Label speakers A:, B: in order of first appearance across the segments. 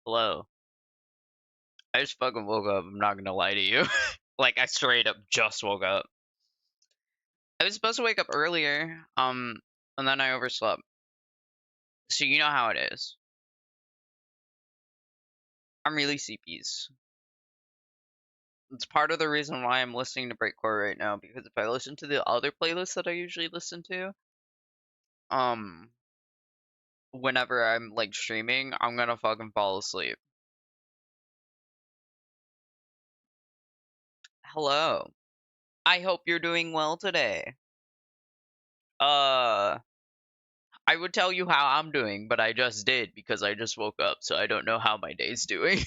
A: Hello. I just fucking woke up. I'm not gonna lie to you. Like, I straight up just woke up. I was supposed to wake up earlier, and then I overslept. So you know how it is. I'm really CPs. It's part of the reason why I'm listening to Breakcore right now, because if I listen to the other playlists that I usually listen to, um, whenever I'm, like, streaming, I'm gonna fucking fall asleep. Hello. I hope you're doing well today. Uh, I would tell you how I'm doing, but I just did because I just woke up, so I don't know how my day's doing.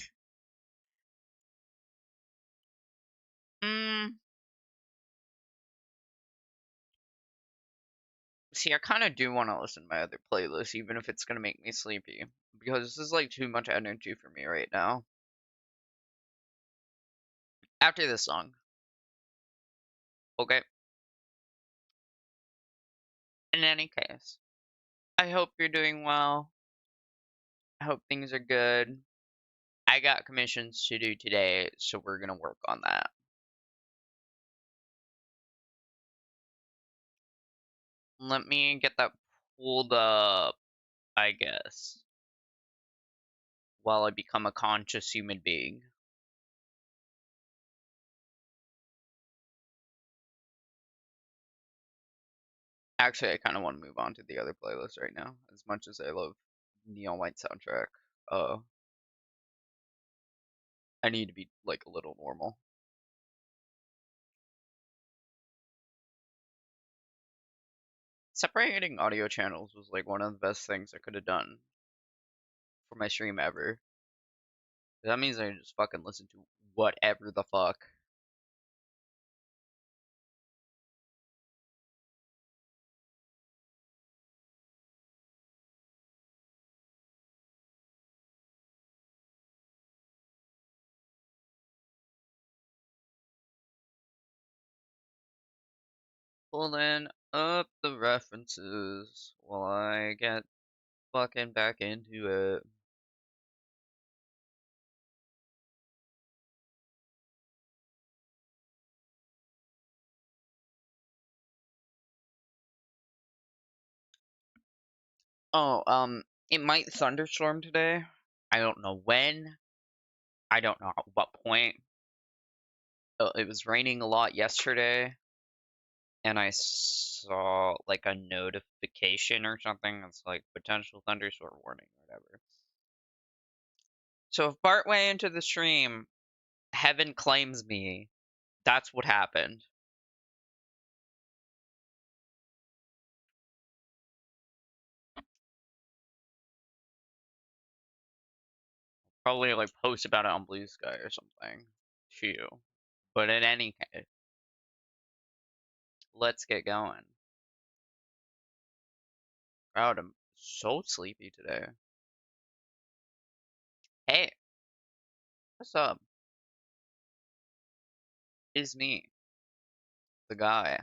A: mm, See, I kind of do want to listen to my other playlist, even if it's gonna make me sleepy, because this is like too much energy for me right now. After this song, okay? In any case, I hope you're doing well. I hope things are good. I got commissions to do today, so we're gonna work on that. Let me get that pulled up, I guess, while I become a conscious human being. Actually, I kind of want to move on to the other playlist right now, as much as I love Neon White soundtrack. I need to be like a little normal. Separating audio channels was like one of the best things I could have done for my stream ever. That means I can just fucking listen to whatever the fuck. Pulling up the references while I get fucking back into it. Oh, it might thunderstorm today. I don't know when. I don't know at what point. It was raining a lot yesterday, and I saw like a notification or something. It's like potential thunderstorm warning or whatever. So if partway into the stream, heaven claims me, that's what happened. Probably like post about it on Blue Sky or something. Too. But in any case, let's get going. Wow, I'm so sleepy today. Hey, what's up? It's me, the guy.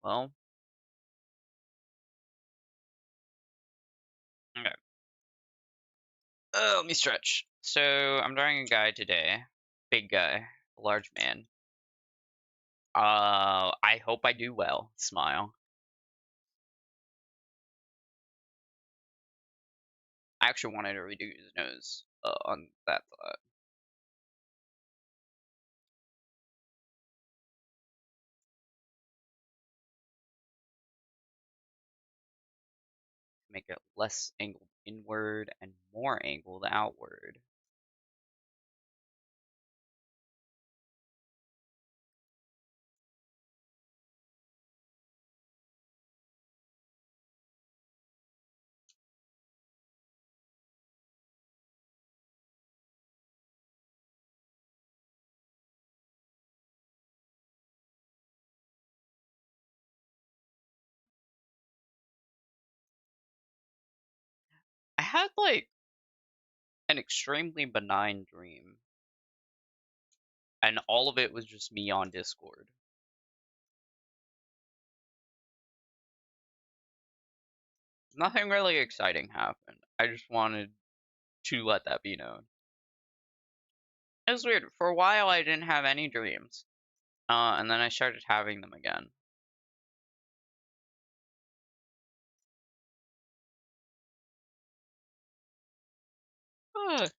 A: Well, okay. Let me stretch. So I'm drawing a guy today. Big guy, a large man. I hope I do well. Smile. I actually wanted to redo his nose on that thought. Make it less angled inward and more angled outward. I had like an extremely benign dream, and all of it was just me on Discord. Nothing really exciting happened. I just wanted to let that be known. It was weird. For a while, I didn't have any dreams. And then I started having them again. Ugh.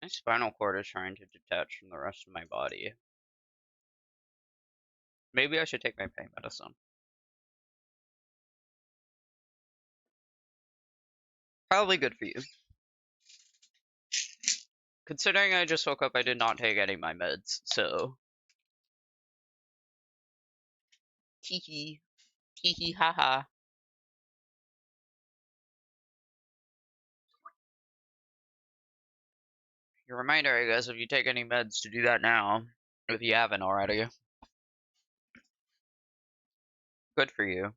A: My spinal cord is trying to detach from the rest of my body. Maybe I should take my pain medicine. Probably good for you. Considering I just woke up, I did not take any of my meds, so. Hee hee. Hee hee ha ha. Your reminder, I guess, if you take any meds, to do that now. If you haven't already. Good for you.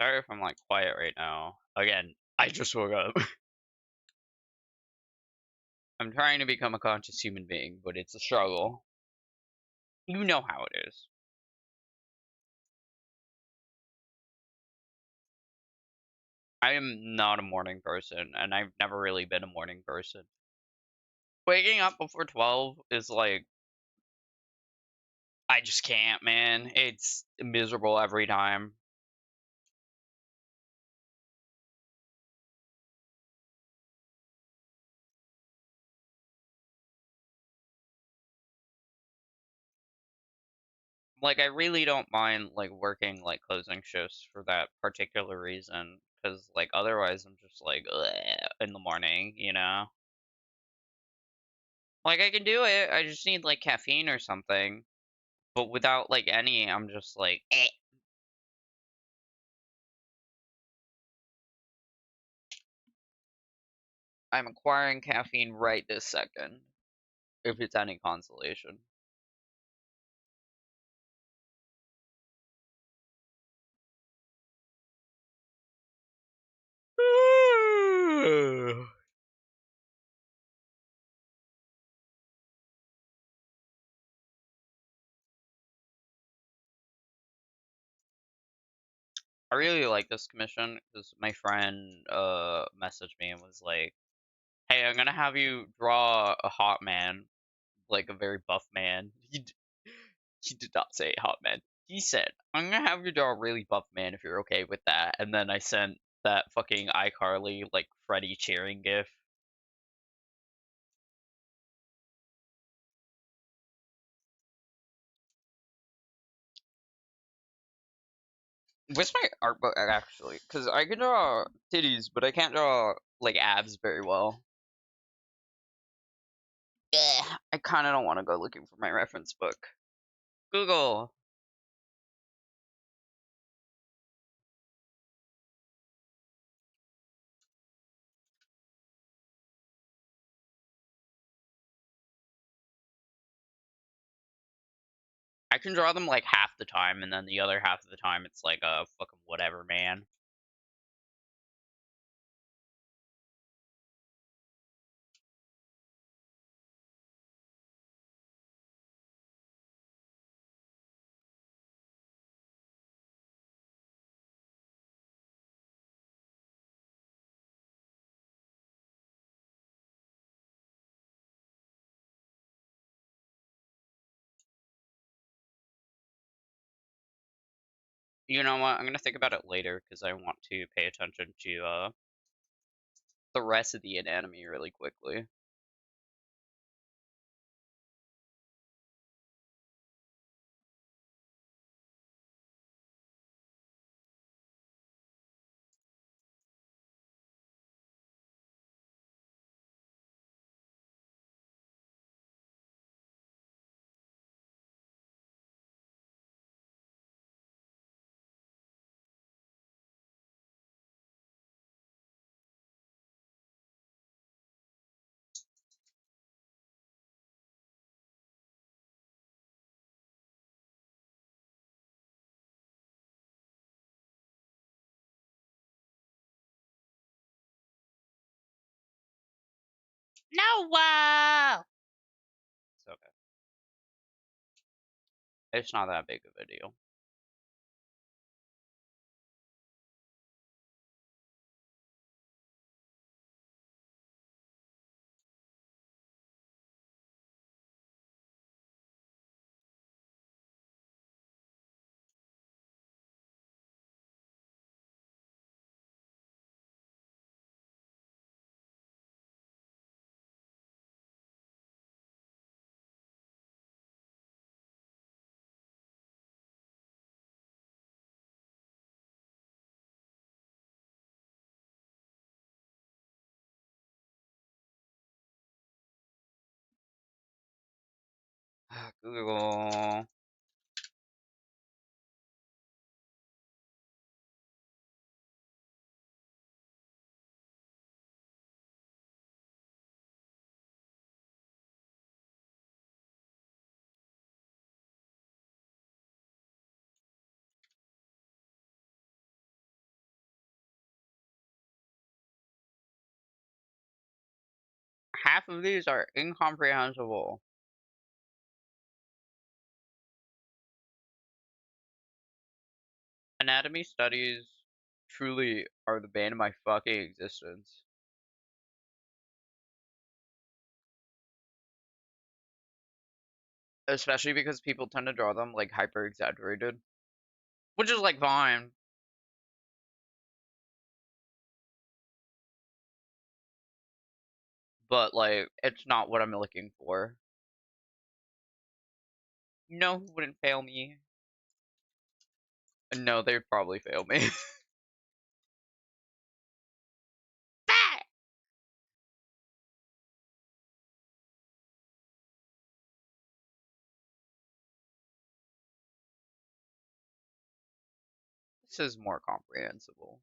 A: Sorry if I'm like quiet right now. Again, I just woke up. I'm trying to become a conscious human being, but it's a struggle. You know how it is. I am not a morning person, and I've never really been a morning person. Waking up before 12 is like, I just can't, man. It's miserable every time. Like, I really don't mind, like, working, like, closing shifts for that particular reason. Because, like, otherwise I'm just like, "Ugh," in the morning, you know? Like, I can do it, I just need, like, caffeine or something. But without, like, any, I'm just like, eh. I'm acquiring caffeine right this second, if it's any consolation. I really like this commission because my friend messaged me and was like, "Hey, I'm gonna have you draw a hot man, like a very buff man." He did not say hot man. He said, "I'm gonna have you draw a really buff man if you're okay with that." And then I sent that fucking iCarly like Freddy cheering gif. Where's my art book actually? Because I can draw titties, but I can't draw like abs very well. Yeah, I kind of don't want to go looking for my reference book. Google. I can draw them like half the time, and then the other half of the time it's like a fucking whatever, man. You know what? I'm gonna think about it later because I want to pay attention to the rest of the anatomy really quickly. No, it's okay. It's not that big of a deal. Google. Half of these are incomprehensible. Anatomy studies truly are the bane of my fucking existence. Especially because people tend to draw them like hyper exaggerated. Which is like fine. But like it's not what I'm looking for. No, who wouldn't fail me? No, they'd probably fail me. This is more comprehensible.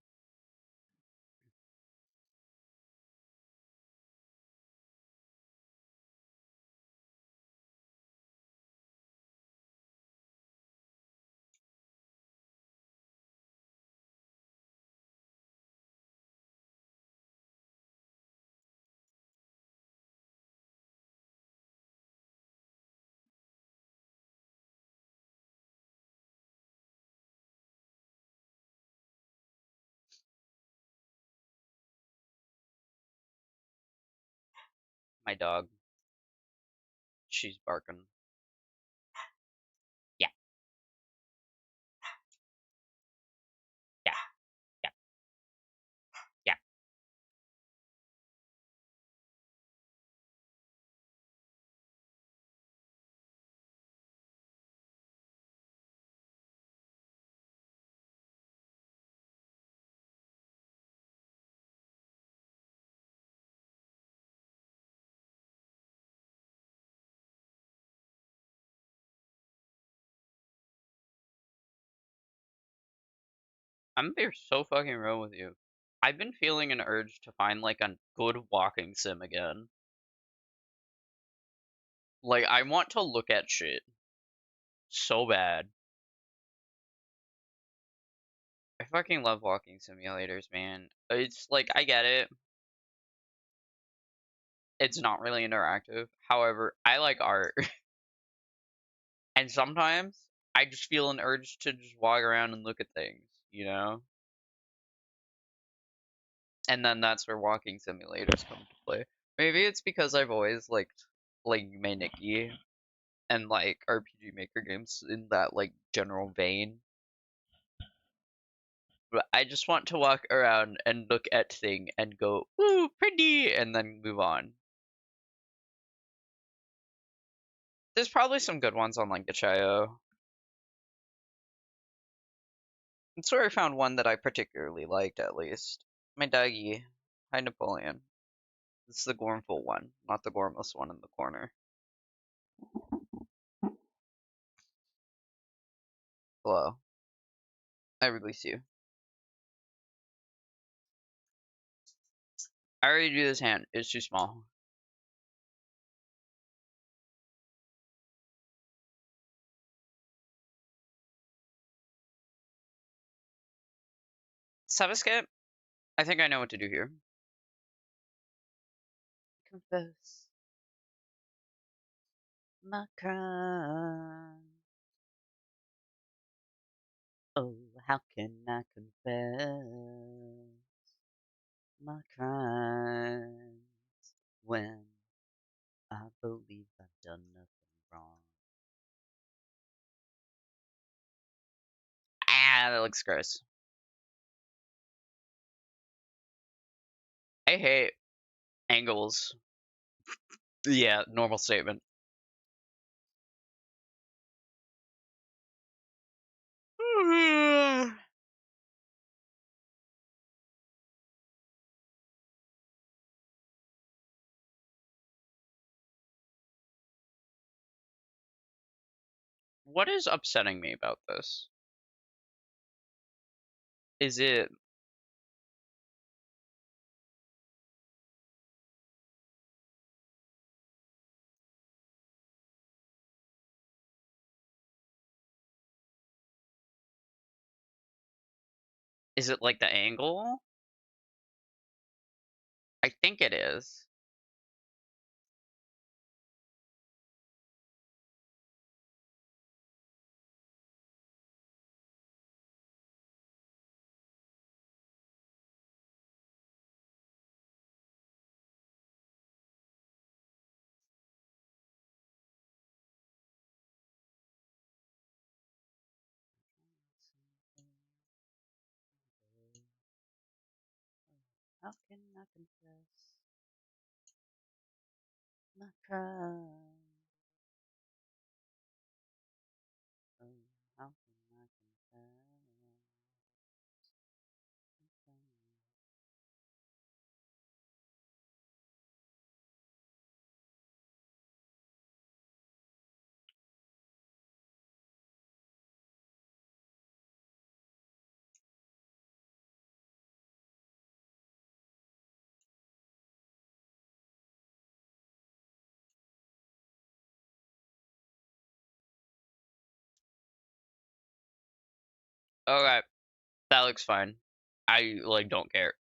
A: My dog, she's barking. Yeah, yeah, yeah, yeah. I'm being so fucking real with you. I've been feeling an urge to find like a good walking sim again. Like I want to look at shit. so bad. I fucking love walking simulators, man. It's like, I get it. It's not really interactive. However, I like art. And sometimes I just feel an urge to just walk around and look at things, you know? And then that's where walking simulators come to play. Maybe it's because I've always liked like Maniki and like RPG Maker games in that like general vein. But I just want to walk around and look at thing and go, ooh, pretty, and then move on. There's probably some good ones on like itch.io. That's where I found one that I particularly liked, at least. My doggy. Hi, Napoleon. It's the Gormful one, not the Gormless one in the corner. Hello. I release you. I already do this hand. It's too small. Subescape? I think I know what to do here. Confess my crime. Oh, how can I confess my crime when I believe I've done nothing wrong? Ah, that looks gross. I hate angles. Yeah, normal statement. What is upsetting me about this? Is it like the angle? I think it is. How can I confess my crime? Oh, how can I confess my crime? Okay, that looks fine. I like don't care.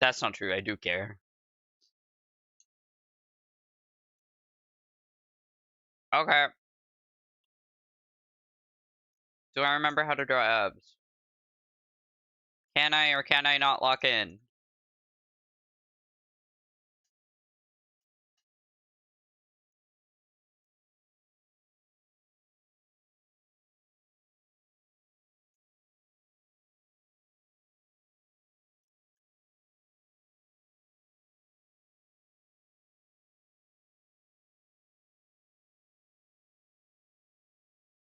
A: That's not true. I do care. Okay. Do I remember how to draw abs? Can I or can I not lock in?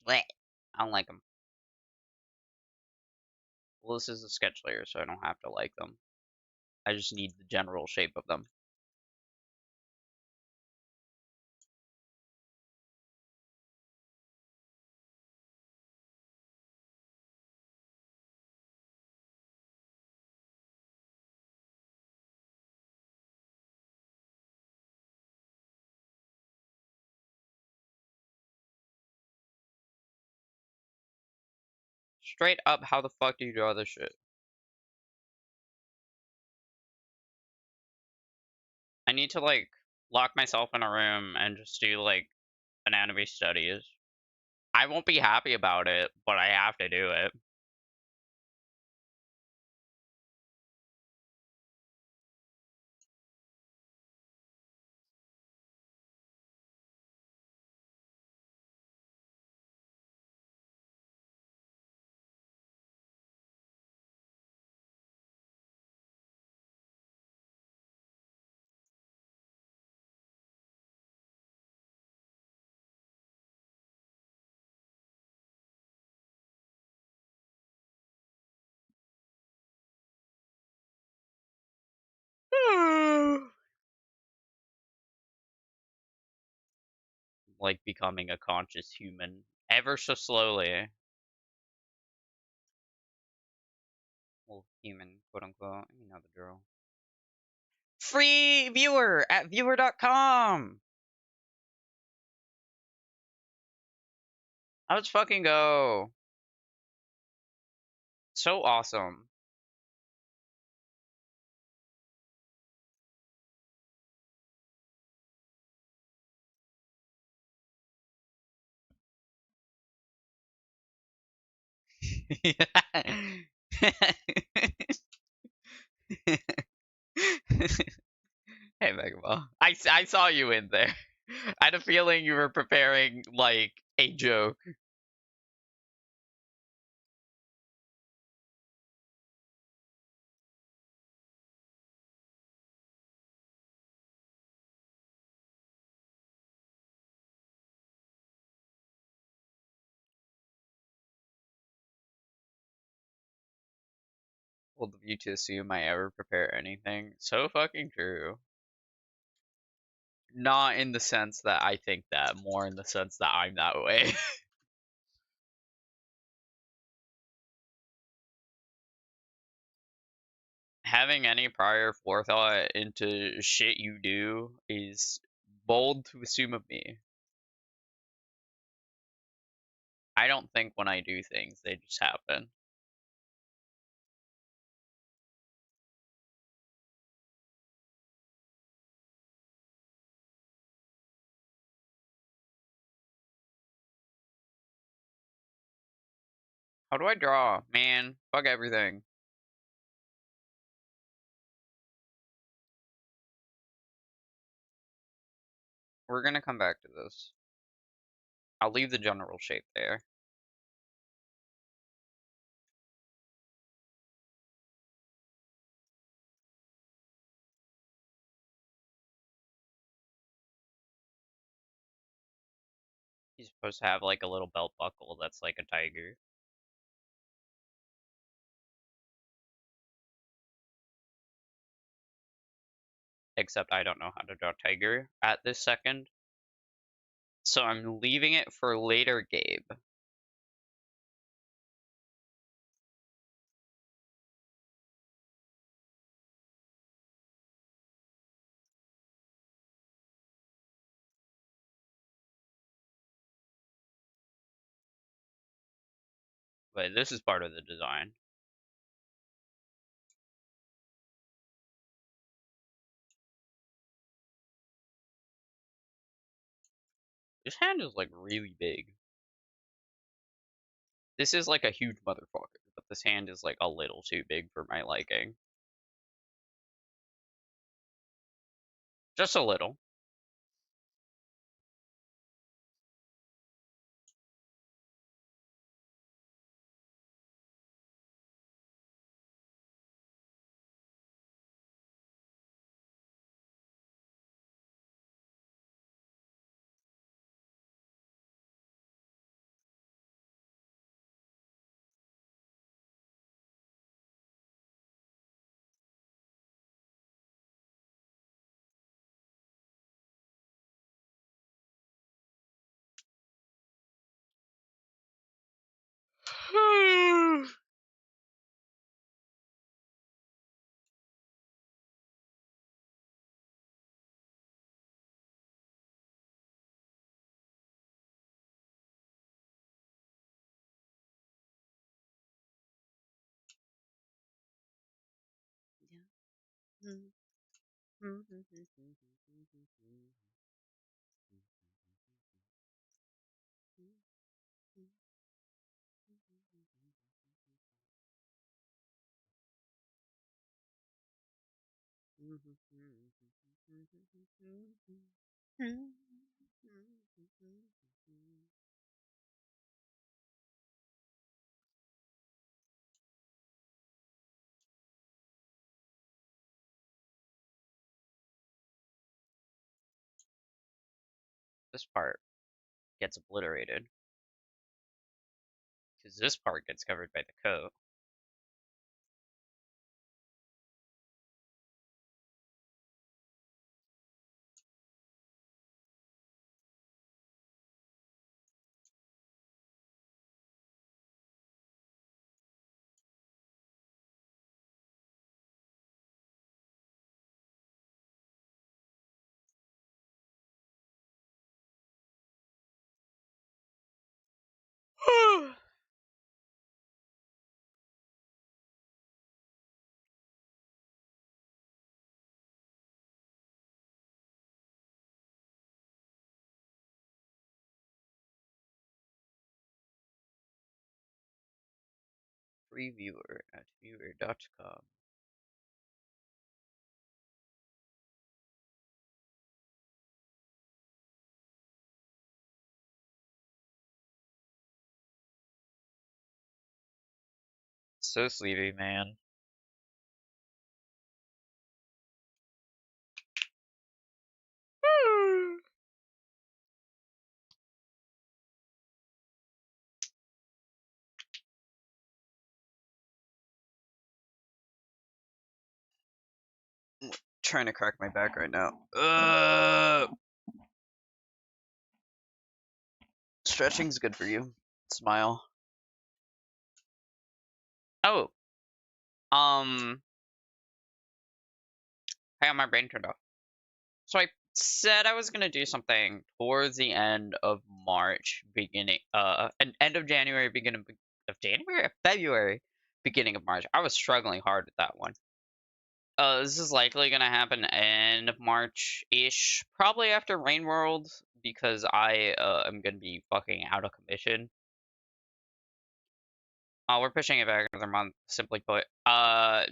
A: Blech. I don't like them. Well, this is a sketch layer, so I don't have to like them. I just need the general shape of them. Straight up, how the fuck do you draw this shit? I need to, like, lock myself in a room and just do, like, anatomy studies. I won't be happy about it, but I have to do it. Like becoming a conscious human ever so slowly. Well, human, quote unquote. You know the drill. Free viewer at viewer.com. Let's fucking go. So awesome. Hey, Megaball. I saw you in there. I had a feeling you were preparing, like, a joke. Well, of you to assume I ever prepare anything. So fucking true. Not in the sense that I think that, more in the sense that I'm that way. Having any prior forethought into shit you do is bold to assume of me. I don't think when I do things, they just happen. How do I draw? Man, fuck everything. We're gonna come back to this. I'll leave the general shape there. He's supposed to have like a little belt buckle that's like a tiger. Except I don't know how to draw tiger at this second. So I'm leaving it for later, Gabe. But this is part of the design. This hand is like really big. This is like a huge motherfucker, but this hand is like a little too big for my liking. Just a little. This part gets obliterated because this part gets covered by the coat. Previewer at viewer.com. So sleepy, man. Trying to crack my back right now. Stretching's good for you. Smile. Oh, um, I got my brain turned off. So I said I was gonna do something towards the end of March, and end of January, beginning of January, February, beginning of March. I was struggling hard with that one. This is likely gonna happen end of March-ish, probably after Rain World, because I am gonna be fucking out of commission. We're pushing it back another month, simply put. I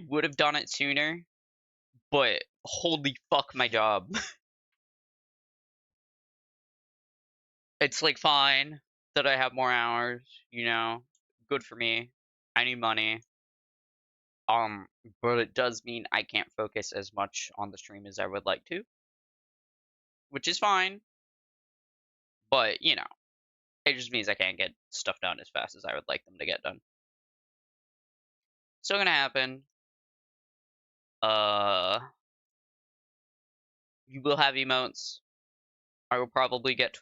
A: would have done it sooner, but holy fuck my job. It's like fine that I have more hours, you know, good for me. I need money. Um, but it does mean I can't focus as much on the stream as I would like to, which is fine. But, you know, it just means I can't get stuff done as fast as I would like them to get done. Still gonna happen. Uh, you will have emotes. I will probably get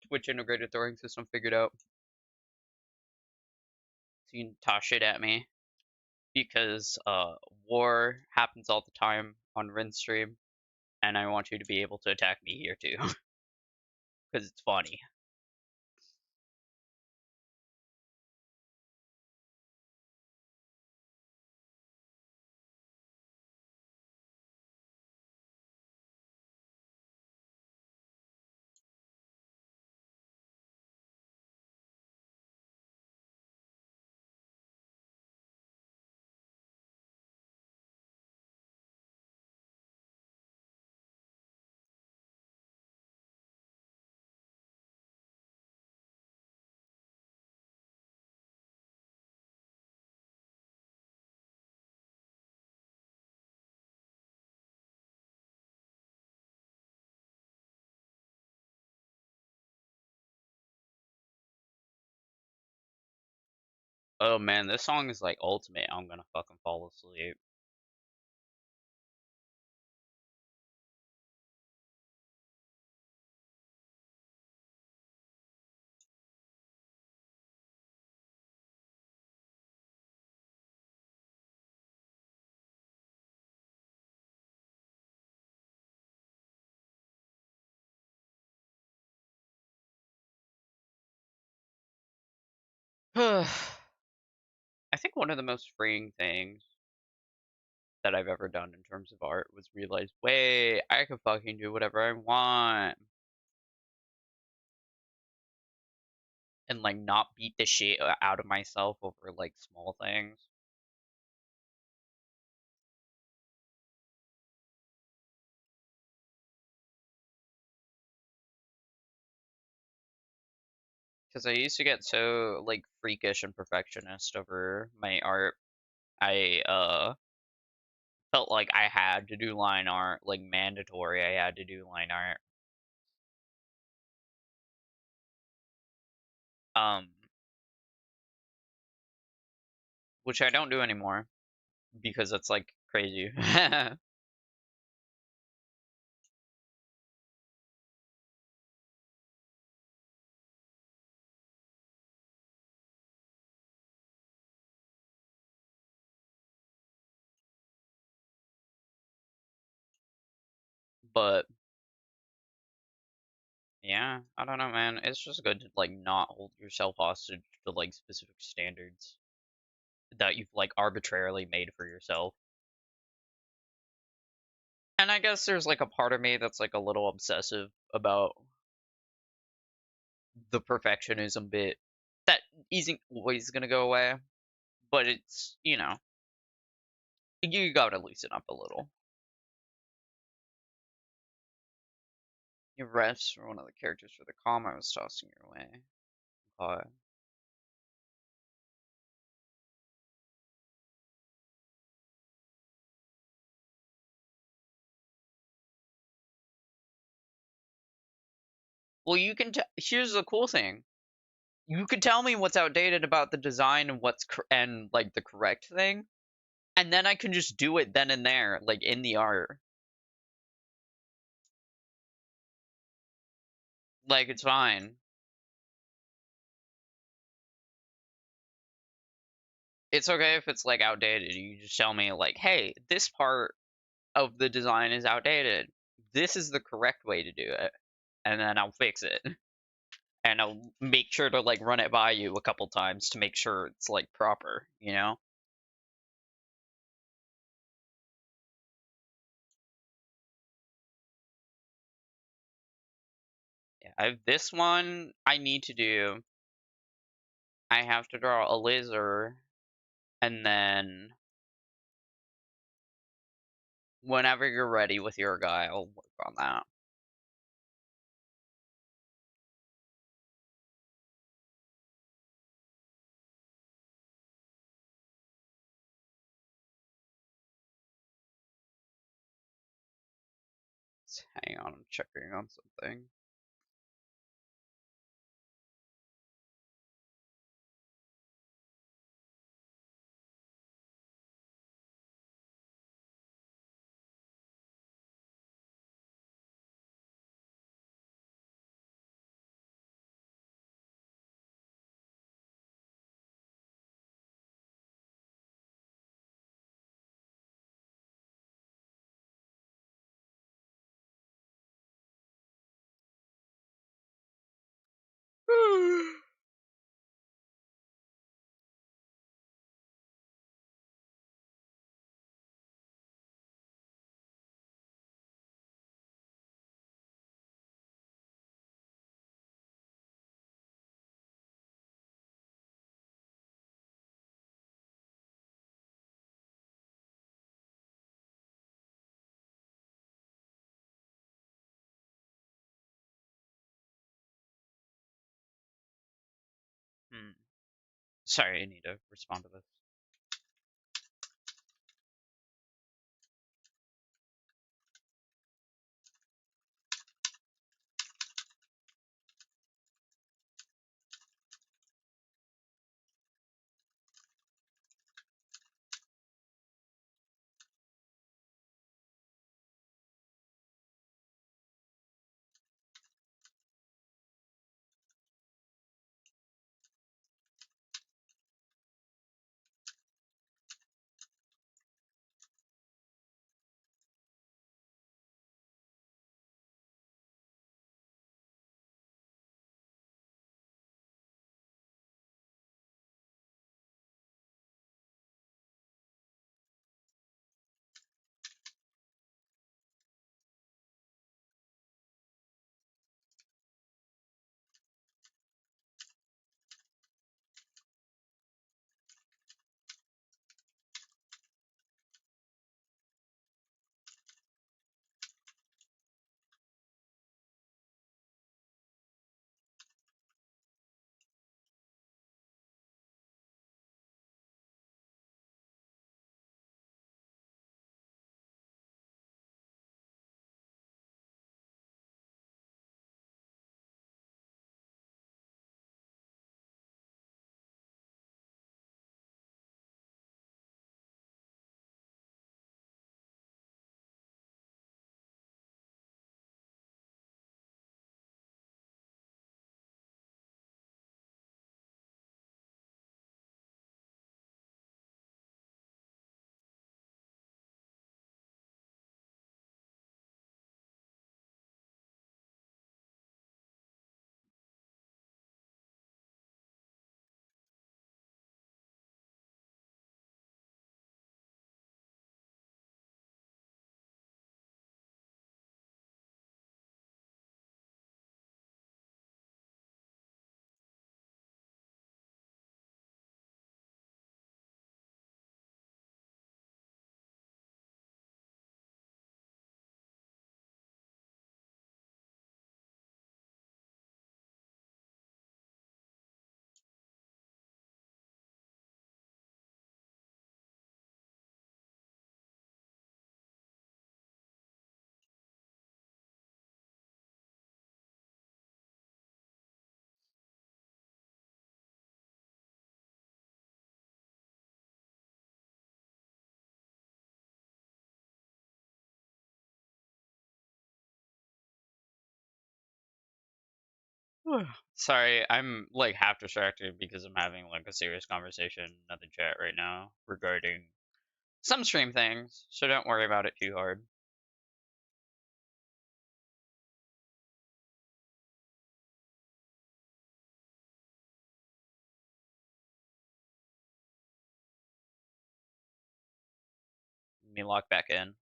A: Twitch integrated throwing system figured out. So you can toss shit at me because war happens all the time on Rin stream, and I want you to be able to attack me here too because it's funny. Oh man, this song is like ultimate. I'm gonna fucking fall asleep. I think one of the most freeing things that I've ever done in terms of art was realize, wait, I can fucking do whatever I want and like not beat the shit out of myself over like small things. Because I used to get so like freakish and perfectionist over my art. I felt like I had to do line art, like mandatory. I had to do line art. Um, which I don't do anymore because it's like crazy. But yeah, I don't know, man. It's just good to like not hold yourself hostage to like specific standards that you've like arbitrarily made for yourself. And I guess there's like a part of me that's like a little obsessive about the perfectionism bit that isn't always gonna go away, but it's, you gotta loosen up a little. You rest for one of the characters for the calm I was tossing your way. Uh, well, you can. Here's the cool thing: you could tell me what's outdated about the design and and like the correct thing, and then I can just do it then and there, like in the art. Like it's fine. It's okay if it's like outdated. You just tell me like, hey, this part of the design is outdated. This is the correct way to do it, and then I'll fix it. And I'll make sure to like run it by you a couple times to make sure it's like proper, you know? Yeah, this one I need to do. I have to draw a laser, and then whenever you're ready with your guy, I'll work on that. Hang on, I'm checking on something. Hmm. Sorry, I need to respond to this. Sorry, I'm like half distracted because I'm having like a serious conversation in another chat right now regarding some stream things, so don't worry about it too hard. Let me log back in.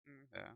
A: Okay.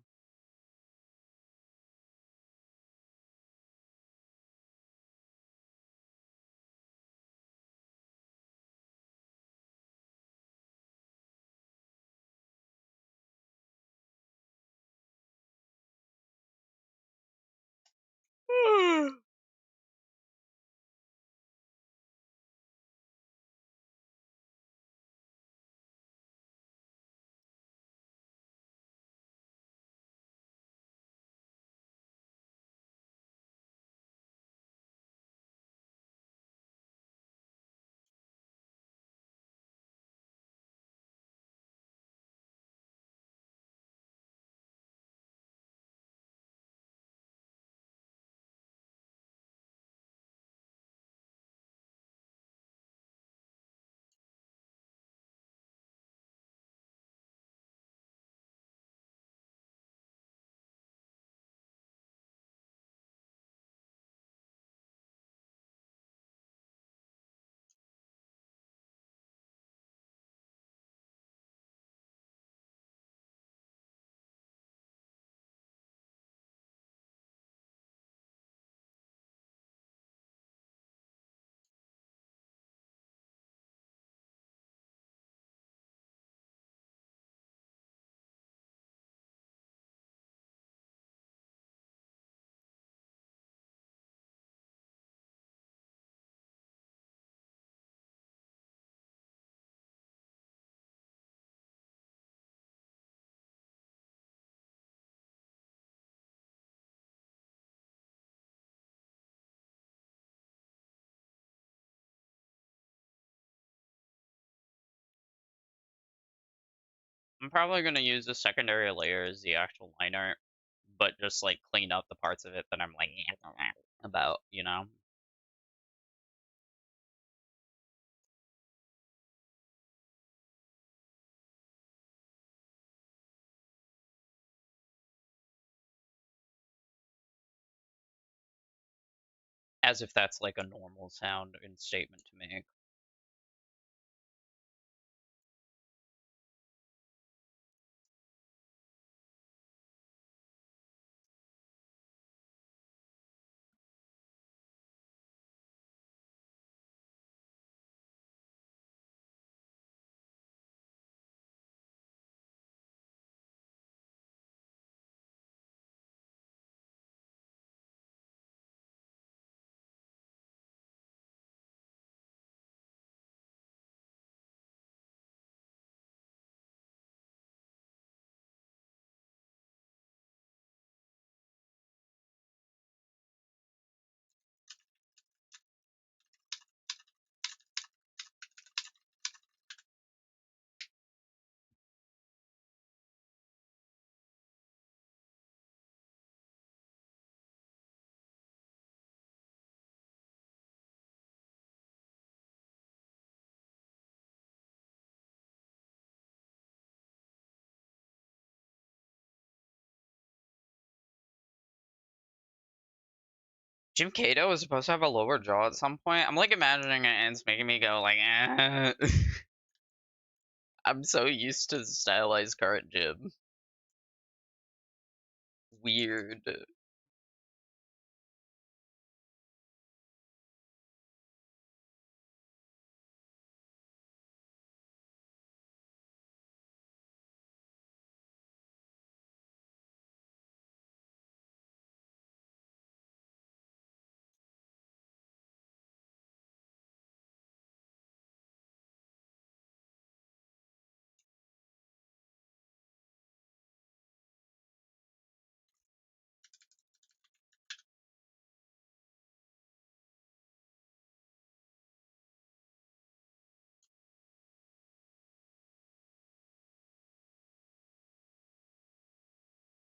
A: I'm probably gonna use the secondary layer as the actual line art, but just like clean up the parts of it that I'm like about, you know? As if that's like a normal sound and statement to make. Jim Cato was supposed to have a lower jaw at some point. I'm like imagining it and it's making me go like, eh. I'm so used to the stylized current Jim. Weird.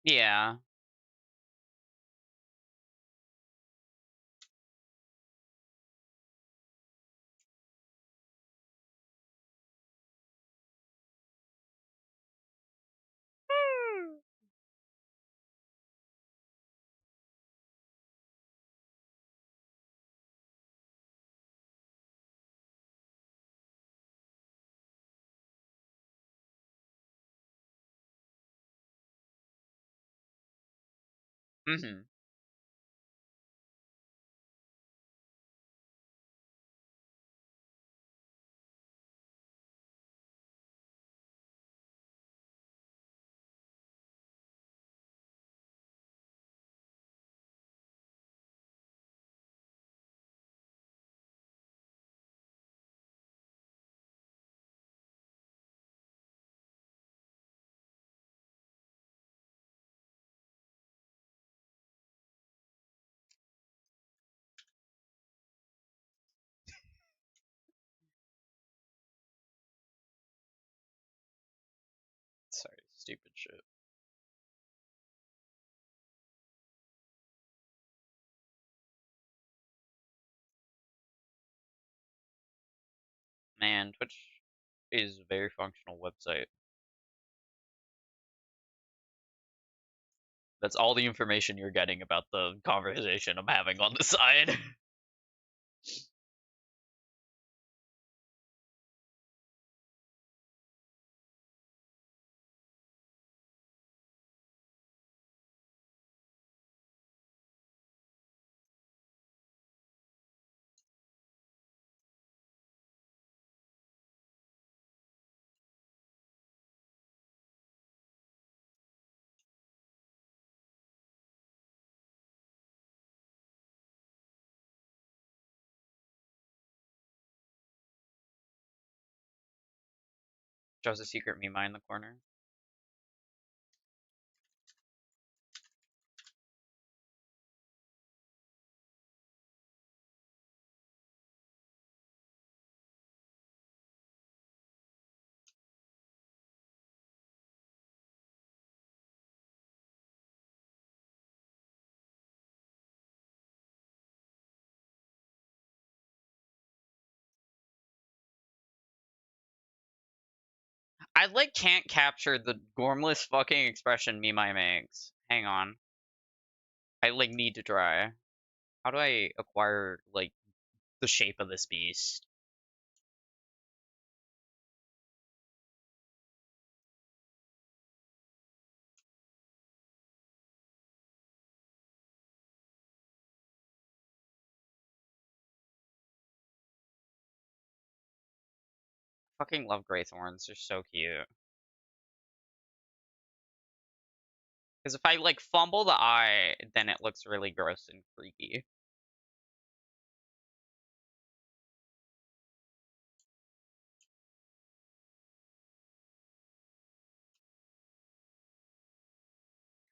A: Yeah. Mm-hmm. Sorry, stupid shit. Man, Twitch is a very functional website. That's all the information you're getting about the conversation I'm having on the side. Shows a secret Mima in the corner. I like can't capture the gormless fucking expression Mimai makes. Hang on. I like need to try. How do I acquire like the shape of this beast? Fucking love Greythorns. They're so cute. Because if I like fumble the eye, then it looks really gross and freaky.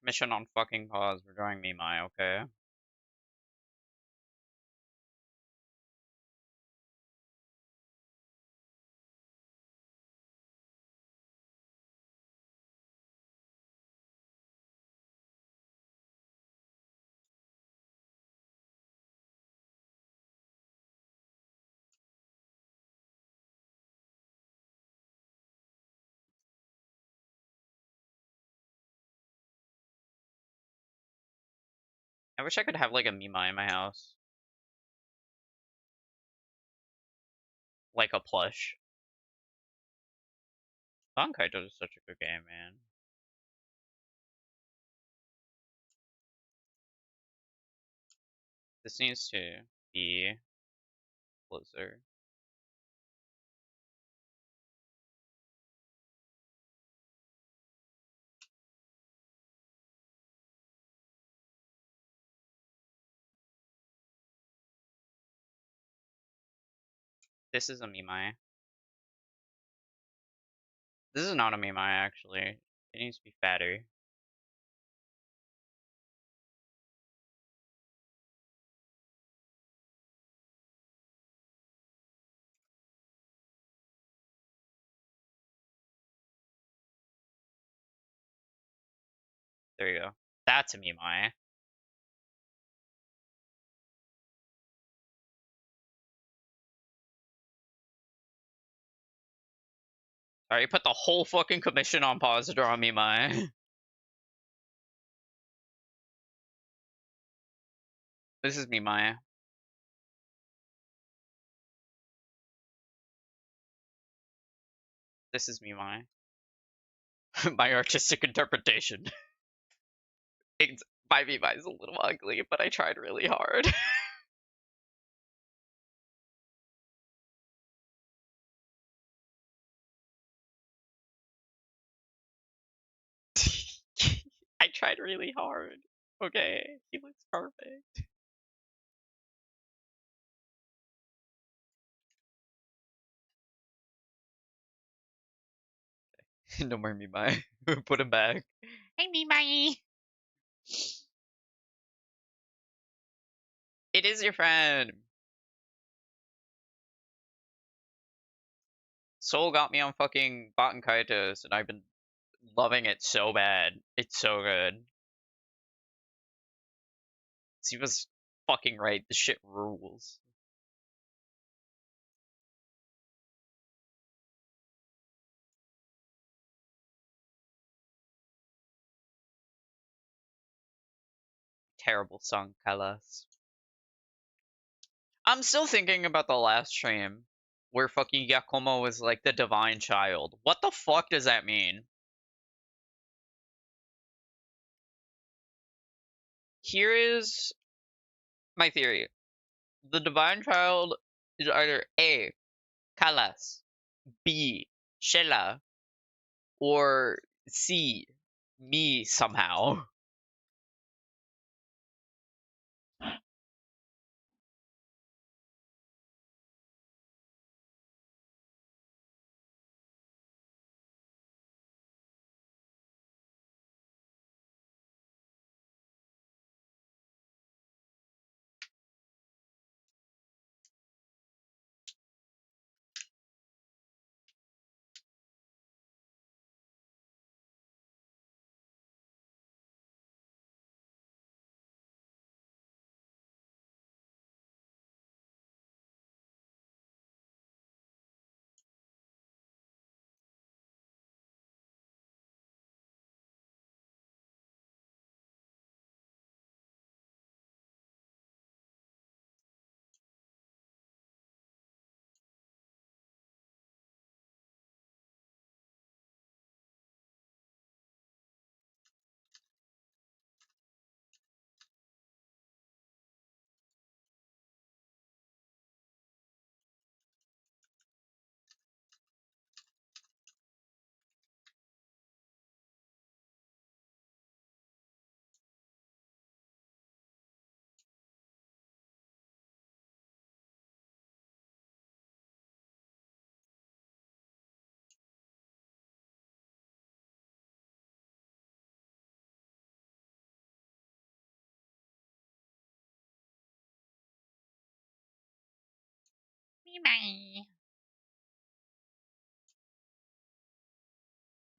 A: Mission on fucking pause. We're drawing Mimai, okay? I wish I could have like a Mima in my house. Like a plush. Bankai is such a good game, man. This needs to be closer. This is a Mimai. This is not a Mimai, actually. It needs to be fatter. There you go. That's a Mimai. Alright, put the whole fucking commission on pause to draw Mimai. This is Mimai. This is Mimai. My artistic interpretation. My Mimai is a little ugly, but I tried really hard. I tried really hard. Okay, he looks perfect. No more Mimai. Put him back. Hey, Mimai. It is your friend. Soul got me on fucking Baten Kaitos, and I've been loving it so bad. It's so good. He was fucking right. The shit rules. Terrible song, Kalas. I'm still thinking about the last stream where fucking Yakumo was like the divine child. What the fuck does that mean? Here is my theory. The divine child is either A, Kalas, B, Shella, or C, me somehow.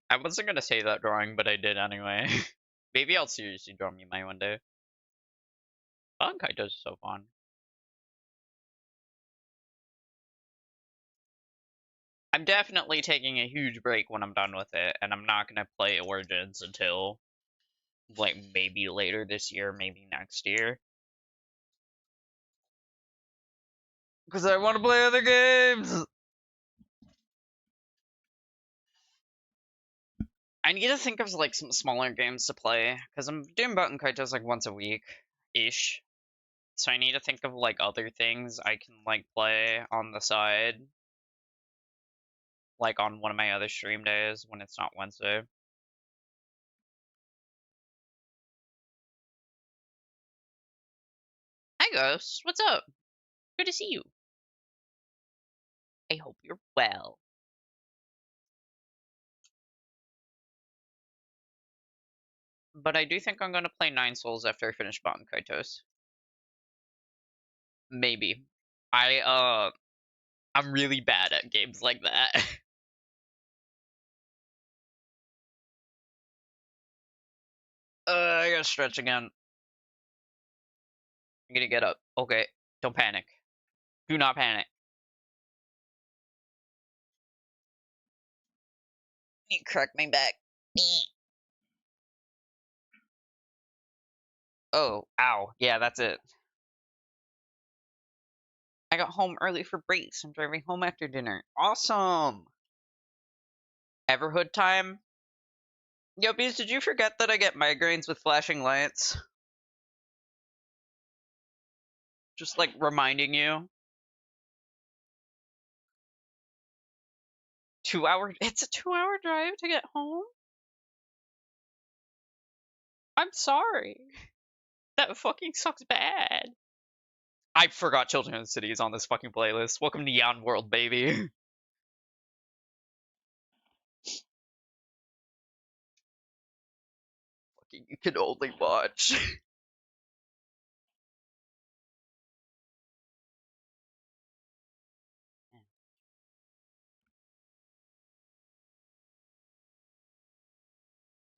A: I wasn't gonna say that drawing, but I did anyway. Maybe I'll seriously draw me my one day. Bankai does so fun. I'm definitely taking a huge break when I'm done with it, and I'm not gonna play Origins until Like, maybe later this year, maybe next year. Because I want to play other games! I need to think of, like, some smaller games to play. Because I'm doing Button Kaitos, like, once a week-ish. So I need to think of, like, other things I can, like, play on the side. Like, on one of my other stream days when it's not Wednesday. Hi, Ghost. What's up? Good to see you. I hope you're well. But I do think I'm gonna play Nine Souls after I finish Baten Kaitos. Maybe. I'm really bad at games like that. I gotta stretch again. I'm gonna get up. Okay, don't panic. Do not panic. You crack my back. Oh, ow. Yeah, that's it. I got home early for breaks. I'm driving home after dinner. Awesome! Everhood time? Yo, Bees, did you forget that I get migraines with flashing lights? Just like reminding you. 2 hour. It's a 2 hour drive to get home? I'm sorry. That fucking sucks bad. I forgot Children of the City is on this fucking playlist. Welcome to Yon World, baby. You can only watch.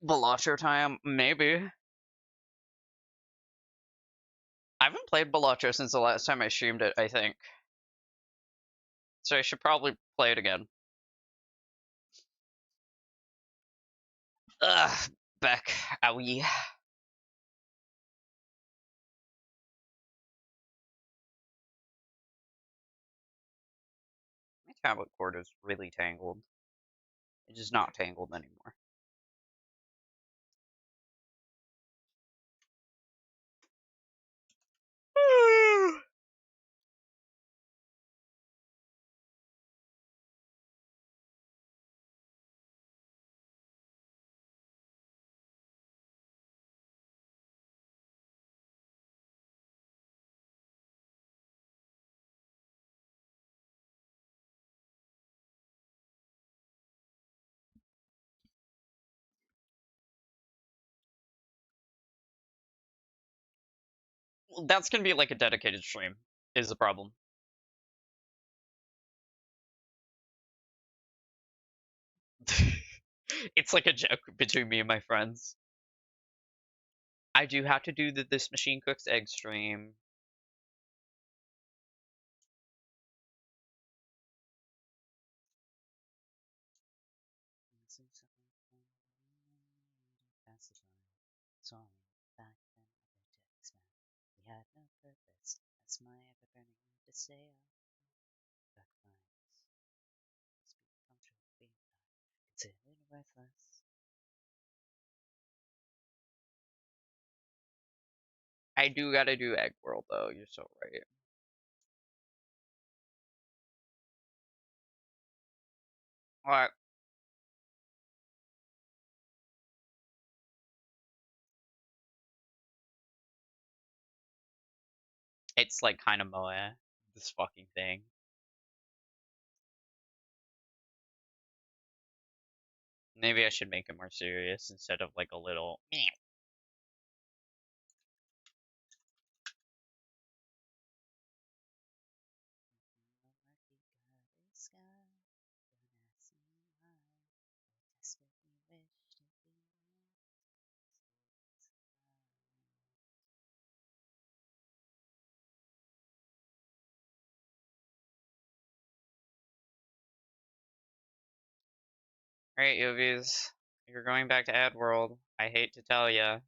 A: Balatro time? Maybe. I haven't played Balatro since the last time I streamed it, I think. So I should probably play it again. Ugh, back. Owie. My tablet cord is really tangled. It is not tangled anymore. That's gonna be like a dedicated stream, is the problem. It's like a joke between me and my friends. I do have to do the This Machine Cooks Egg stream. We had no purpose. That's my ever burning to say. Considered worthless. I do gotta do Egg World though. You're so right. Alright. It's like kind of moe. This fucking thing. Maybe I should make it more serious instead of like a little. Alright, Yovis. You're going back to Ad World. I hate to tell ya.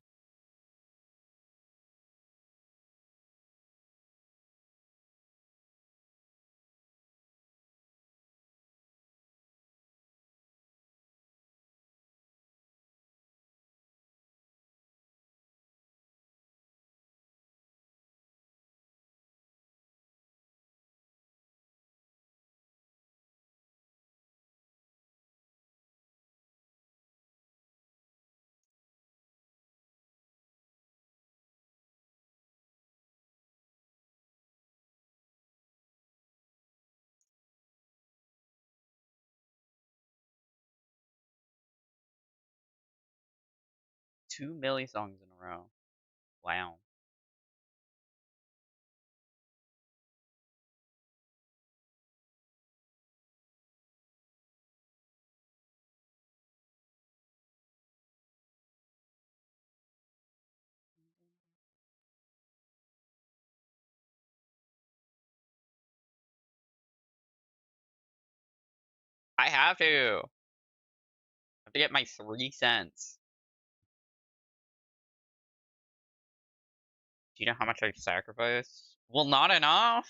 A: 2 Millie songs in a row. Wow. I have to. I have to get my 3 cents. Do you know how much I sacrificed? Well, not enough.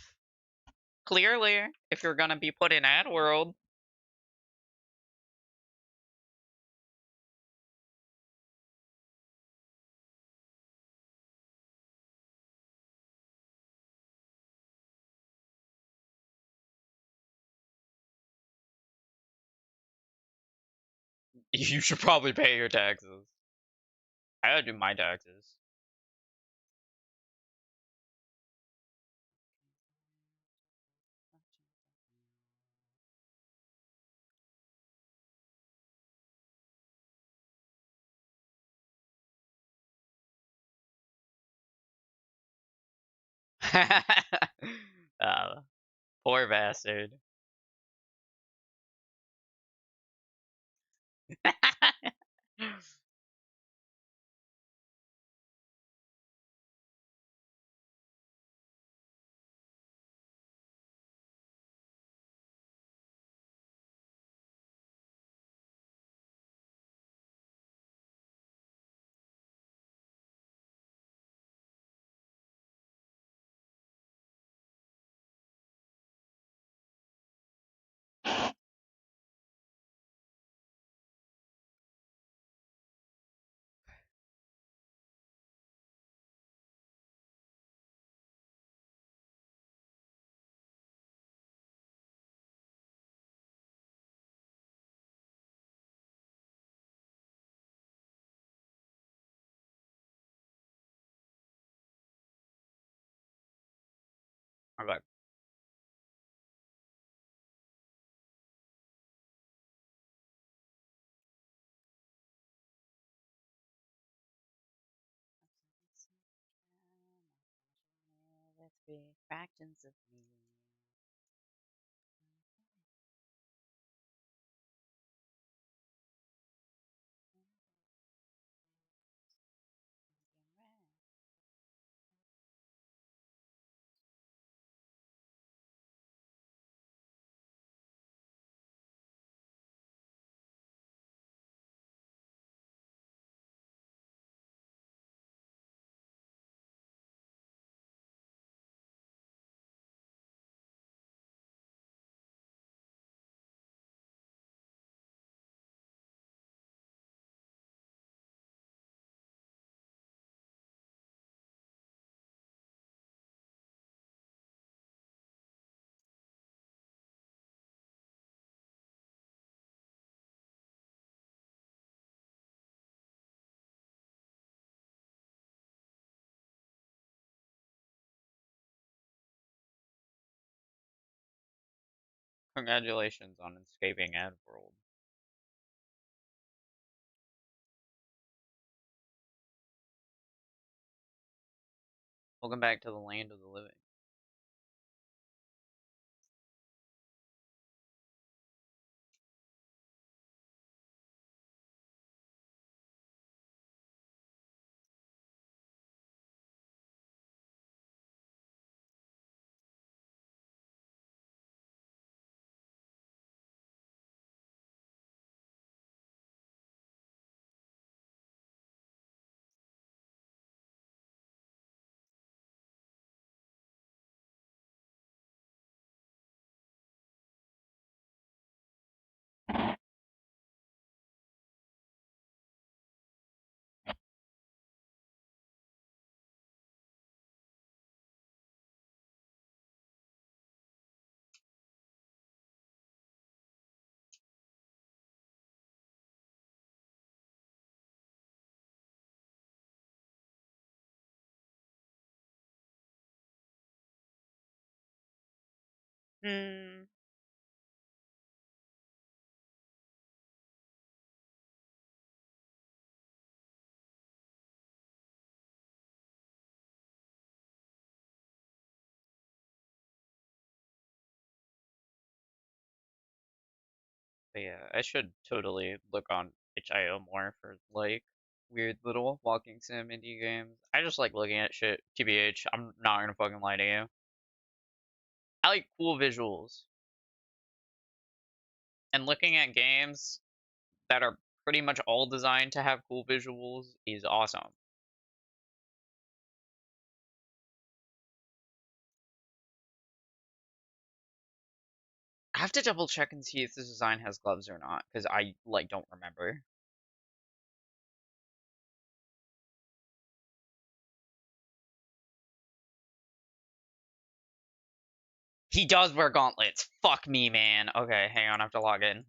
A: Clearly, if you're gonna be put in ad world. You should probably pay your taxes. I gotta do my taxes. uh, poor bastard. Okay. Let's be fractions of me. Congratulations on escaping ad world. Welcome back to the land of the living. Hmm. But yeah, I should totally look on itch.io more for like weird little walking sim indie games. I just like looking at shit. TBH, I'm not gonna fucking lie to you. I like cool visuals. And looking at games that are pretty much all designed to have cool visuals is awesome. I have to double check and see if this design has gloves or not, because I like don't remember. He does wear gauntlets. Fuck me, man. Okay, hang on, I have to log in.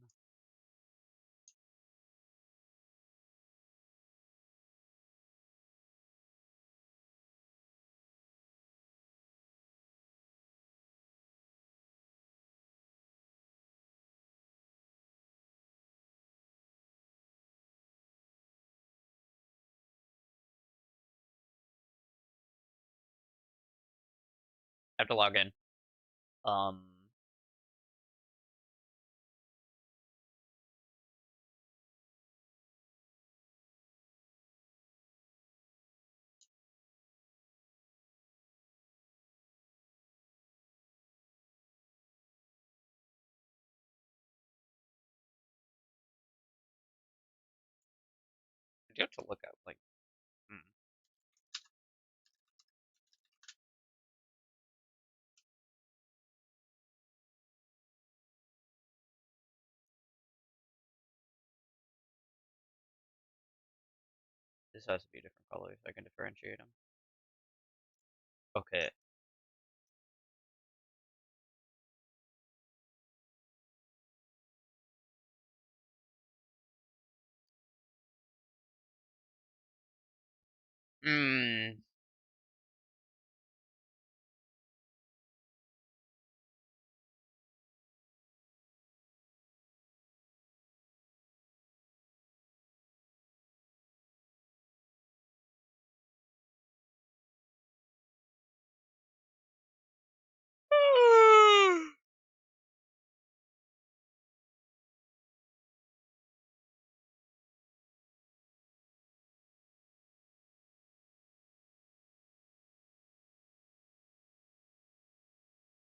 A: I have to log in. Um, I do have to look at like. Hmm. This has to be a different color so I can differentiate them. Okay. Hmm.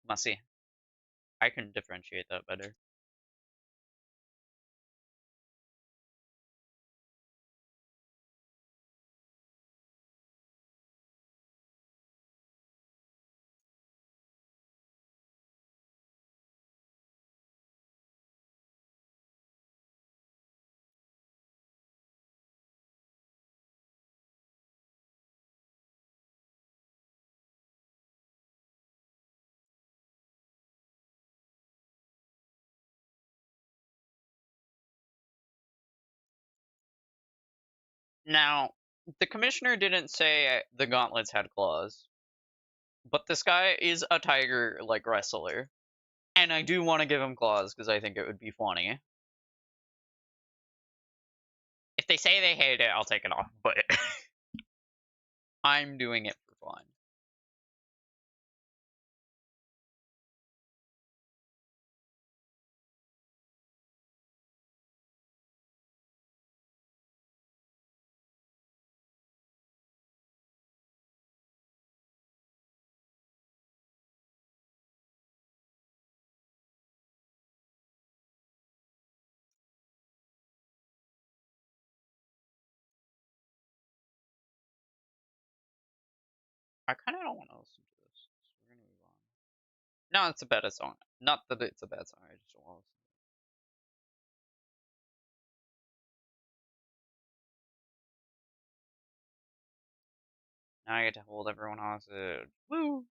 A: Must see. I can differentiate that better. Now, the commissioner didn't say the gauntlets had claws, but this guy is a tiger like wrestler, and I do want to give him claws because I think it would be funny. If they say they hate it, I'll take it off, but I'm doing it for fun. I kind of don't want to listen to this, so we're gonna move on. No, it's a bad song. Not that it's a bad song. I just don't want to listen. Now I get to hold everyone hostage. Woo!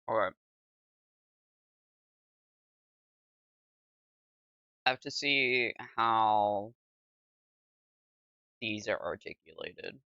A: All right. I have to see how these are articulated.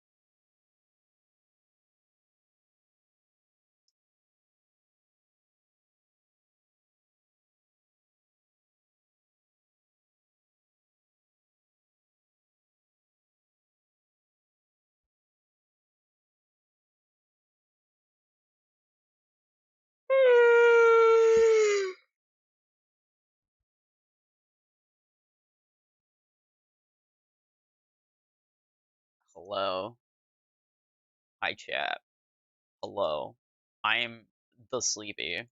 A: Hello. Hi, chat. Hello. I am the sleepy.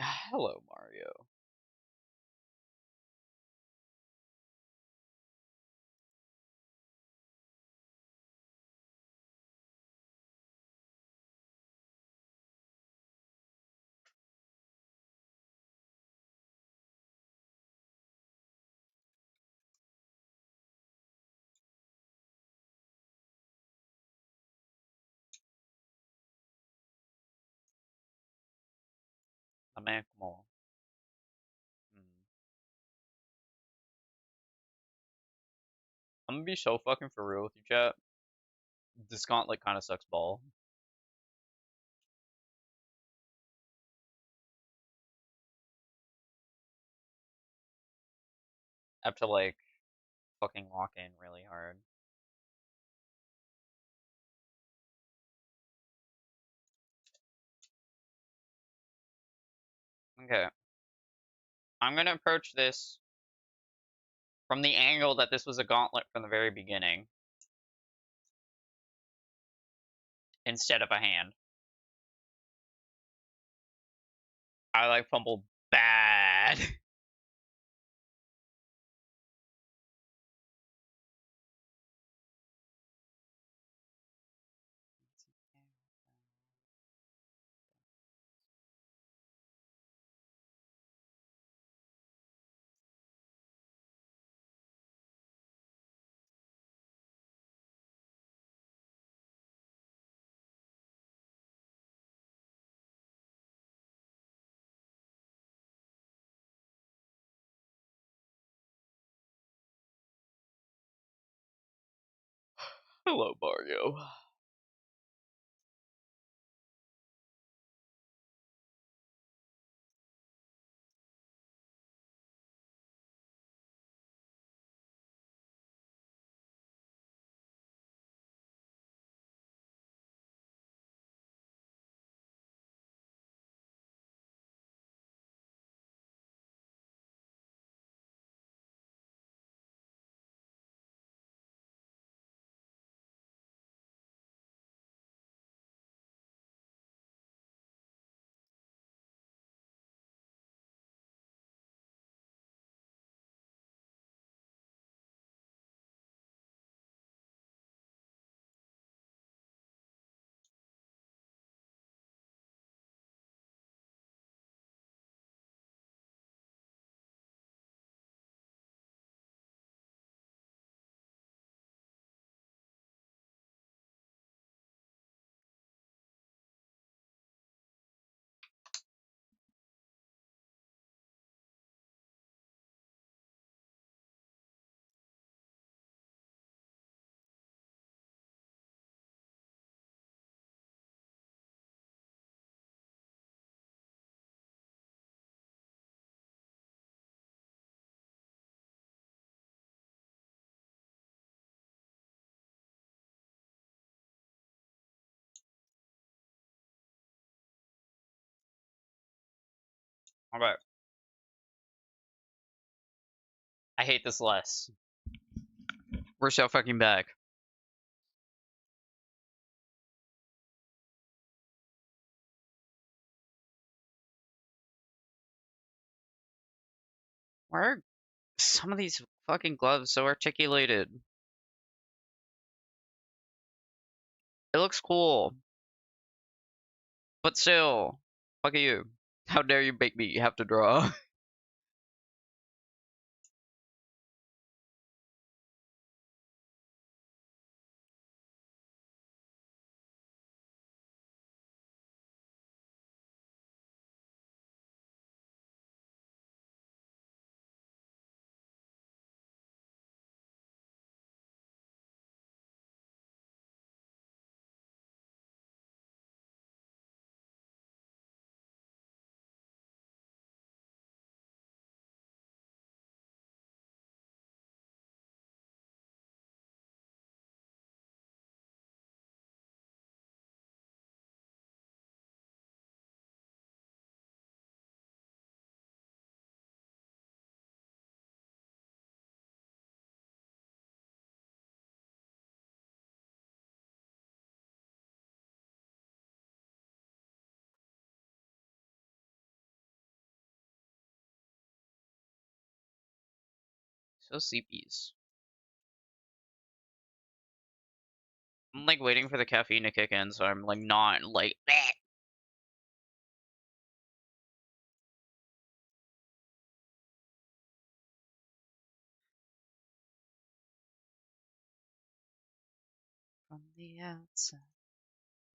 A: Hello, Mario. I mean, come on. Mm. I'm gonna be so fucking for real with you, chat. This gauntlet kind of sucks ball. I have to, like, fucking lock in really hard. Okay. I'm gonna approach this from the angle that this was a gauntlet from the very beginning, instead of a hand. I, like, fumbled bad. Hello, Mario. Okay. I hate this less. We're so fucking back. Why are some of these fucking gloves so articulated? It looks cool, but still, fuck you. How dare you make me have to draw? So sleepies. I'm like waiting for the caffeine to kick in, so I'm like not like. Bleh. From the outside,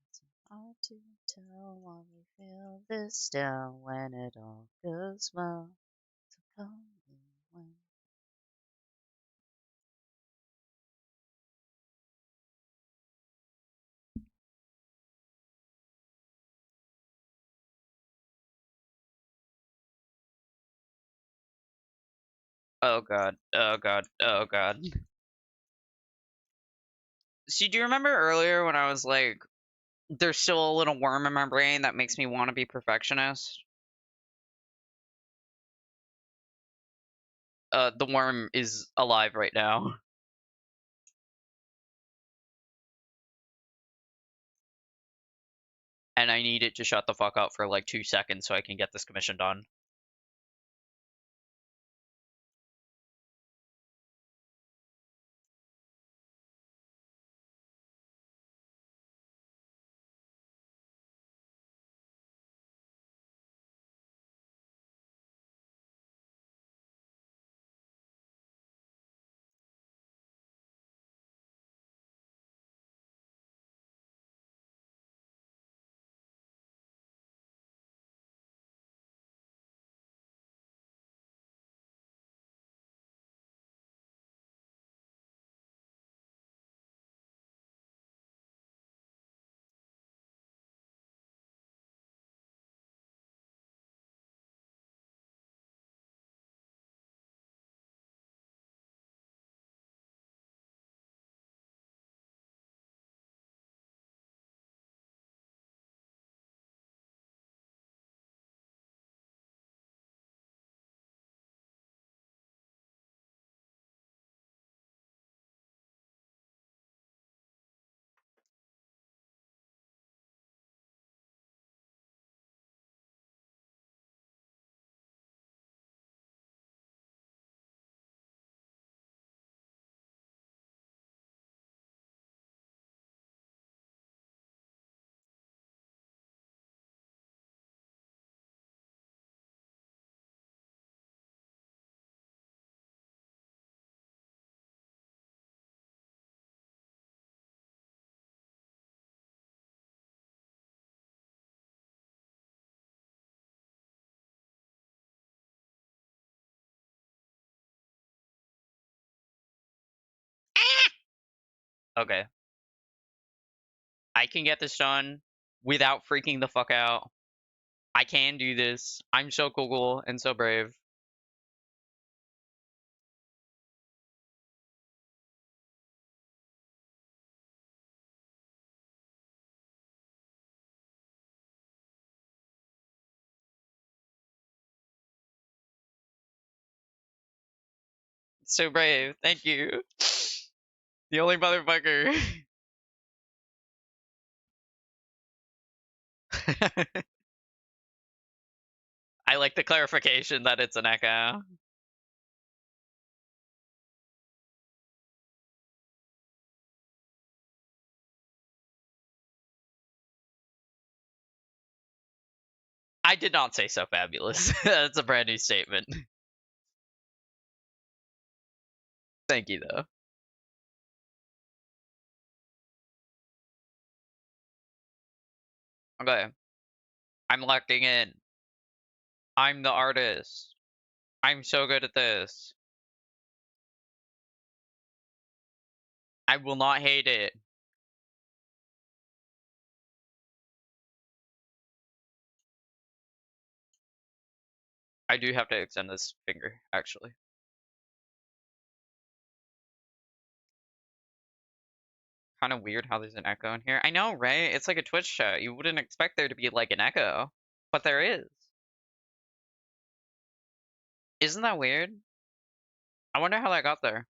A: it's hard to tell when you feel this down when it all goes well. So call me when. Oh god. Oh god. Oh god. See, do you remember earlier when I was like, there's still a little worm in my brain that makes me want to be perfectionist? The worm is alive right now. And I need it to shut the fuck up for like 2 seconds so I can get this commission done. Okay. I can get this done without freaking the fuck out. I can do this. I'm so cool and so brave. So brave. Thank you. The only motherfucker. I like the clarification that it's an echo. I did not say so fabulous. That's a brand new statement. Thank you, though. Okay. I'm locking in. I'm the artist. I'm so good at this. I will not hate it. I do have to extend this finger, actually. Kind of weird how there's an echo in here. I know, right? It's like a Twitch chat. You wouldn't expect there to be like an echo, but there is. Isn't that weird? I wonder how that got there.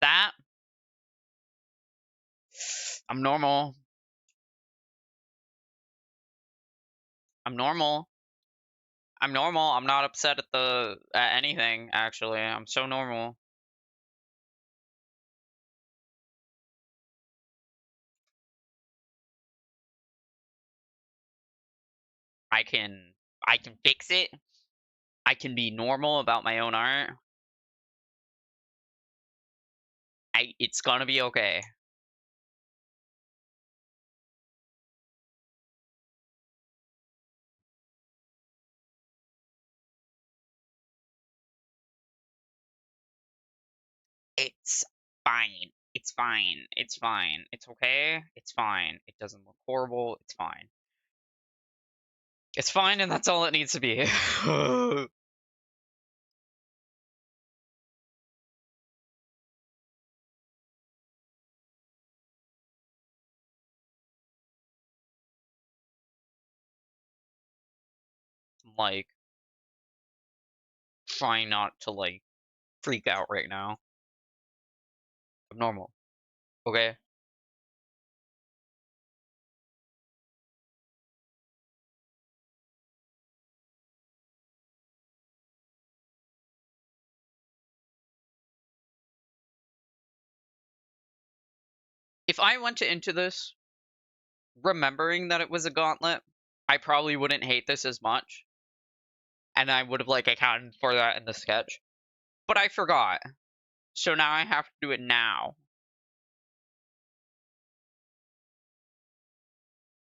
A: That I'm normal. I'm normal. I'm normal. I'm not upset at anything, actually. I'm so normal. I can I can fix it. I can be normal about my own art. It's gonna be okay. It's fine. It's fine. It's fine. It's okay. It's fine. It doesn't look horrible. It's fine. It's fine, and that's all it needs to be. Like, trying not to, like, freak out right now. I'm normal. Okay? If I went into this remembering that it was a gauntlet, I probably wouldn't hate this as much. And I would have, like, accounted for that in the sketch. But I forgot. So now I have to do it now.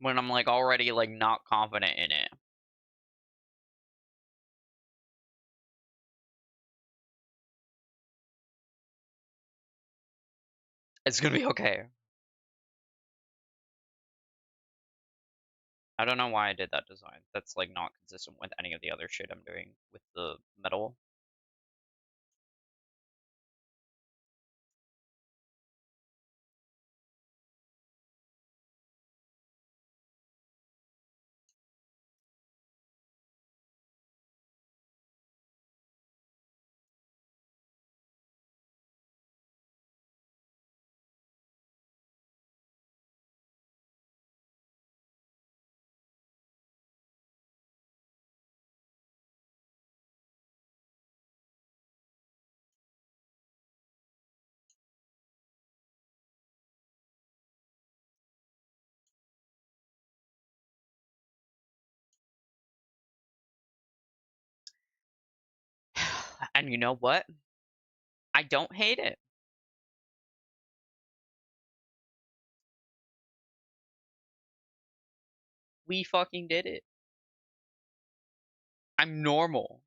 A: When I'm, like, already, like, not confident in it. It's gonna be okay. I don't know why I did that design. That's, like, not consistent with any of the other shit I'm doing with the metal. And you know what? I don't hate it. We fucking did it. I'm normal.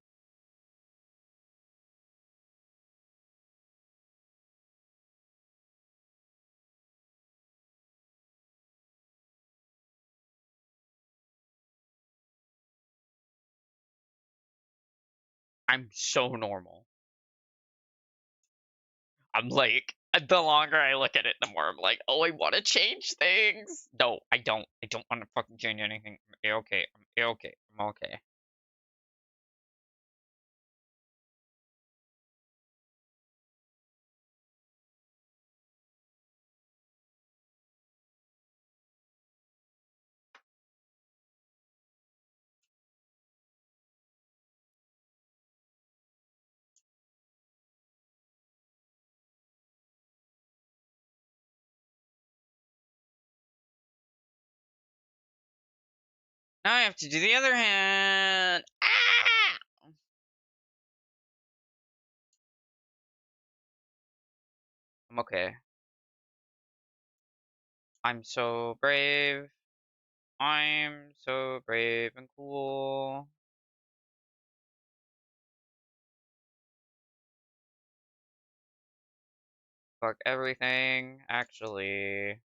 A: I'm so normal. I'm like, the longer I look at it, the more I'm like, oh, I want to change things. No, I don't. I don't want to fucking change anything. I'm okay. I'm okay. I'm okay. Now I have to do the other hand. Ah! I'm okay. I'm so brave. I'm so brave and cool. Fuck everything, actually.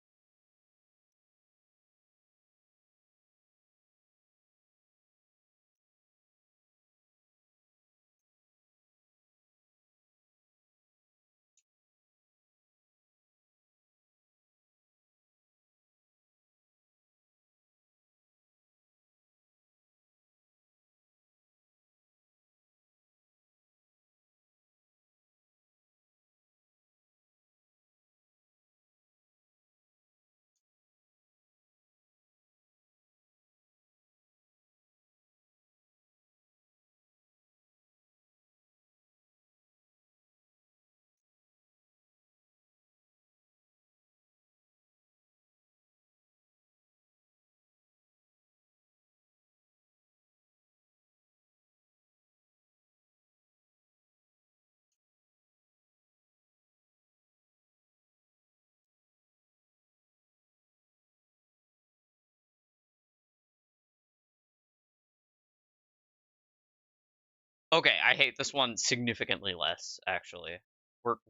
A: Okay, I hate this one significantly less, actually.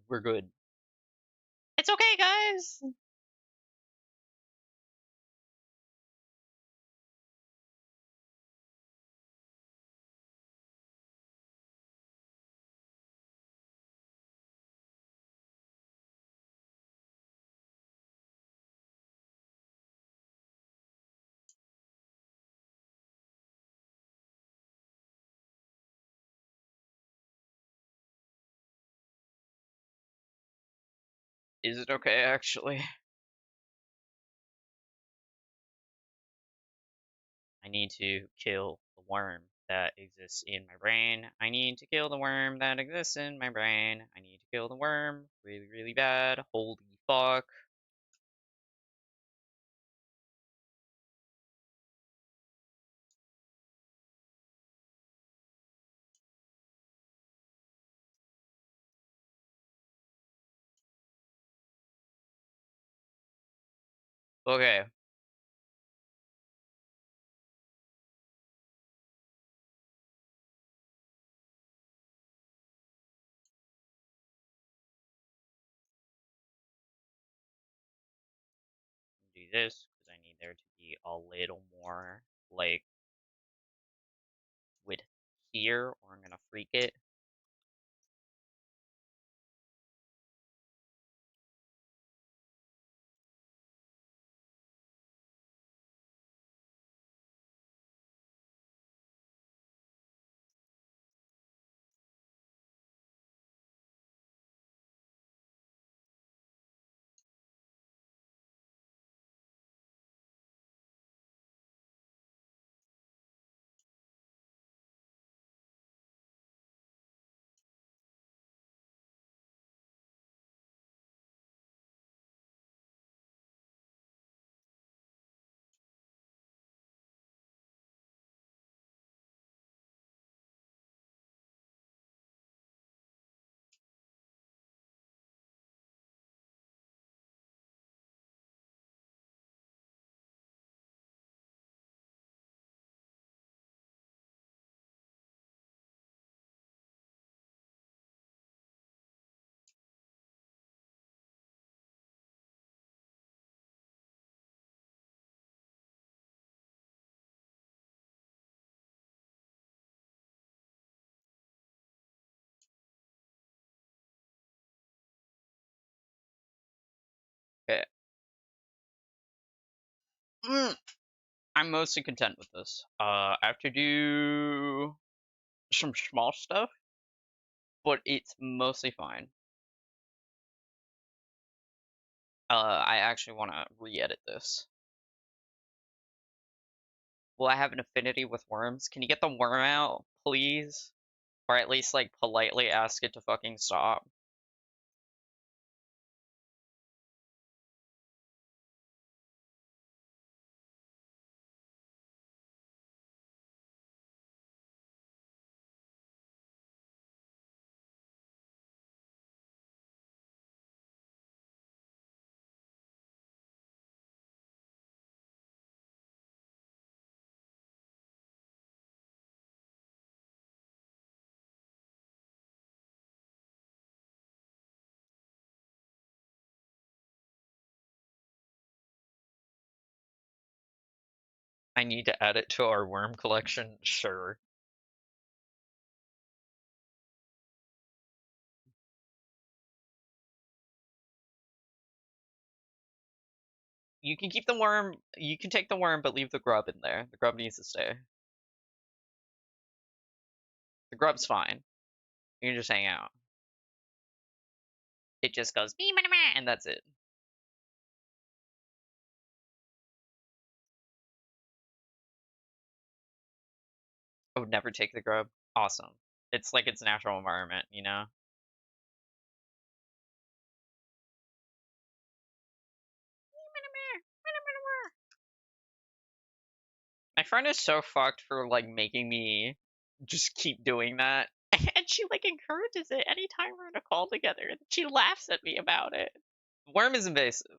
A: We're good. It's okay, guys. Is it okay, actually? I need to kill the worm that exists in my brain. I need to kill the worm that exists in my brain. I need to kill the worm really, really bad. Holy fuck. Okay. Do this because I need there to be a little more like width here or I'm gonna freak it. Okay. Mm, I'm mostly content with this. I have to do some small stuff, but it's mostly fine. I actually want to re-edit this. Will I have an affinity with worms? Can you get the worm out, please? Or at least, like, politely ask it to fucking stop. I need to add it to our worm collection? Sure. You can keep the worm, you can take the worm, but leave the grub in there. The grub needs to stay. The grub's fine. You can just hang out. It just goes, and that's it. I would never take the grub. Awesome. It's like its natural environment, you know? My friend is so fucked for like making me just keep doing that. And she like encourages it anytime we're in a call together. She laughs at me about it. Worm is invasive.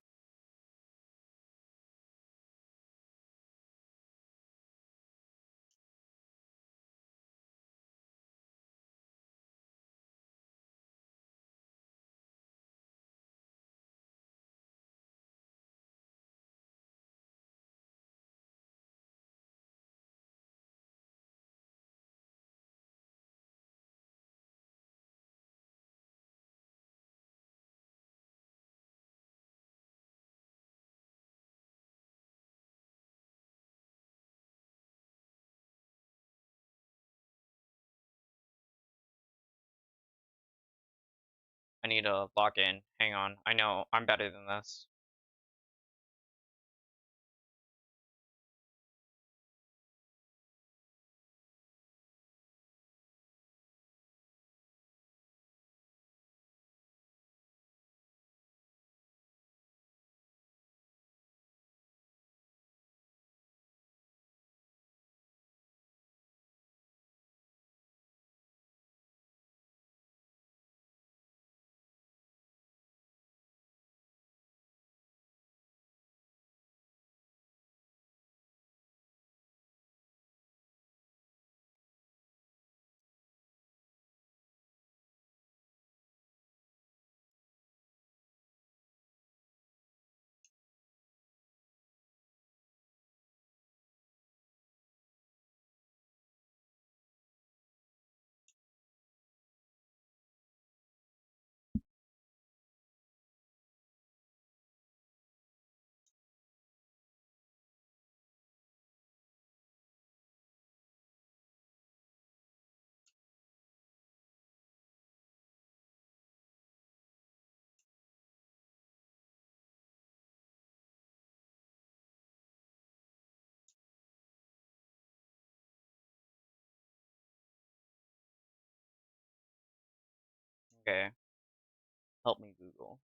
A: I need to log in. Hang on. I know I'm better than this. Okay. Help me, Google.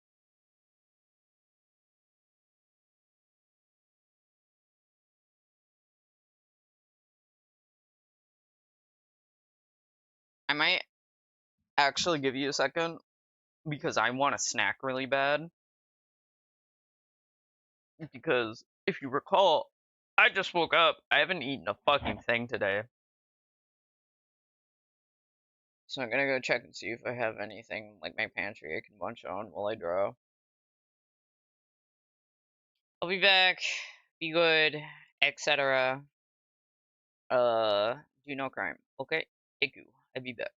A: I might actually give you a second because I want a snack really bad. Because if you recall, I just woke up. I haven't eaten a fucking thing today. So I'm gonna go check and see if I have anything like my pantry I can munch on while I draw. I'll be back. Be good, etc. Do no crime. Okay? Thank you. I'll be back.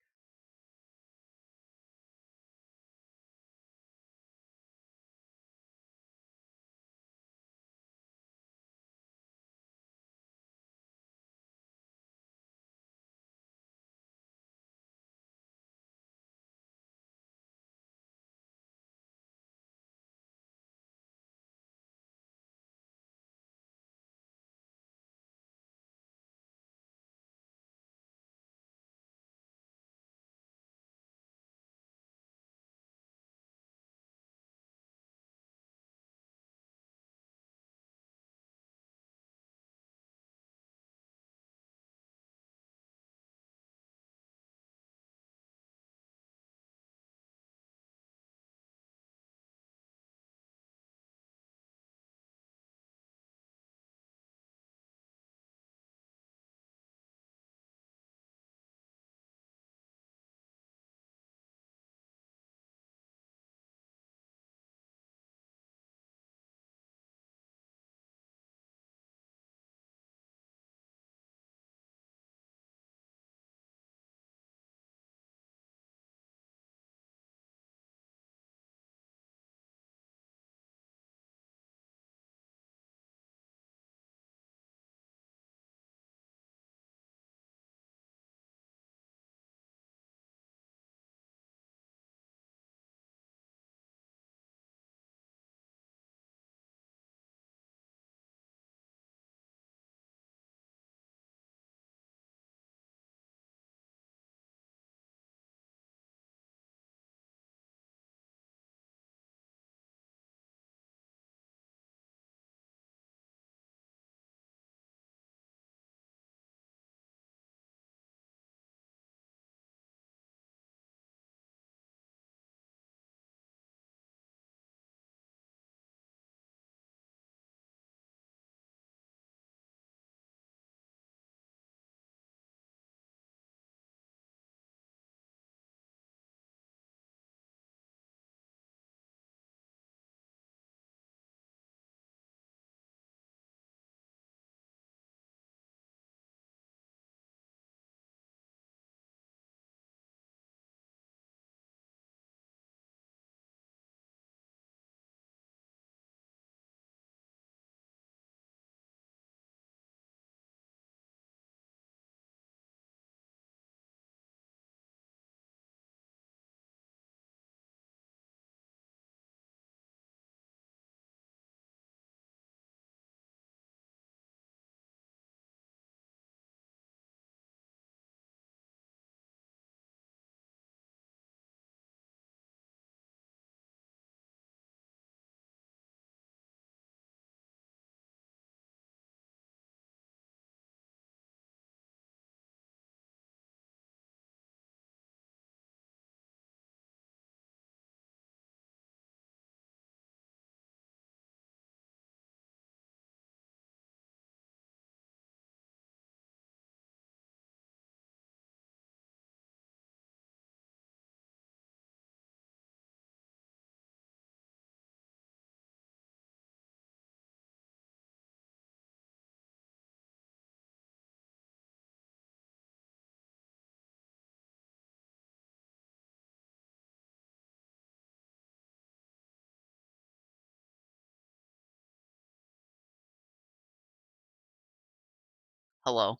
A: Hello.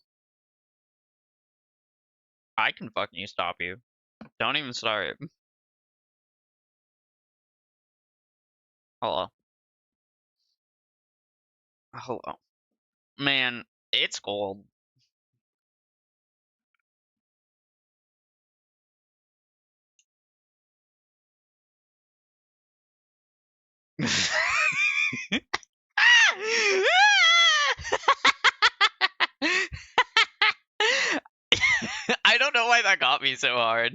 A: I can fucking stop you. Don't even start. Hello. Hello. Man, it's cold. I don't know why that got me so hard.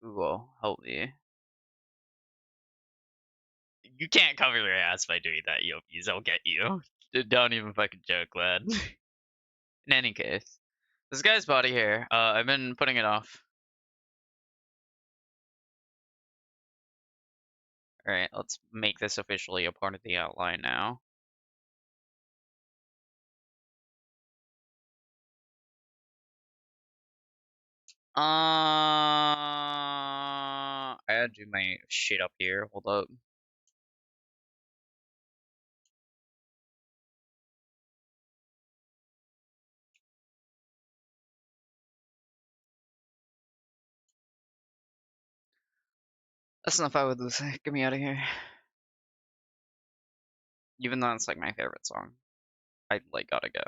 A: Google, help me. You can't cover your ass by doing that, Yopies. I'll get you. Don't even fucking joke, lad. In any case, this guy's body hair. I've been putting it off. Alright, let's make this officially a part of the outline now. I gotta do my shit up here. Hold up. That's enough out with this. Get me out of here. Even though it's like my favorite song. I like gotta go.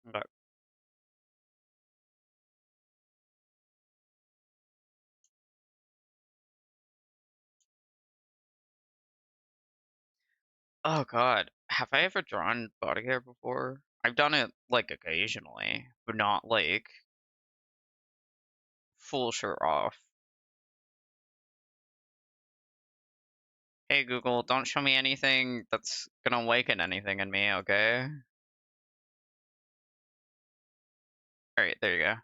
A: Okay. Oh god. Have I ever drawn body hair before? I've done it like occasionally, but not like full shirt off. Hey Google, don't show me anything that's gonna awaken anything in me, okay? Alright, there you go.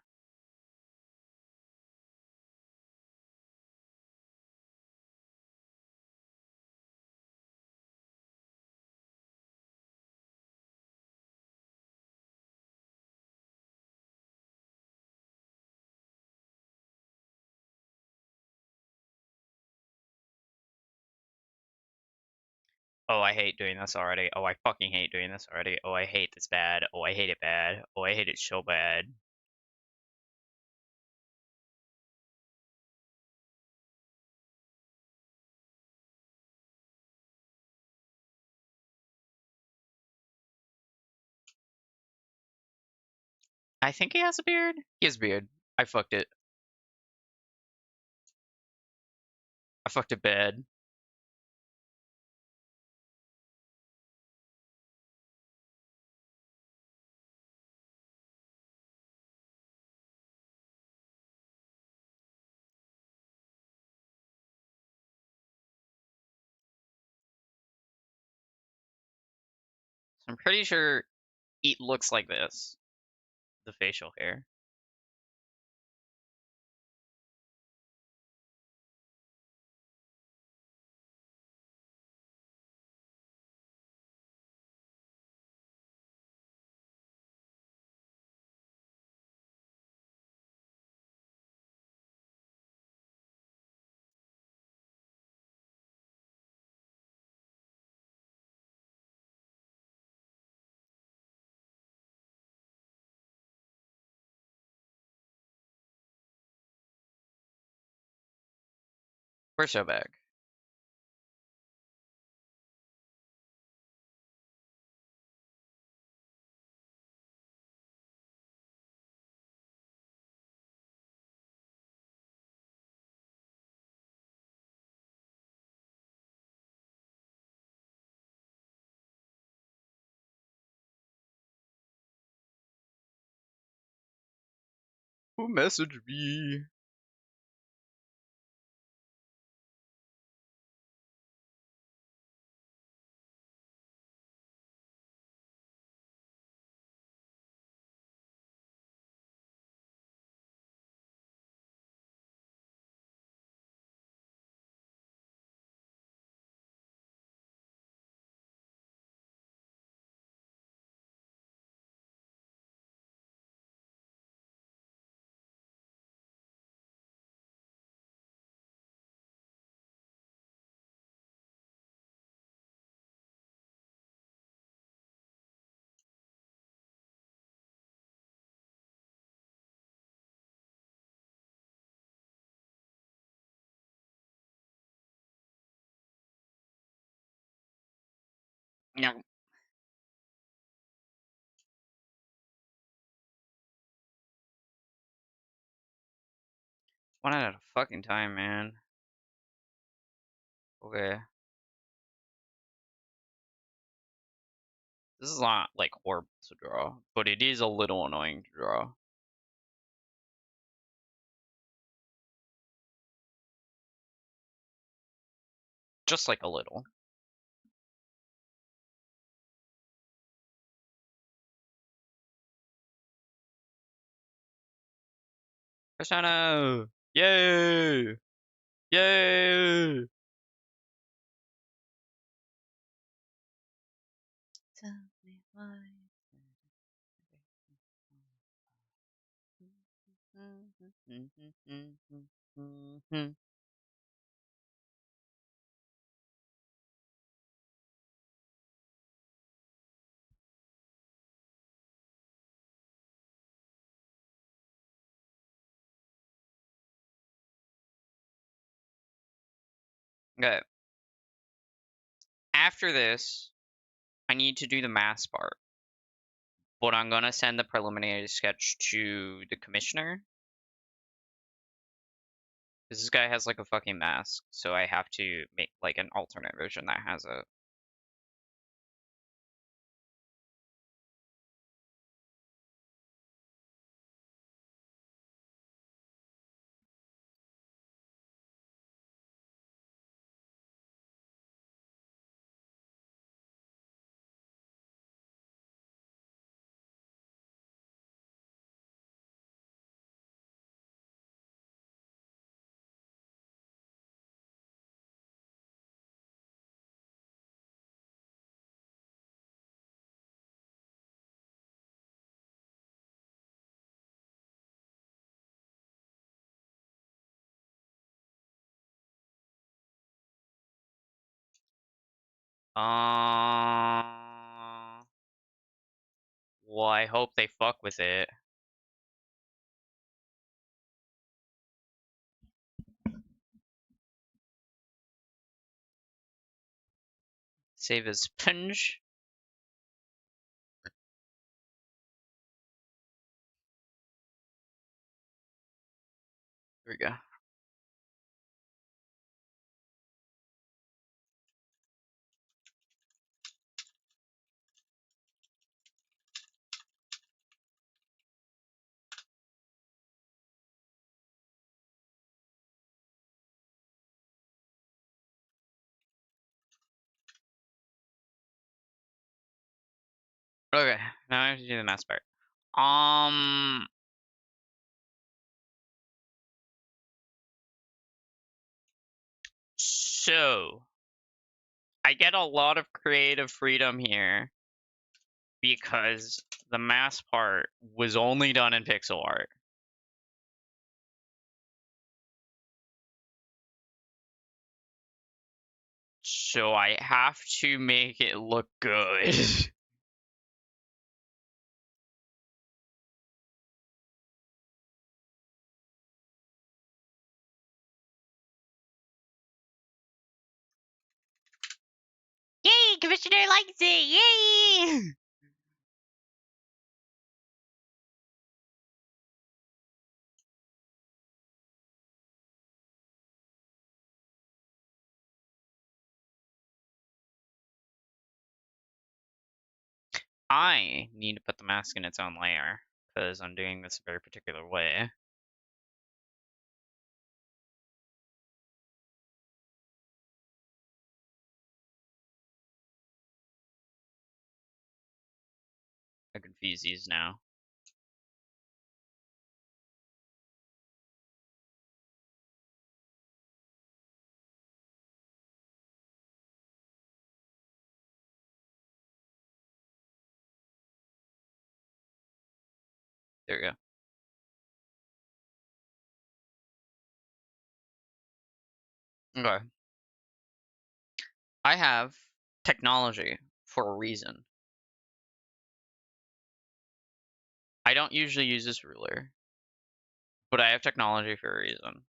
A: Oh, I hate doing this already. Oh, I fucking hate doing this already. Oh, I hate this bad. Oh, I hate it bad. Oh, I hate it so bad. I think he has a beard. He has a beard. I fucked it. I fucked it bad. I'm pretty sure it looks like this. The facial hair. We're so back. Who messaged me? No. One at a fucking time, man. Okay. This is not, like, horrible to draw, but it is a little annoying to draw. Just, like, a little. Persona! Yay! Yay! Tell me why. Okay. After this, I need to do the math part. But I'm gonna send the preliminary sketch to the commissioner. Because this guy has like a fucking mask, so I have to make like an alternate version that has it. Well, I hope they fuck with it. Save as sponge. Here we go. Okay, now I have to do the math part. So I get a lot of creative freedom here because the math part was only done in pixel art. So I have to make it look good. Yay! Commissioner likes it! Yay! I need to put the mask in its own layer because I'm doing this a very particular way. use these now. There we go. Okay. I have technology for a reason. I don't usually use this ruler, but I have technology for a reason.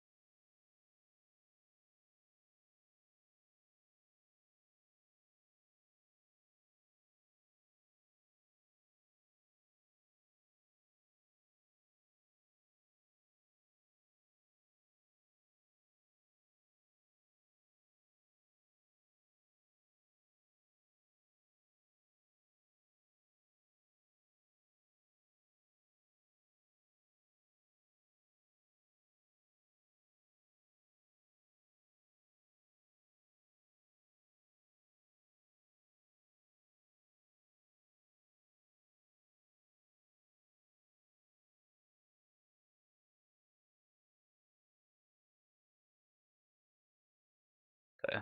A: Okay.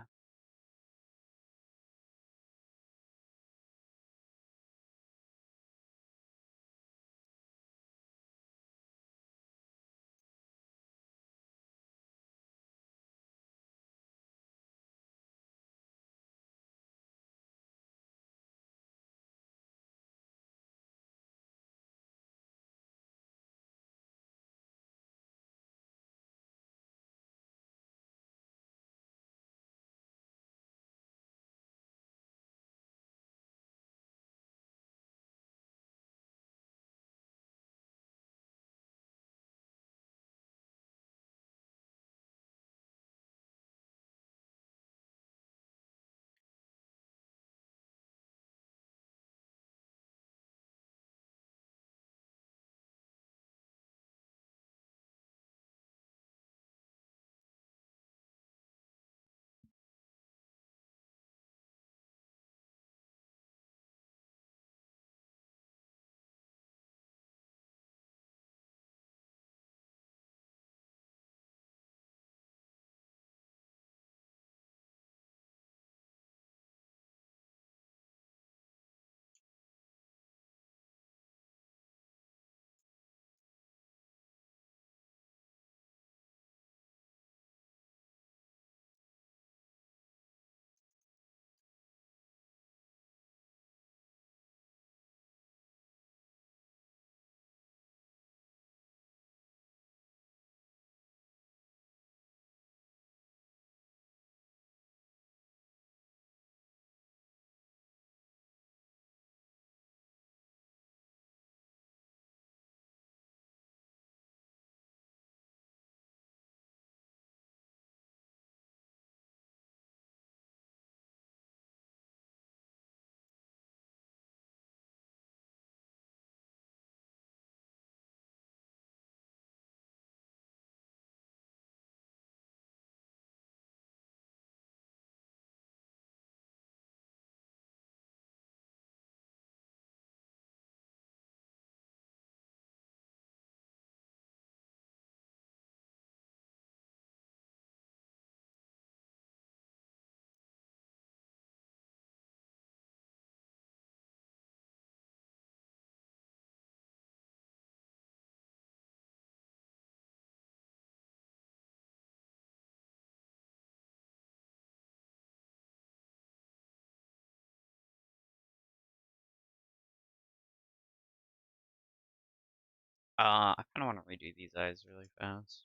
A: I kind of want to redo these eyes really fast.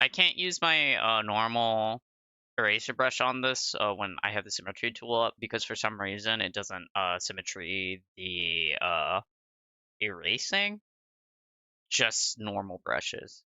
A: I can't use my normal eraser brush on this when I have the symmetry tool up because for some reason it doesn't symmetry the erasing, just normal brushes.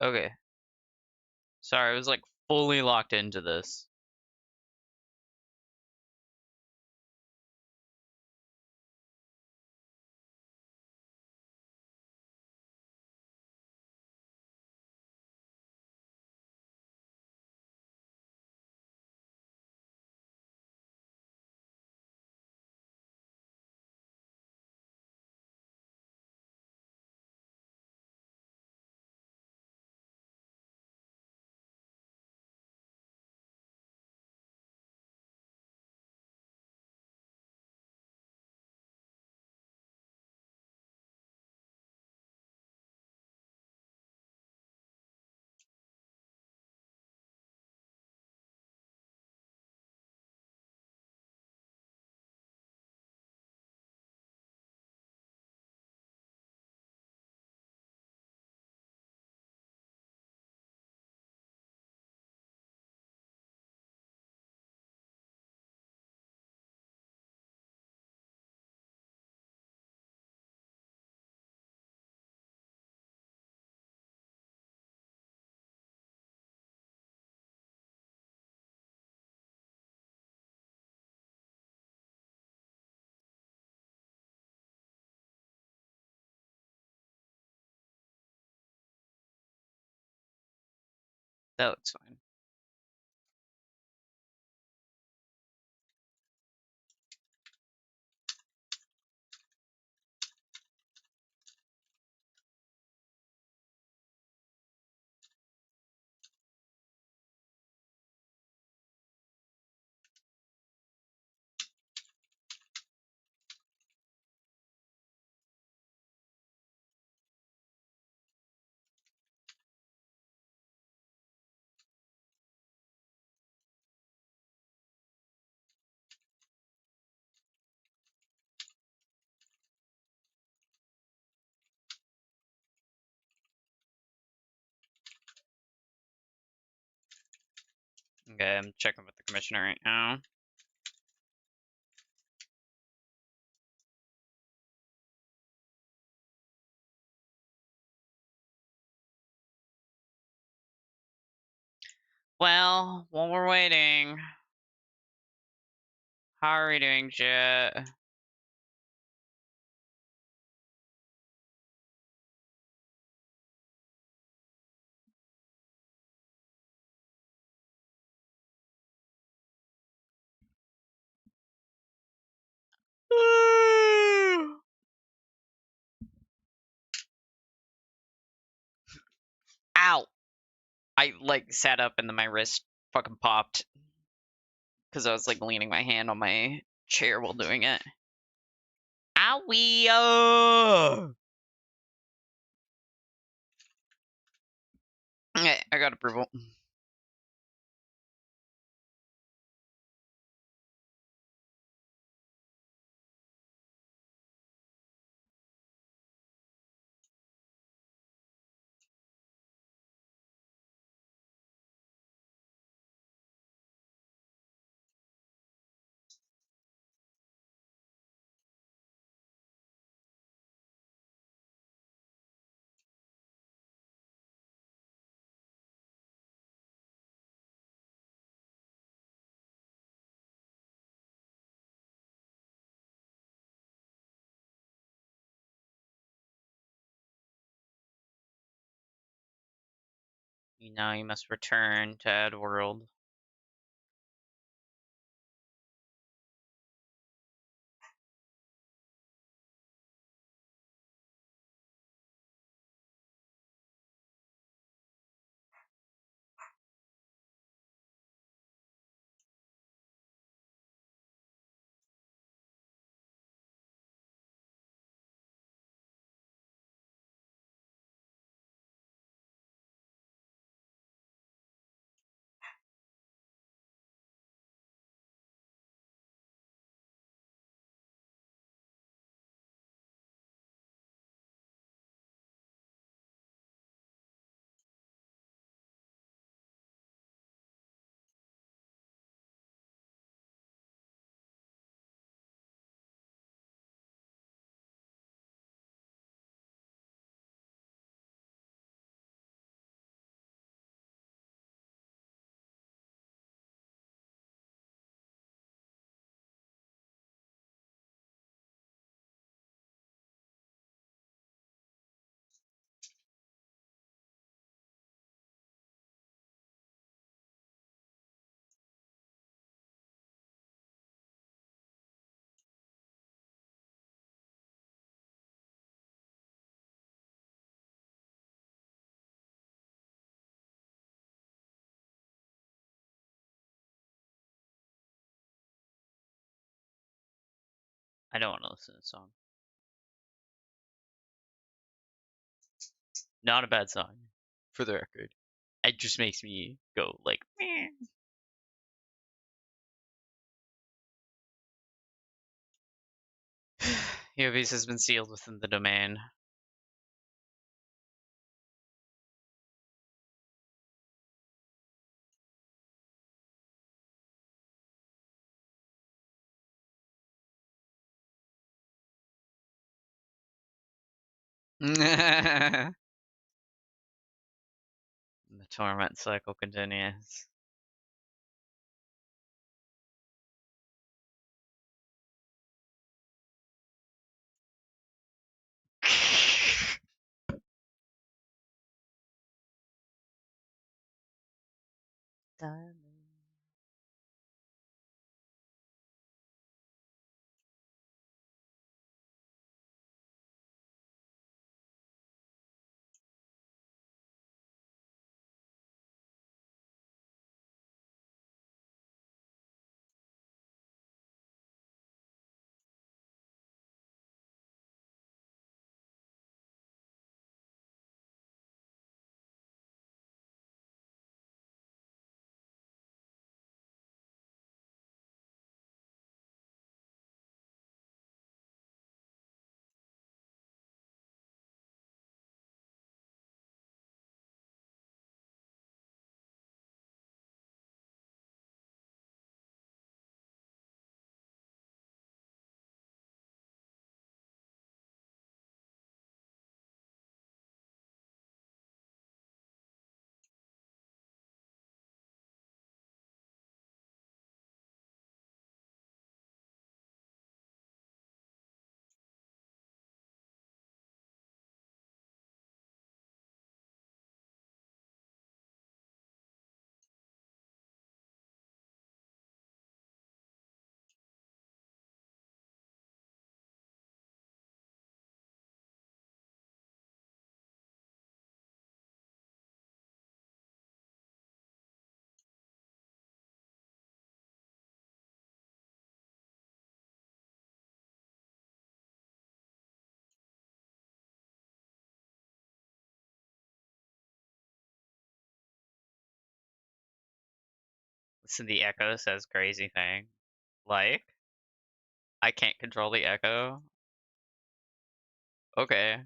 A: Okay. Sorry, I was like fully locked into this. That looks fine. Okay, I'm checking with the commissioner right now. Well, while we're waiting, how are we doing, Jet? Ow! I like sat up and then my wrist fucking popped because I was like leaning my hand on my chair while doing it. Owie! Okay, I got approval. Now you must return to Ad World. I don't want to listen to the song. Not a bad song, for the record. It just makes me go like, meh. Yovis has been sealed within the domain. The torment cycle continues. Listen, the echo says crazy thing. Like, I can't control the echo. Okay.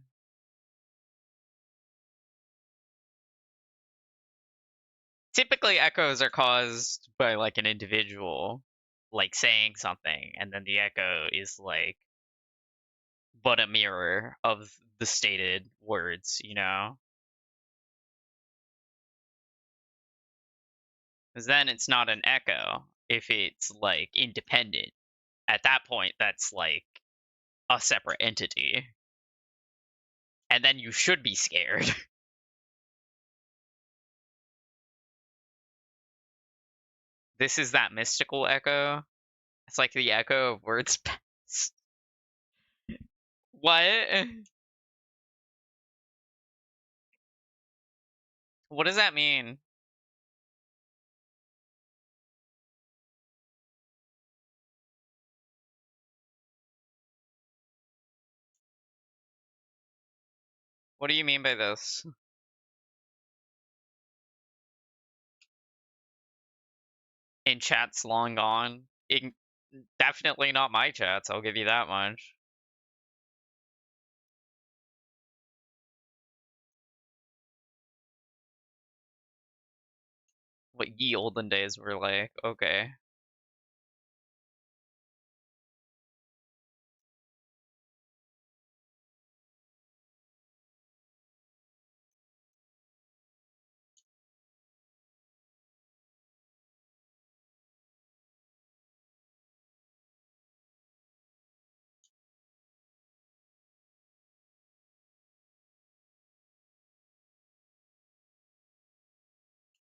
A: Typically, echoes are caused by like an individual, like saying something, and then the echo is like, but a mirror of the stated words, you know? Because then it's not an echo if it's like independent. At that point, that's like a separate entity. And then you should be scared. This is that mystical echo. It's like the echo of words past. What? What does that mean? What do you mean by this? In chats long gone? Definitely not my chats, I'll give you that much. What ye olden days were like, okay.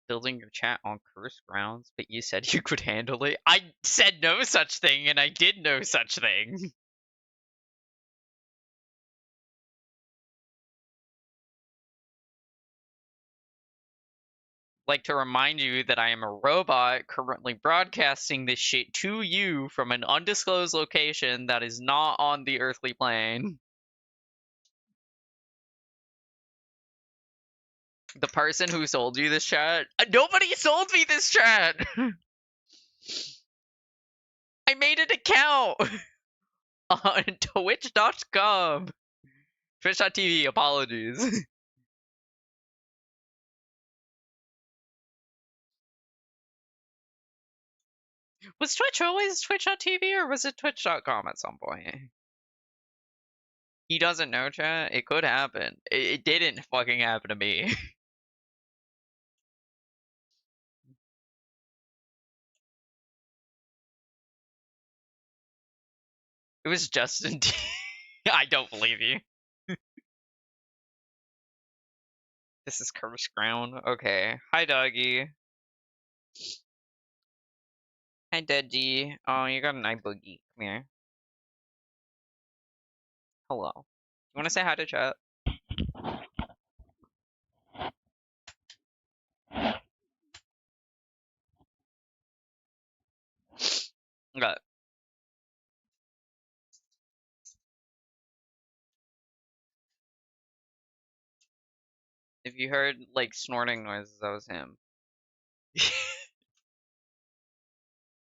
A: Building your chat on curse grounds, but you said you could handle it? I said no such thing, and I did no such thing. like to remind you that I am a robot currently broadcasting this shit to you from an undisclosed location that is not on the earthly plane. The person who sold you this chat, nobody sold me this chat. I made an account on twitch.com. Twitch.tv, apologies. Was Twitch always twitch.tv or was it twitch.com at some point? He doesn't know, chat. It could happen. It didn't fucking happen to me. It was Justin T. I don't believe you. This is Curse Ground. Okay. Hi, doggy. Hi, Deadgy. Oh, you got an eye boogie. Come here. Hello. You want to say hi to chat? Okay. If you heard, like, snorting noises, that was him.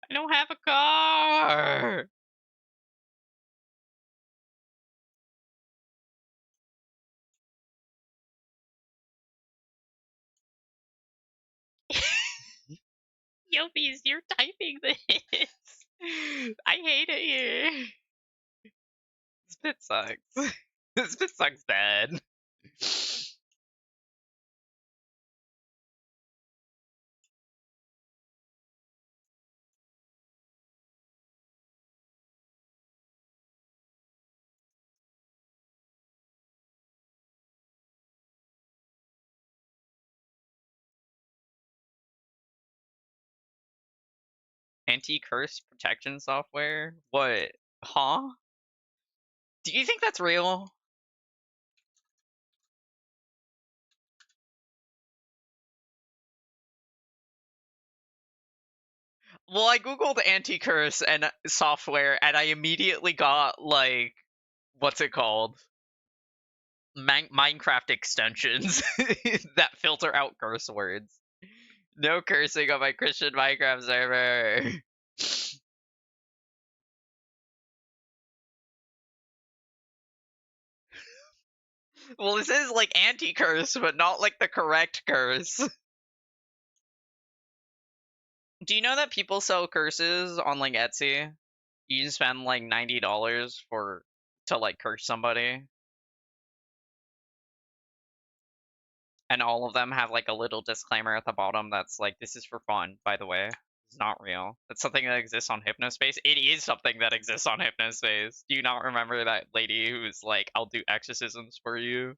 A: I don't have a car! Yopies, you're typing this! I hate it here! This bit sucks. This bit sucks bad. Anti-curse protection software? What? Huh? Do you think that's real? Well, I googled anti-curse and software, and I immediately got, like, what's it called? Minecraft extensions that filter out curse words. No cursing on my Christian Minecraft server. Well, this is like anti-curse, but not like the correct curse. Do you know that people sell curses on like Etsy? You can spend like $90 to like curse somebody, and all of them have like a little disclaimer at the bottom that's like, "This is for fun, by the way. It's not real." It's something that exists on Hypnospace. It is something that exists on Hypnospace. Do you not remember that lady who's like, "I'll do exorcisms for you"?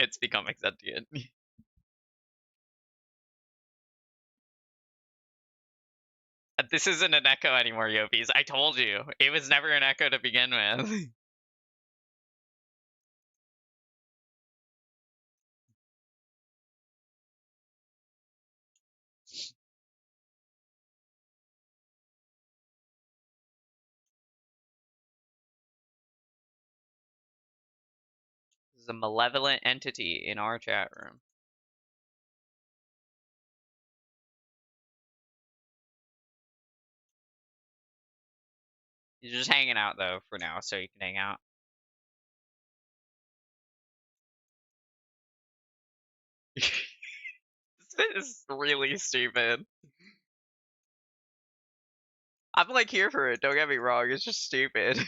A: It's becoming sentient. This isn't an echo anymore, Yopis. I told you. It was never an echo to begin with. This is a malevolent entity in our chat room. He's just hanging out, though, for now, so you can hang out. This is really stupid. I'm, like, here for it, don't get me wrong, it's just stupid.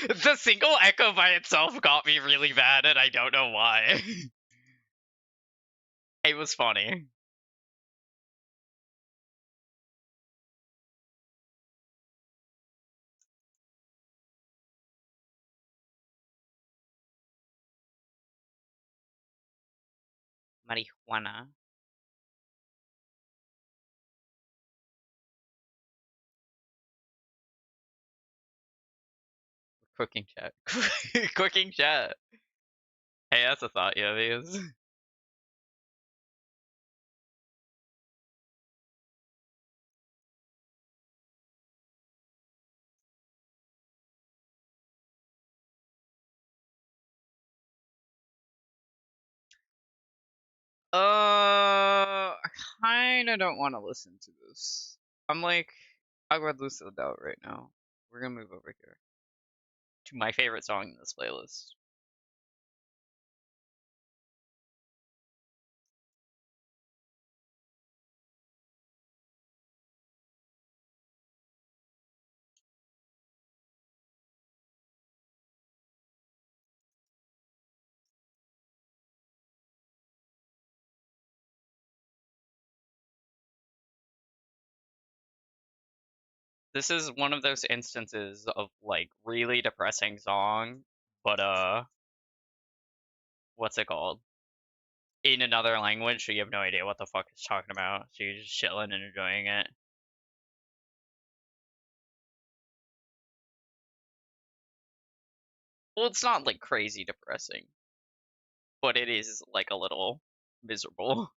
A: The single echo by itself got me really bad, and I don't know why. It was funny. Marijuana. Cooking chat. Cooking chat. Hey, that's a thought, yeah, it is. I kind of don't want to listen to this. I'm like, I would lose the doubt right now. We're gonna move over here to my favorite song in this playlist. This is one of those instances of like really depressing song, but what's it called? In another language, so you have no idea what the fuck it's talking about. So you're just chilling and enjoying it. Well, it's not like crazy depressing, but it is like a little miserable.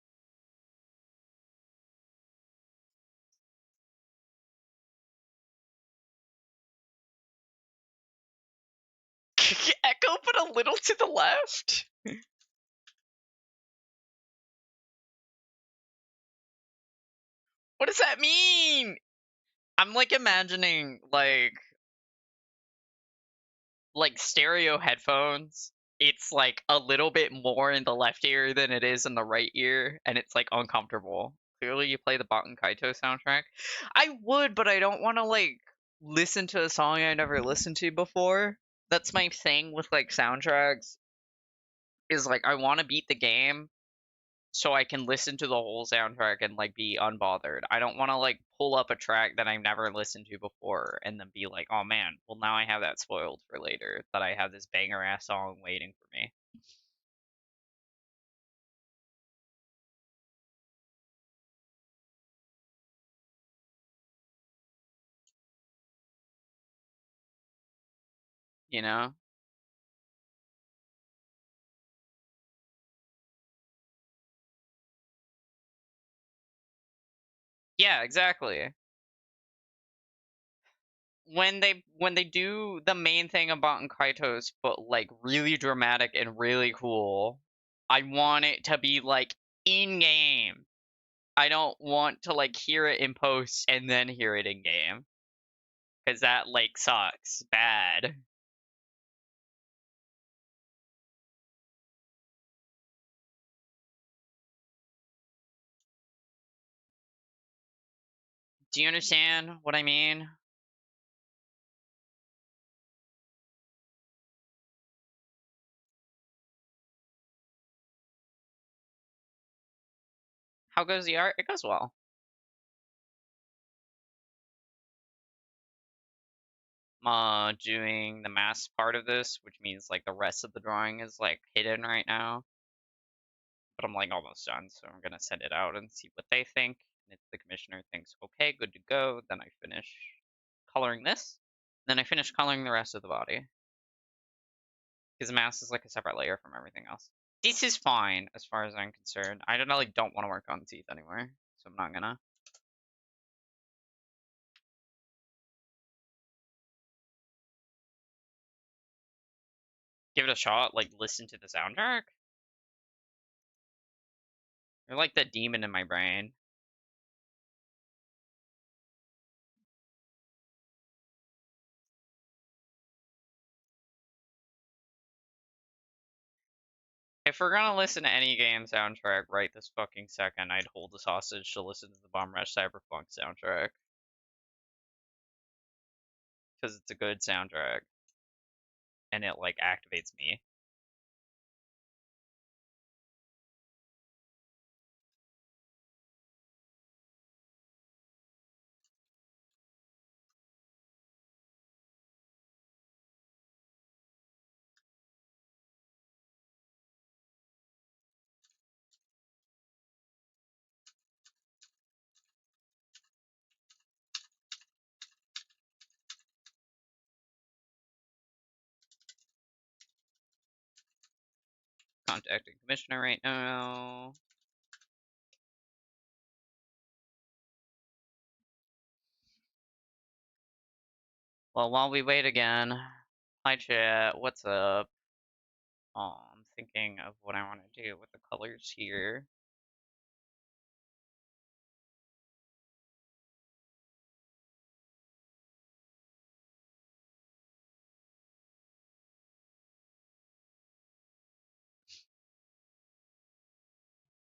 A: Echo, but a little to the left. What does that mean? I'm like imagining like stereo headphones. It's like a little bit more in the left ear than it is in the right ear, and it's like uncomfortable. Clearly, you play the Baten Kaito soundtrack. I would, but I don't want to like listen to a song I never listened to before. That's my thing with like soundtracks. Is like I want to beat the game, so I can listen to the whole soundtrack and like be unbothered. I don't want to like pull up a track that I've never listened to before and then be like, "Oh man, well now I have that spoiled for later that I have this banger ass song waiting for me." You know? Yeah, exactly. When they do the main thing about Kaitos but like really dramatic and really cool, I want it to be like in game. I don't want to like hear it in post and then hear it in game. Because that like sucks bad. Do you understand what I mean? How goes the art? It goes well. I'm doing the mask part of this, which means like the rest of the drawing is like hidden right now. But I'm like almost done, so I'm gonna send it out and see what they think. And if the commissioner thinks okay, good to go, then I finish coloring this. Then I finish coloring the rest of the body. Because the mask is like a separate layer from everything else. This is fine as far as I'm concerned. I don't like don't want to work on teeth anymore, so I'm not gonna. Give it a shot, like listen to the soundtrack. You're like the demon in my brain. If we're gonna listen to any game soundtrack right this fucking second, I'd hold this hostage to listen to the Bomb Rush Cyberpunk soundtrack. Because it's a good soundtrack. and it like activates me. Contacting commissioner right now. Well, while we wait again, hi chat, what's up? I'm thinking of what I want to do with the colors here.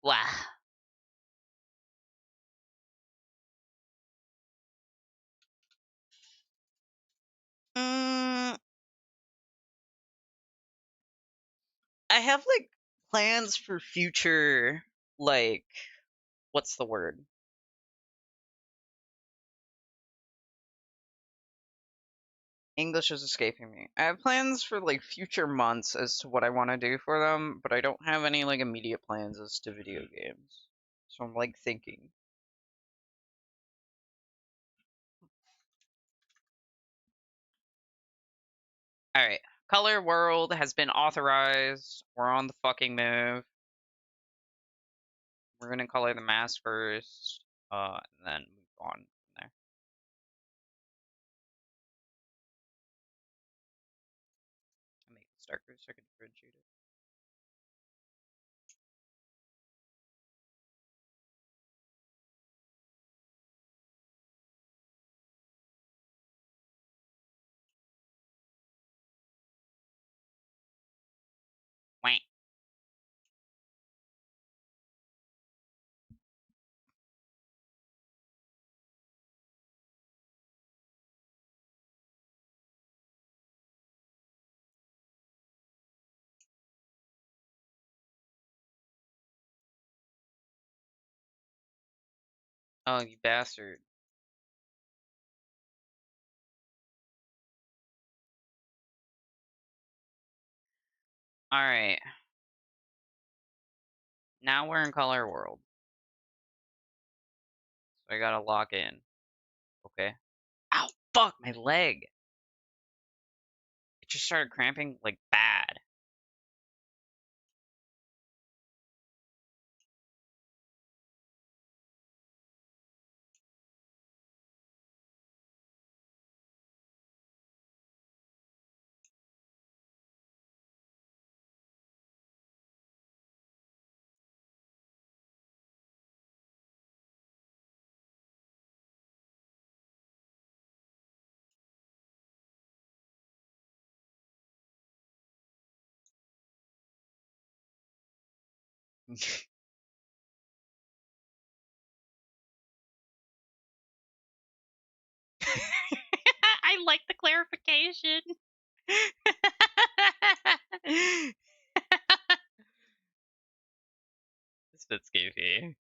A: Wow. Mm, I have like plans for future, like, what's the word? English is escaping me. I have plans for like future months as to what I want to do for them, but I don't have any like immediate plans as to video games. So I'm like thinking. Alright. Color World has been authorized. We're on the fucking move. We're gonna color the mask first, and then move on from there. I make this darker so I can differentiate it. Wait. Oh, you bastard. Alright. Now we're in Color World. So I gotta lock in. Okay. Ow, fuck, my leg. It just started cramping like bad. I like the clarification. This bit's goofy.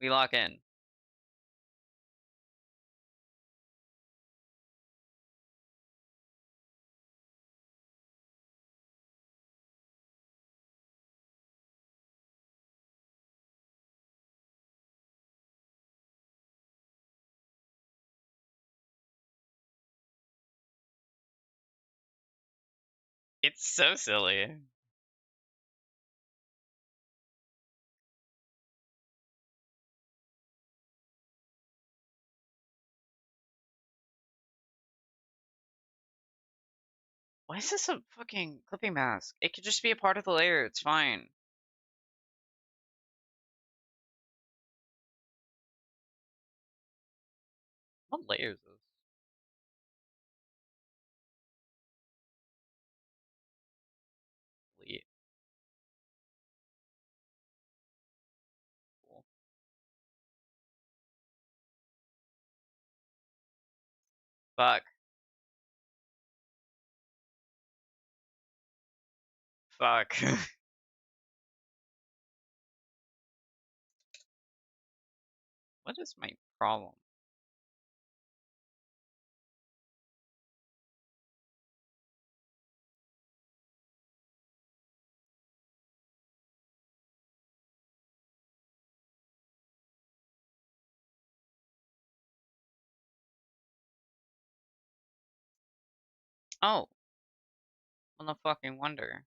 A: We lock in. It's so silly. Why is this a fucking clipping mask? It could just be a part of the layer. It's fine. What layer is this? Delete. Fuck. Fuck. What is my problem? Oh, well, no fucking wonder.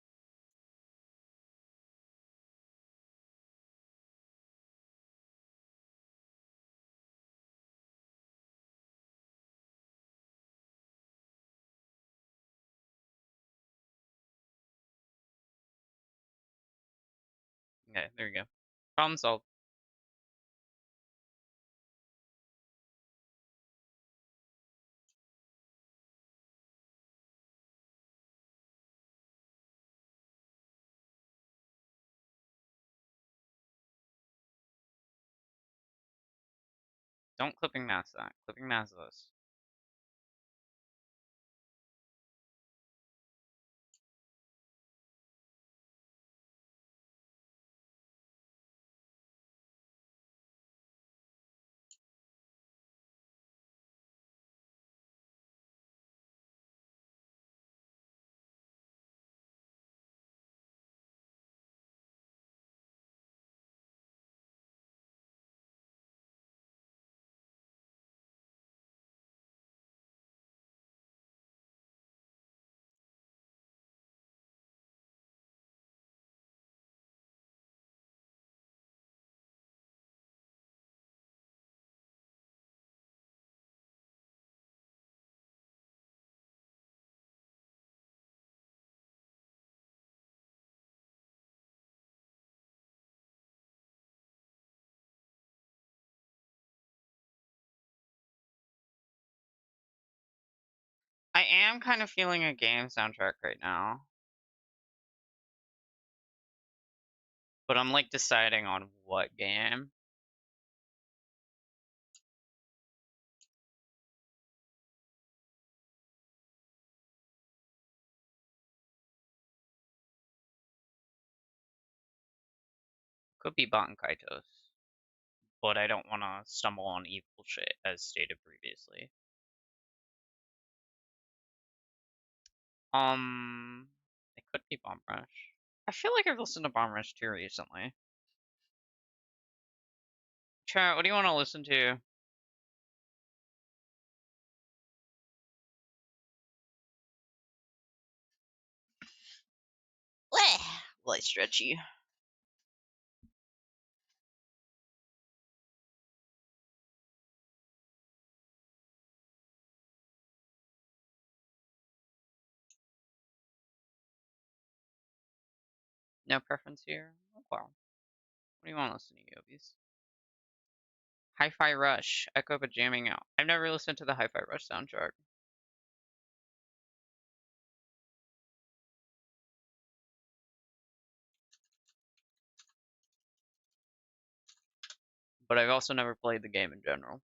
A: Okay, there you go. Problem solved. Don't clipping mask that. Clipping mask this. I am kind of feeling a game soundtrack right now. But I'm like deciding on what game. Could be Baten Kaitos. But I don't want to stumble on evil shit, as stated previously. It could be Bomb Rush. I feel like I've listened to Bomb Rush 2 recently. Chat, what do you want to listen to? Light stretchy. No preference here? Oh, well. What do you want to listen to, Yobies? Hi-Fi Rush. Echo but jamming out. I've never listened to the Hi-Fi Rush soundtrack. But I've also never played the game in general.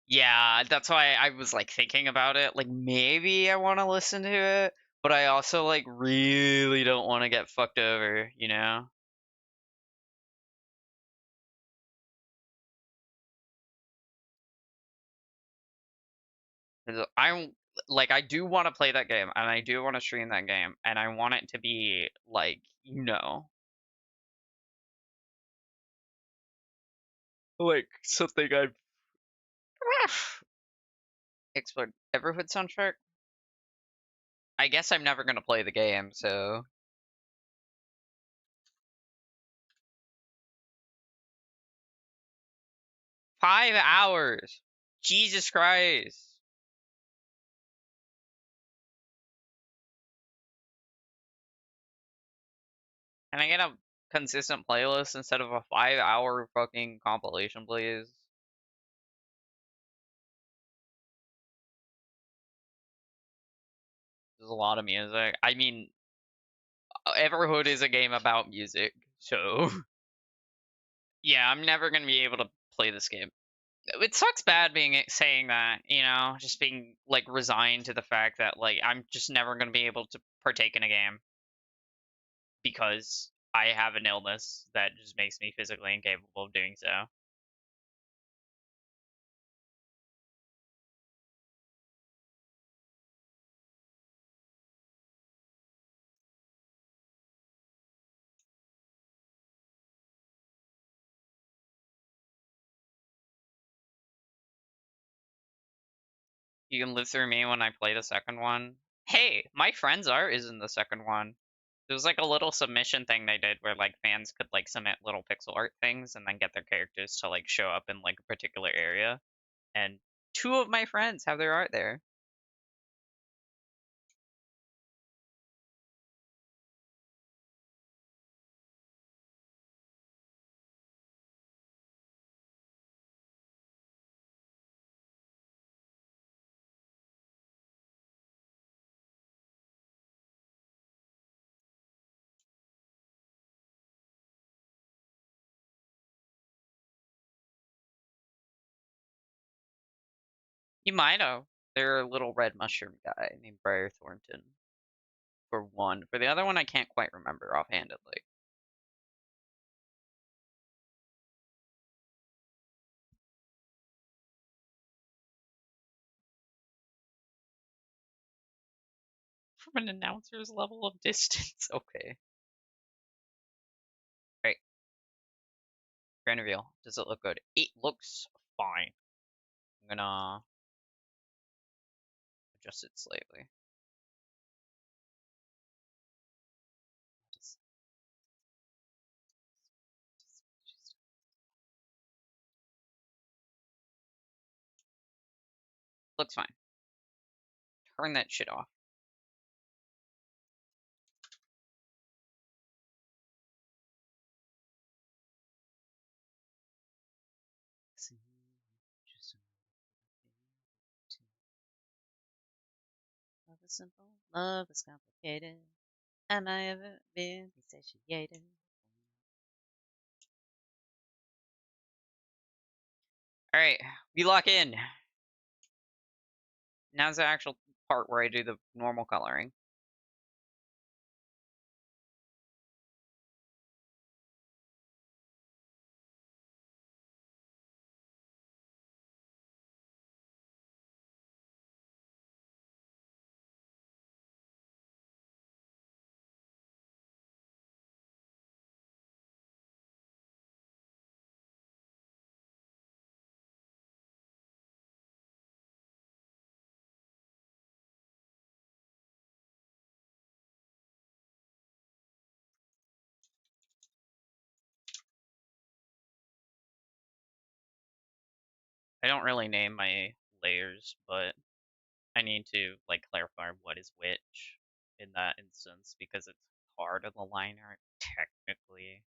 A: Yeah, that's why I was like thinking about it. Like maybe I want to listen to it, but I also like really don't want to get fucked over, you know? 'Cause I do want to play that game and I do want to stream that game and I want it to be like, like something I've explored. Everhood soundtrack? I guess I'm never gonna play the game, so 5 hours. Jesus Christ. Can I get a consistent playlist instead of a 5 hour fucking compilation, please? There's a lot of music. I mean, Everhood is a game about music, so yeah, I'm never gonna be able to play this game. It sucks bad saying that, just being like resigned to the fact that like I'm just never gonna be able to partake in a game because I have an illness that just makes me physically incapable of doing so. You can live through me when I play the second one. Hey, my friend's art is in the second one. There was like a little submission thing they did where like fans could like submit little pixel art things and then get their characters to like show up in like a particular area. And two of my friends have their art there. You might know. They're a little red mushroom guy named Briar Thornton. For one. For the other one, I can't quite remember offhandedly. From an announcer's level of distance. Okay. Right. Grand reveal. Does it look good? It looks fine. I'm gonna adjust it slightly. Looks fine. Turn that shit off. Love is simple, love is complicated. Am I ever been satiated? Alright, we lock in. Now's the actual part where I do the normal coloring. I don't really name my layers, but I need to like clarify what is which in that instance because it's part of the line art technically.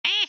A: Eh!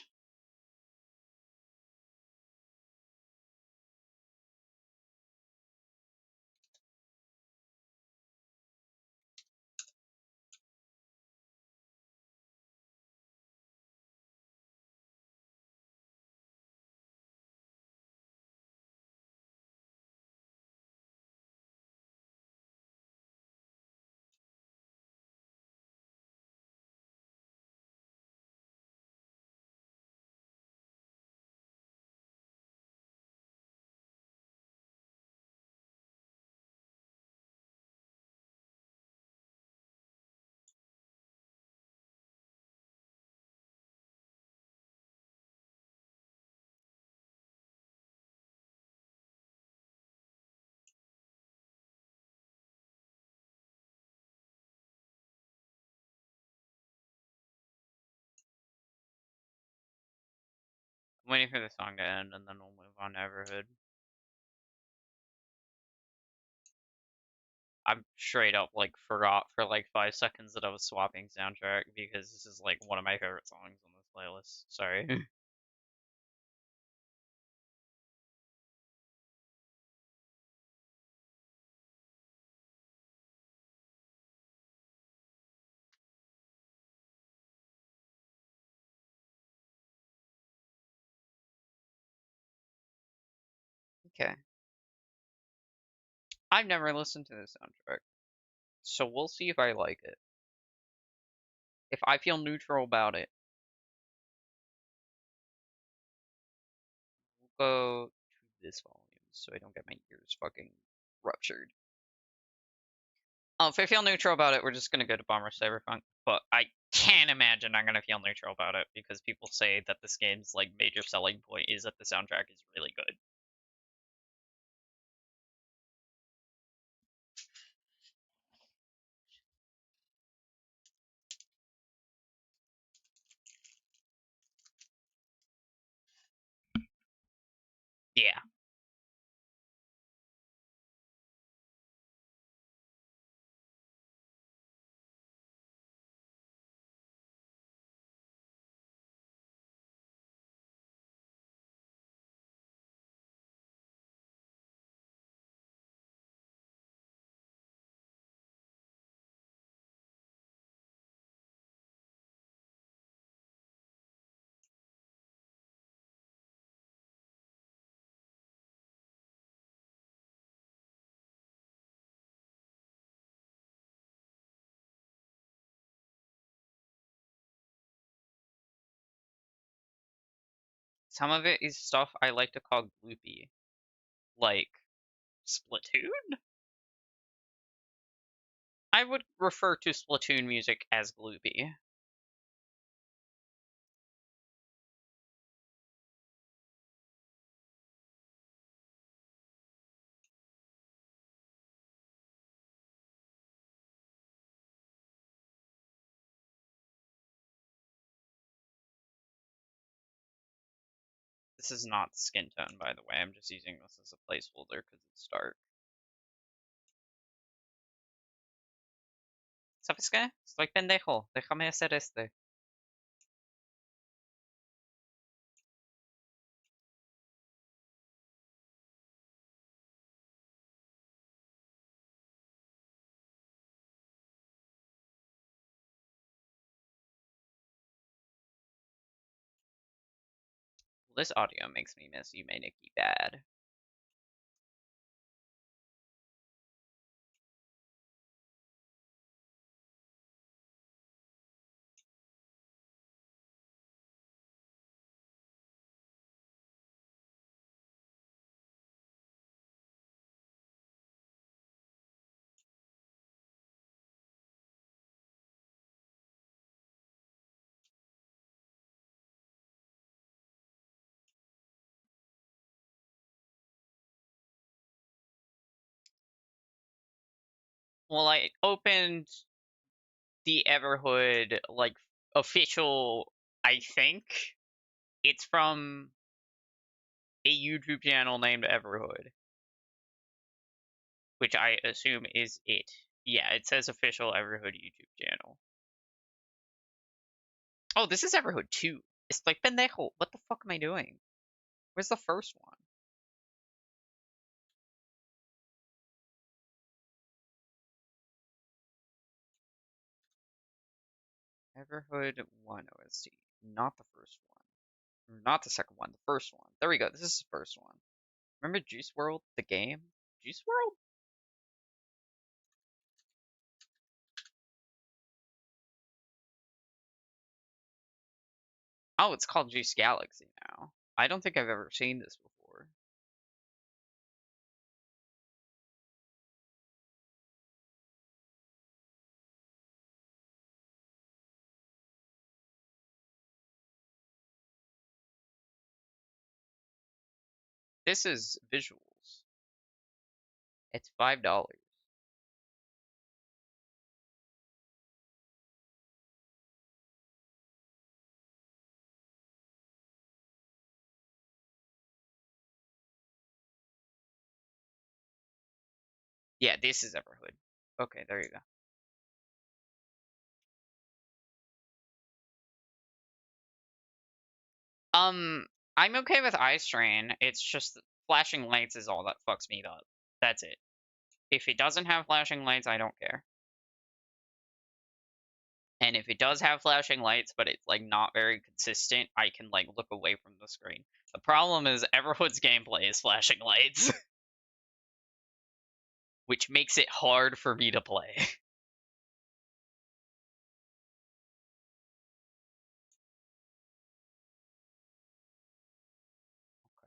A: I'm waiting for the song to end, and then we'll move on to Everhood. I'm straight up like forgot for like 5 seconds that I was swapping soundtrack because this is like one of my favorite songs on this playlist. Sorry. Okay. I've never listened to this soundtrack, so we'll see if I like it. If I feel neutral about it, we'll go to this volume so I don't get my ears fucking ruptured. If I feel neutral about it, we're just gonna go to Bomber Cyberpunk. But I can't imagine I'm gonna feel neutral about it because people say that this game's like major selling point is that the soundtrack is really good. Yeah. Some of it is stuff I like to call gloopy, like Splatoon. I would refer to Splatoon music as gloopy. This is not skin tone, by the way. I'm just using this as a placeholder because it's dark. ¿Sabes qué? Estoy pendejo. Déjame hacer este. This audio makes me miss you, Nikki bad. Well, I opened the Everhood, like, official, I think. It's from a YouTube channel named Everhood, which I assume is it. Yeah, it says official Everhood YouTube channel. Oh, this is Everhood 2. It's like, pendejo, what the fuck am I doing? Where's the first one? Everhood 1 OST. Not the first one. Not the second one, the first one. There we go, this is the first one. Remember Juice World, the game? Juice World? Oh, it's called Juice Galaxy now. I don't think I've ever seen this before. This is visuals. It's $5. Yeah, this is Everhood. Okay, there you go. Um, I'm okay with eye strain. It's just that flashing lights is all that fucks me up. That's it. If it doesn't have flashing lights, I don't care. And if it does have flashing lights, but it's like not very consistent, I can like look away from the screen. The problem is Everhood's gameplay is flashing lights, which makes it hard for me to play.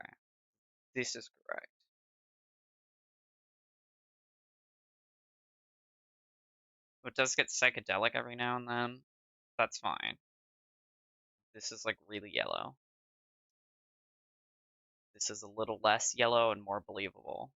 A: Okay, this is correct. It does get psychedelic every now and then. That's fine. This is like really yellow. This is a little less yellow and more believable.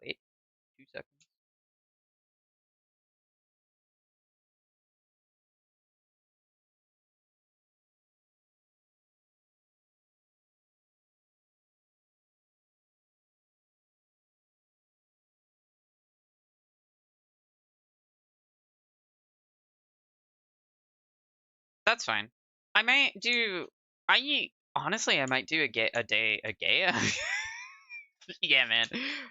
A: Wait, 2 seconds. That's fine. I might do. I honestly, I might do a day a gay. Yeah, man.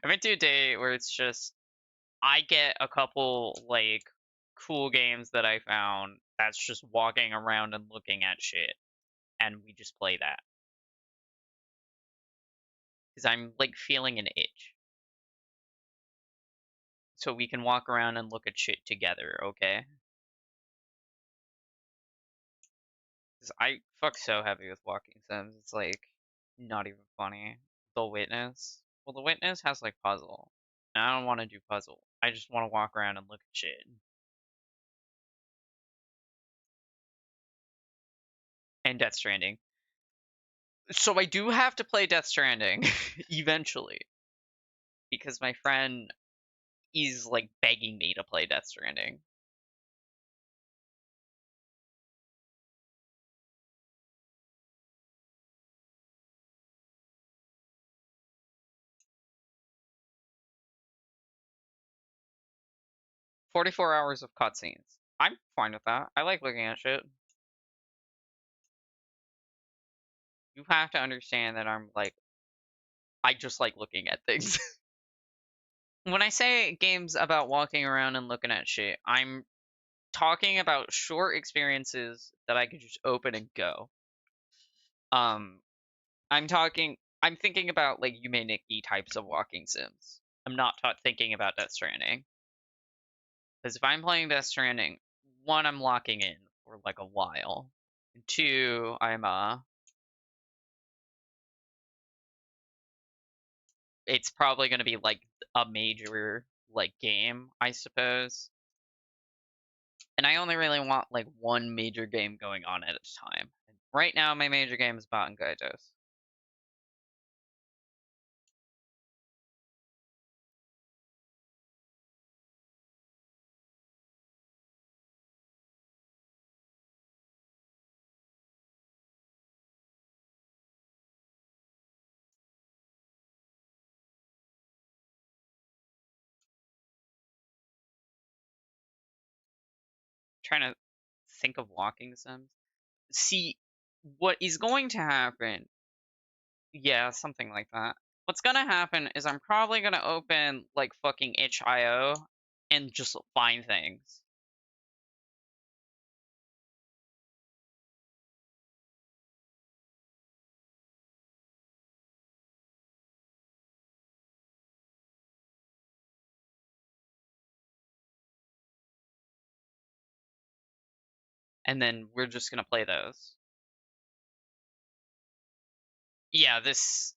A: I might do a day where it's just I get a couple like cool games that I found. That's just walking around and looking at shit, and we just play that because I'm like feeling an itch, so we can walk around and look at shit together. Okay? Because I fuck so heavy with walking sims. It's like not even funny. The Witness. Well, The Witness has like puzzle. And I don't want to do puzzle. I just want to walk around and look at shit. And Death Stranding. So I do have to play Death Stranding eventually because my friend is like begging me to play Death Stranding. 44 hours of cutscenes. I'm fine with that. I like looking at shit. You have to understand that I'm like I just like looking at things. When I say games about walking around and looking at shit, I'm talking about short experiences that I could just open and go. Um, I'm thinking about like Yume types of walking sims. I'm not thinking about Death Stranding. Because if I'm playing Death Stranding, one, I'm locking in for like a while. And two, it's probably gonna be like a major like game, I suppose. And I only really want like one major game going on at a time. And right now, my major game is Baten Kaitos. Trying to think of walking sims. See, what is going to happen? Yeah, something like that. What's gonna happen is I'm probably gonna open like fucking itch.io and just find things. And then we're just gonna play those. Yeah, this.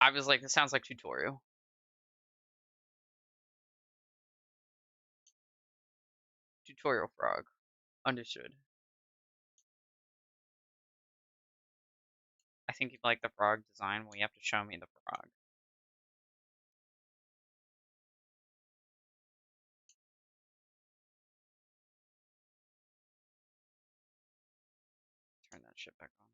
A: I was like, this sounds like tutorial. Tutorial frog. Understood. I think you like the frog design. Well, you have to show me the frog. shit back on.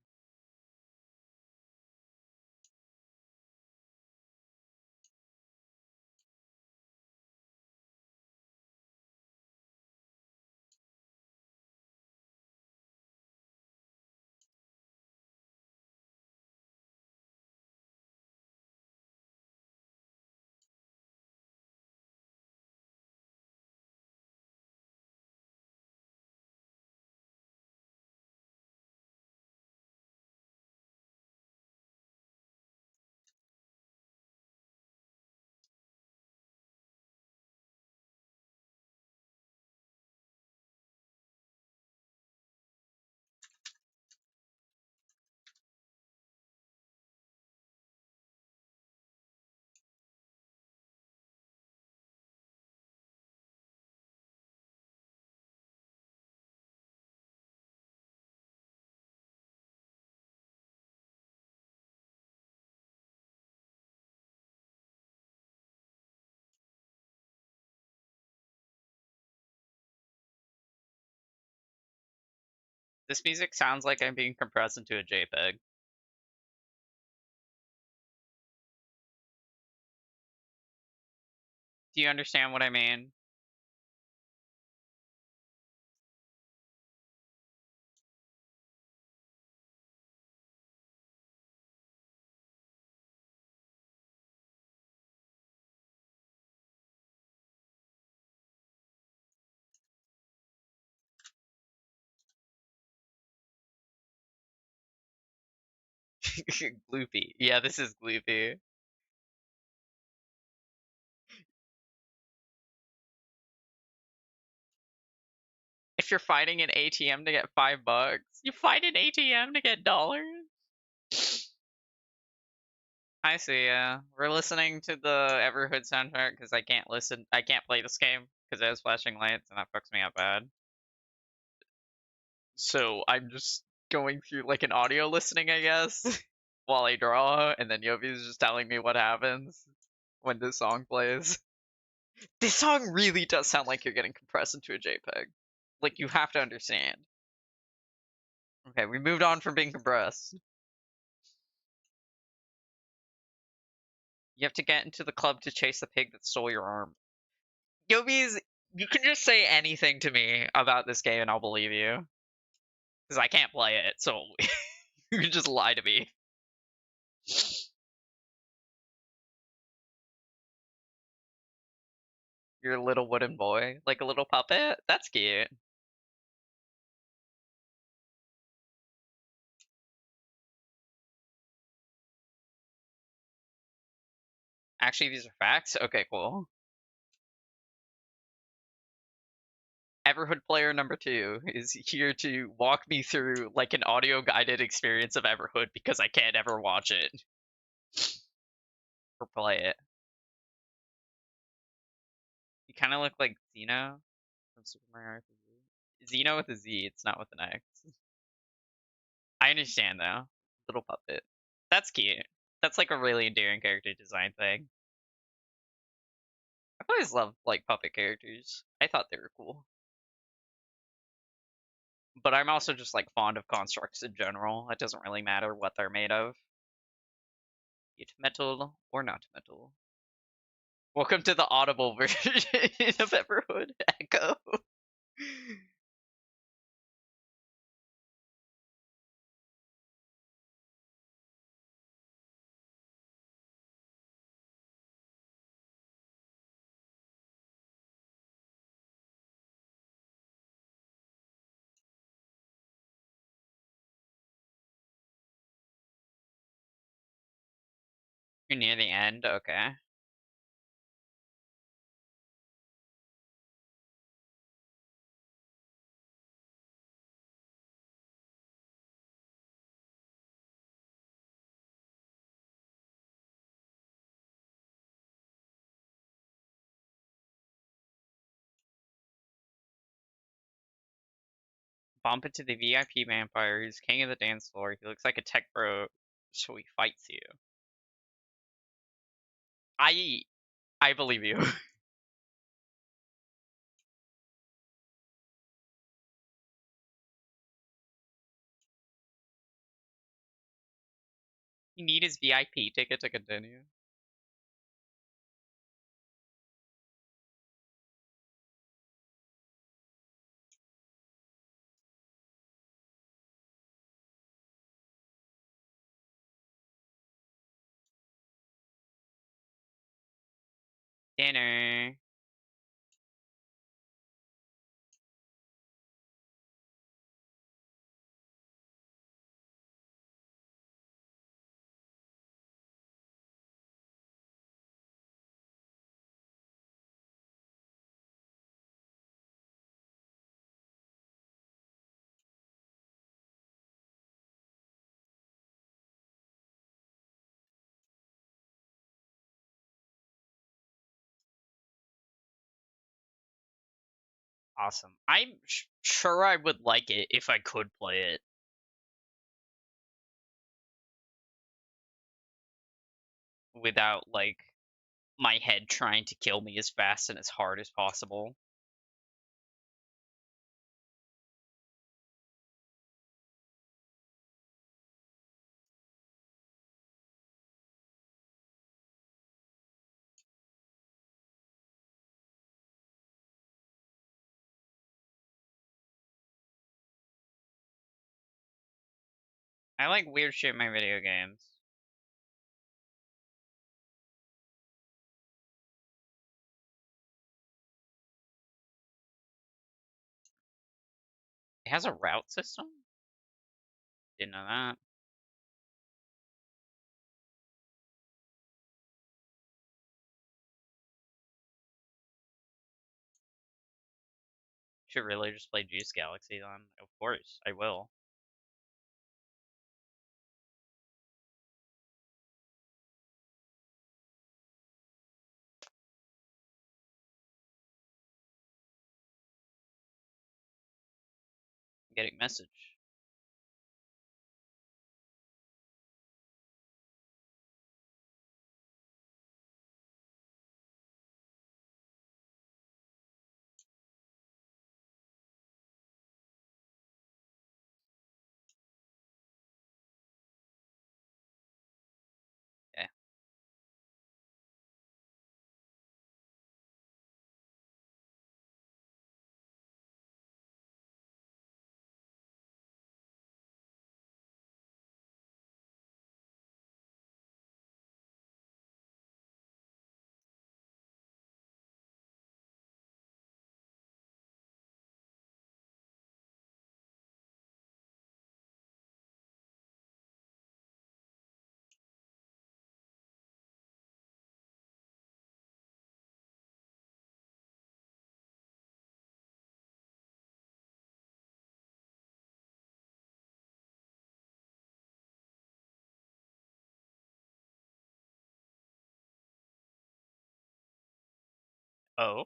A: This music sounds like I'm being compressed into a JPEG. Do you understand what I mean? Gloopy. Yeah, this is gloopy. If you're fighting an ATM to get $5, you fight an ATM to get dollars? I see, yeah. We're listening to the Everhood soundtrack because I can't play this game because it has flashing lights and that fucks me up bad. So I'm just going through like an audio listening, I guess, while I draw, and then Yovi's just telling me what happens when this song plays. This song really does sound like you're getting compressed into a JPEG. Like, you have to understand. Okay, we moved on from being compressed. You have to get into the club to chase the pig that stole your arm. Yovi's, you can just say anything to me about this game and I'll believe you. Because I can't play it, so you can just lie to me. You're a little wooden boy, like a little puppet? That's cute. Actually, these are facts? Okay, cool. Everhood player number 2 is here to walk me through like an audio guided experience of Everhood because I can't ever watch it or play it. You kind of look like Xeno from Super Mario RPG. Xeno with a Z, it's not with an X. I understand though. Little puppet. That's cute. That's like a really endearing character design thing. I've always loved like puppet characters. I thought they were cool. But I'm also just like fond of constructs in general. It doesn't really matter what they're made of. Be it metal or not metal. Welcome to the audible version of Everhood Echo. You're near the end? Okay. Bump into the VIP vampire. He's king of the dance floor. He looks like a tech bro, so he fights you. I I believe you. You need his VIP ticket to continue. Dinner. Awesome. I'm sure I would like it if I could play it without, like, my head trying to kill me as fast and as hard as possible. I like weird shit in my video games. It has a route system? Didn't know that. Should really just play Juice Galaxy then. Of course, I will. I'm getting message. Okay. Oh.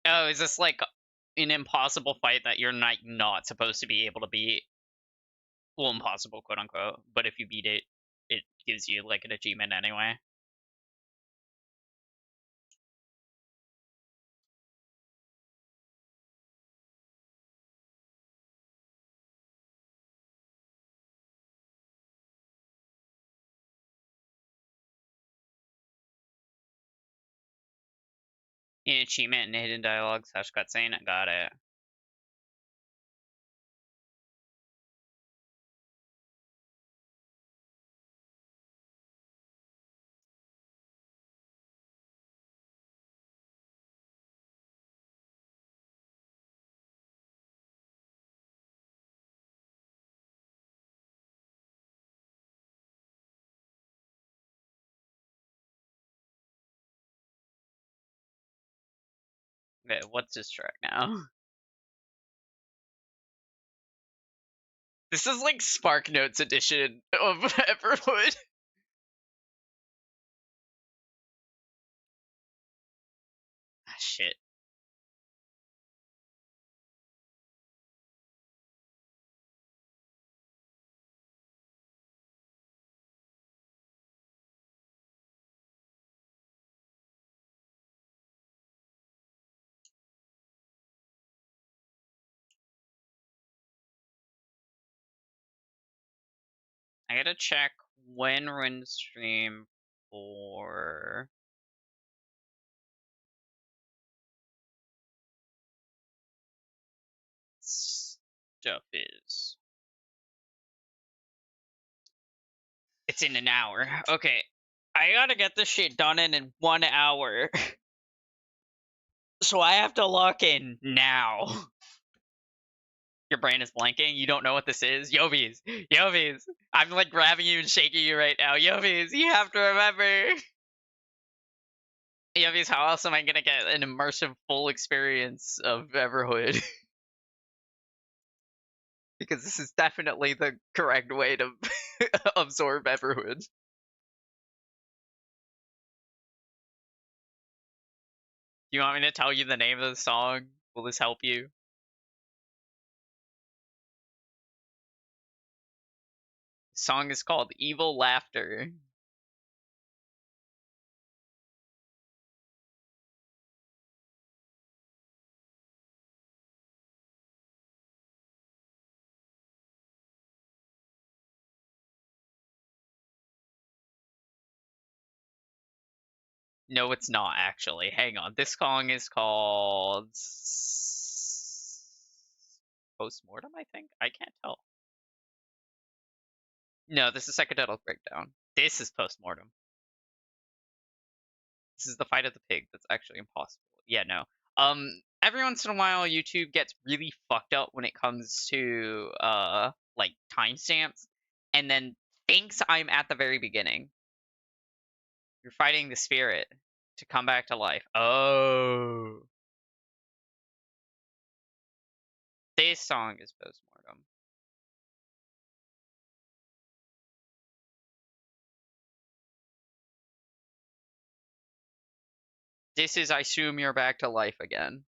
A: Oh, is this like an impossible fight that you're not supposed to be able to beat? Well, impossible, quote unquote. But if you beat it, it gives you like an achievement anyway. An achievement in hidden dialogue / cutscene. I got it. Okay, what's this track now? This is like Spark Notes edition of Everwood. Ah, shit. I gotta check when we're in the stream for stuff is. It's in an hour. Okay. I gotta get this shit done in 1 hour. So I have to lock in now. Your brain is blanking. You don't know what this is. Yovies. Yovies. I'm like grabbing you and shaking you right now. Yovies, you have to remember. Yovies, how else am I gonna get an immersive full experience of Everhood? Because this is definitely the correct way to absorb Everhood. Do you want me to tell you the name of the song? Will this help you? The song is called Evil Laughter. No, it's not actually. Hang on. This song is called Postmortem, I think? I can't tell. No, this is Psychedelic Breakdown. This is Postmortem. This is the fight of the pig. That's actually impossible. Yeah, no. Every once in a while, YouTube gets really fucked up when it comes to like timestamps, and then thinks I'm at the very beginning. You're fighting the spirit to come back to life. Oh, this song is Postmortem. This is I assume you're back to life again.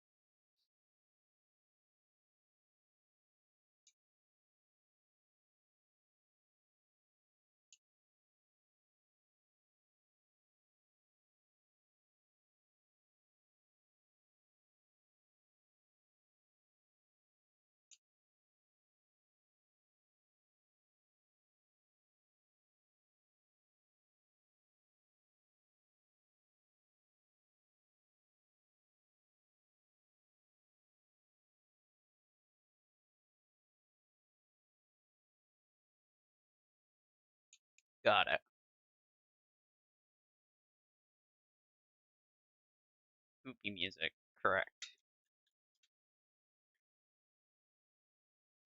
A: Got it. Spoopy music. Correct.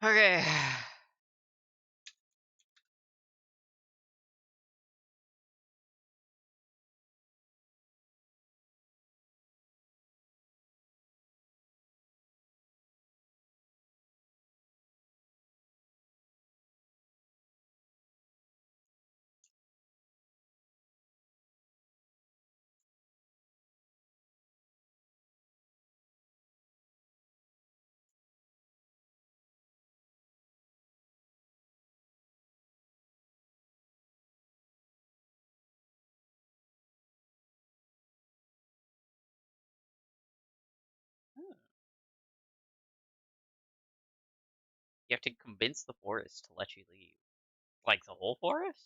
A: Okay. You have to convince the forest to let you leave. Like the whole forest?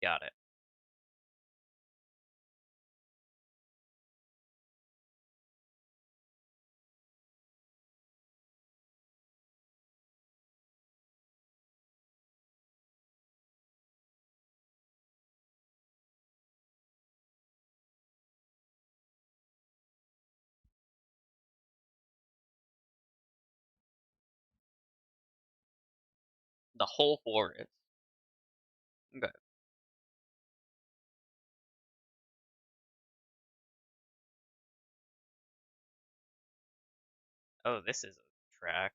A: Got it. The whole forest. Okay. Oh, this is a track.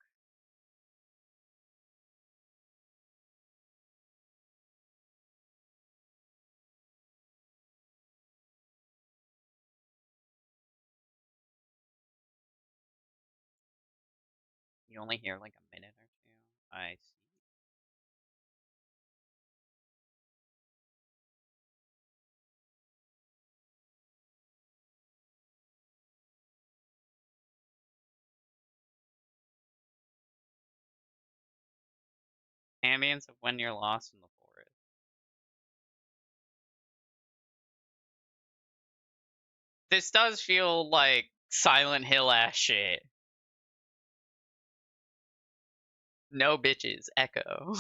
A: You only hear like a minute or two. I see. Ambience of when you're lost in the forest. This does feel like Silent Hill ass shit. No bitches, Echo.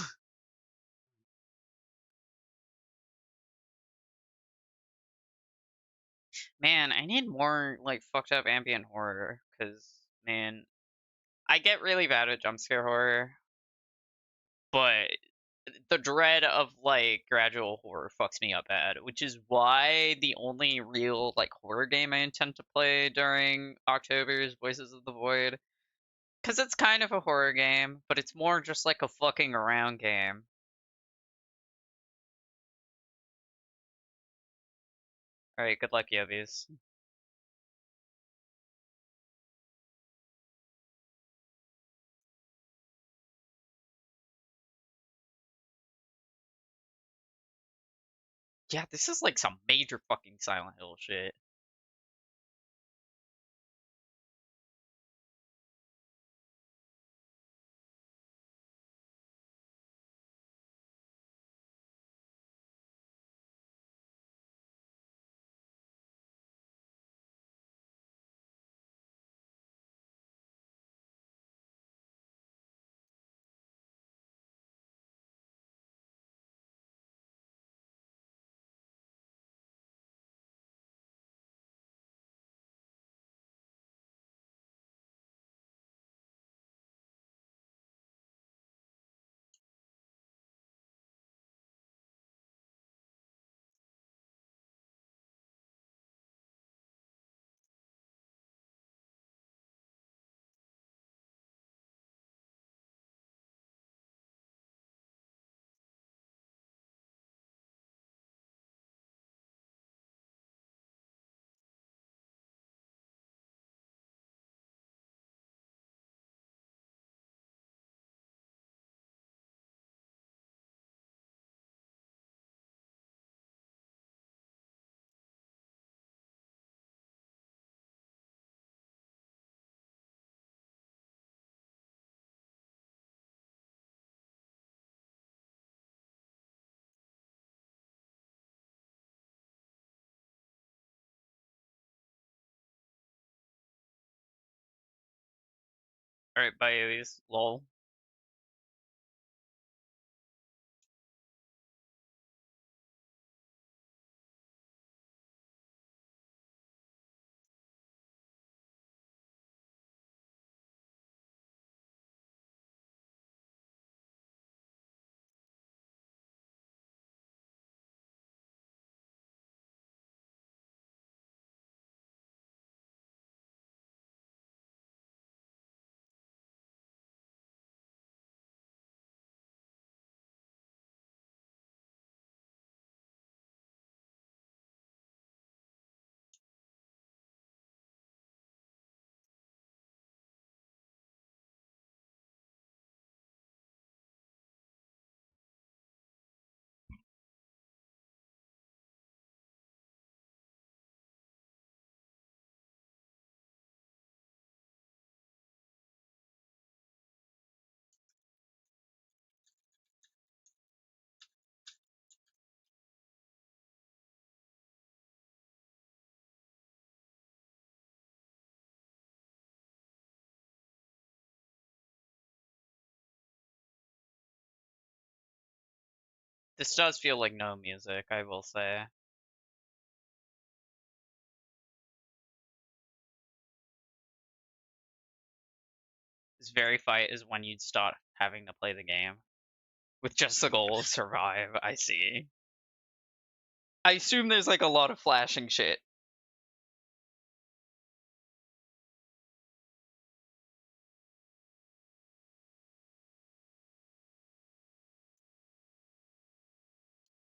A: Man, I need more like fucked up ambient horror, cause man, I get really bad at jump scare horror, but the dread of like gradual horror fucks me up bad, which is why the only real like horror game I intend to play during October is Voices of the Void. Cause it's kind of a horror game, but it's more just like a fucking around game. Alright, good luck, Yobies. Yeah, this is like some major fucking Silent Hill shit. Alright, bye, Yobies. Lol. This does feel like no music, I will say. This very fight is when you'd start having to play the game. With just the goal of survive, I see. I assume there's like a lot of flashing shit.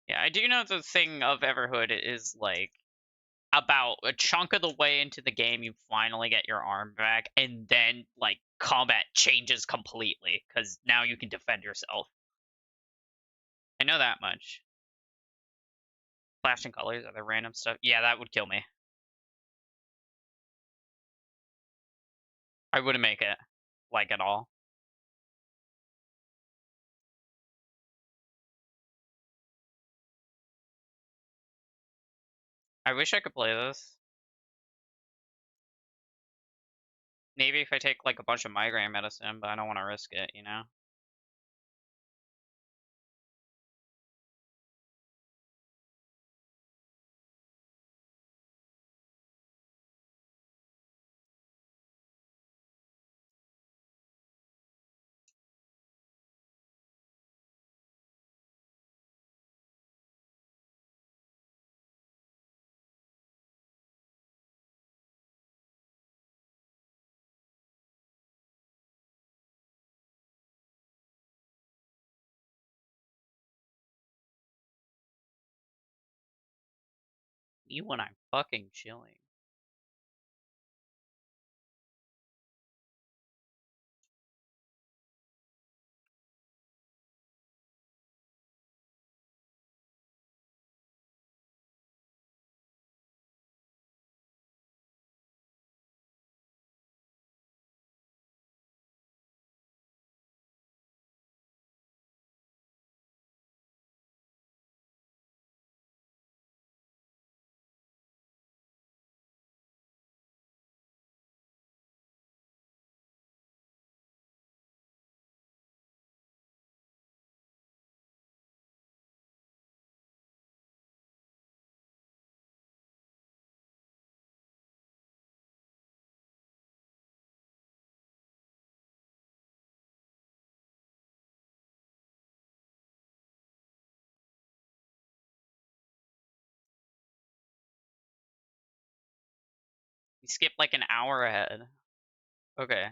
A: Yeah, I do know the thing of Everhood is like about a chunk of the way into the game you finally get your arm back, and then like combat changes completely because now you can defend yourself. I know that much. Flashing colors, other random stuff. Yeah, that would kill me. I wouldn't make it like at all. I wish I could play this. Maybe if I take like a bunch of migraine medicine, but I don't want to risk it, you know? You when I'm fucking chilling. We skipped like an hour ahead. Okay.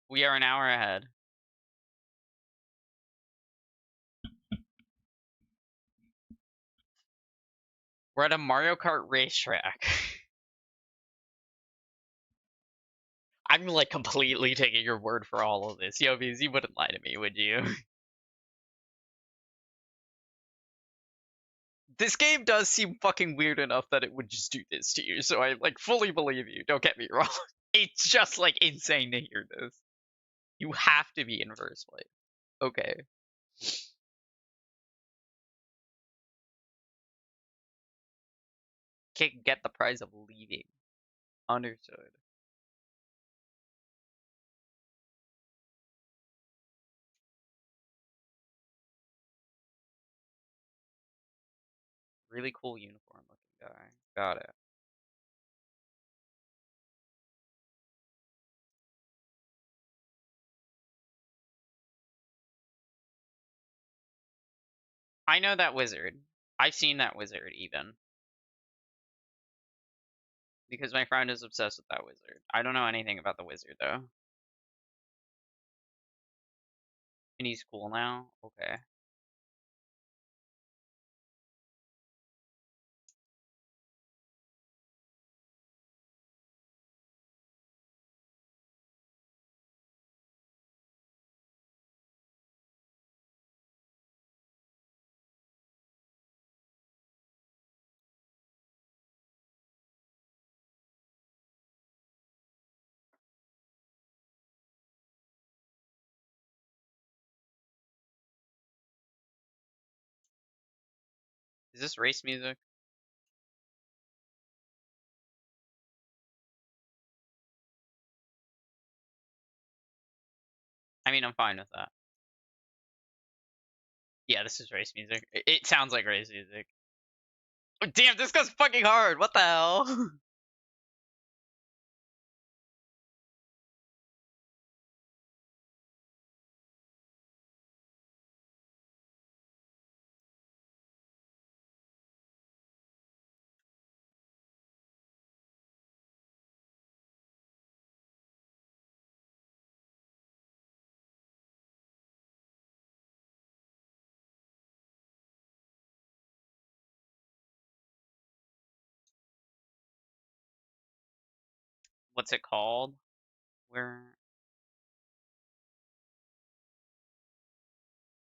A: We are an hour ahead. We're at a Mario Kart racetrack. I'm like completely taking your word for all of this. Yo, because you wouldn't lie to me, would you? This game does seem fucking weird enough that it would just do this to you, so I like fully believe you. Don't get me wrong. It's just like insane to hear this. You have to be in first place. Okay. Can't get the prize of leaving. Understood. Really cool uniform looking guy. Got it. I know that wizard. I've seen that wizard even. Because my friend is obsessed with that wizard. I don't know anything about the wizard though. And he's cool now? Okay. Is this race music? I mean, I'm fine with that. Yeah, this is race music. It sounds like race music. Oh, damn, this goes fucking hard. What the hell? what's it called? Where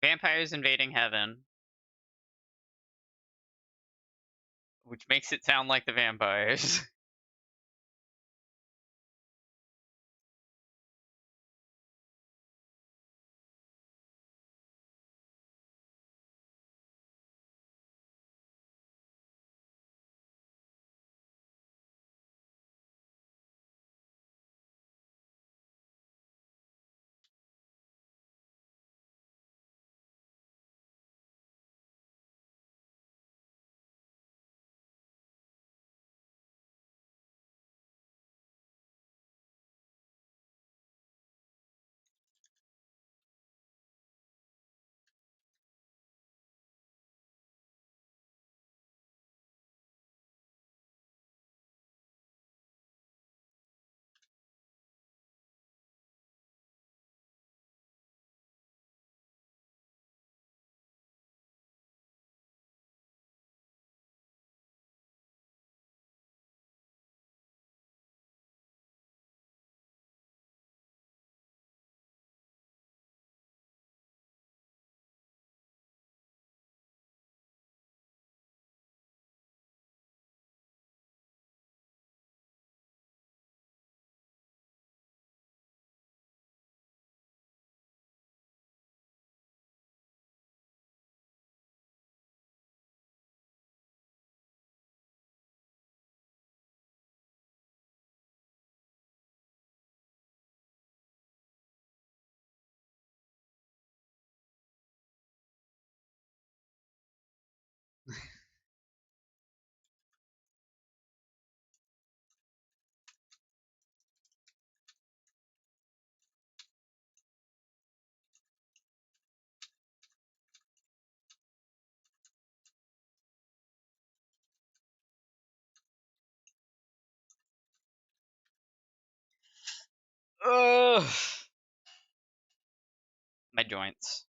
A: vampires invading heaven, which makes it sound like the vampires. Ugh. My joints.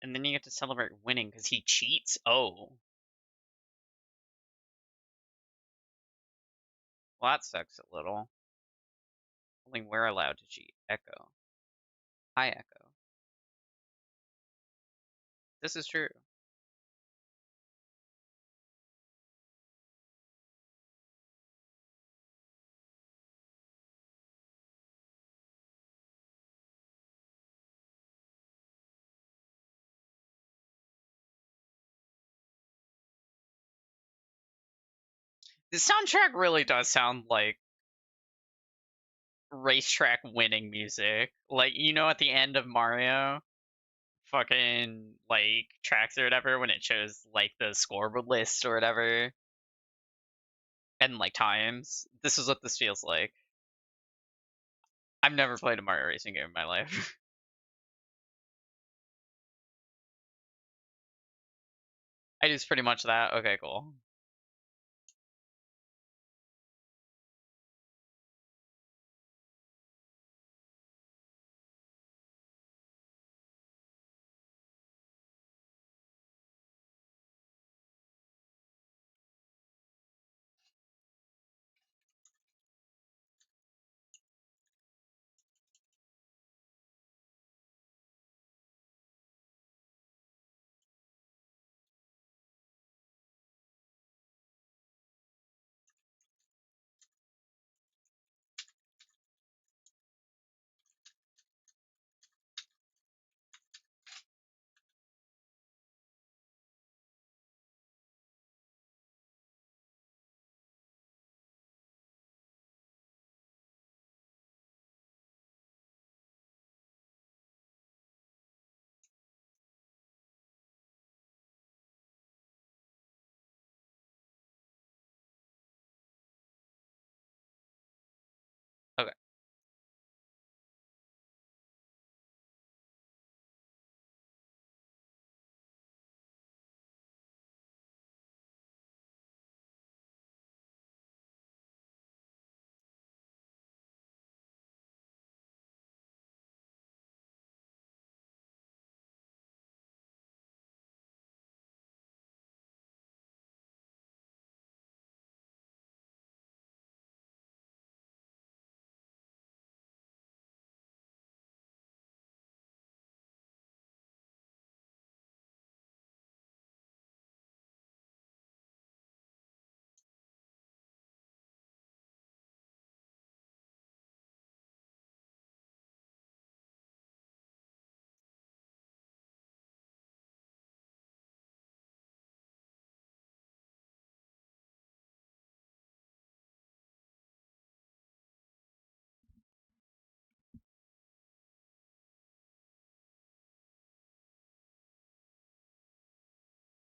A: And then you get to celebrate winning because he cheats? Oh. Well, that sucks a little. Only we're allowed to cheat. Echo. Hi, Echo. This is true. The soundtrack really does sound like racetrack winning music. Like, you know, at the end of Mario, fucking, like, tracks or whatever, when it shows, like, the scoreboard list or whatever, and, like, times. This is what this feels like. I've never played a Mario racing game in my life. I just pretty much that. Okay, cool.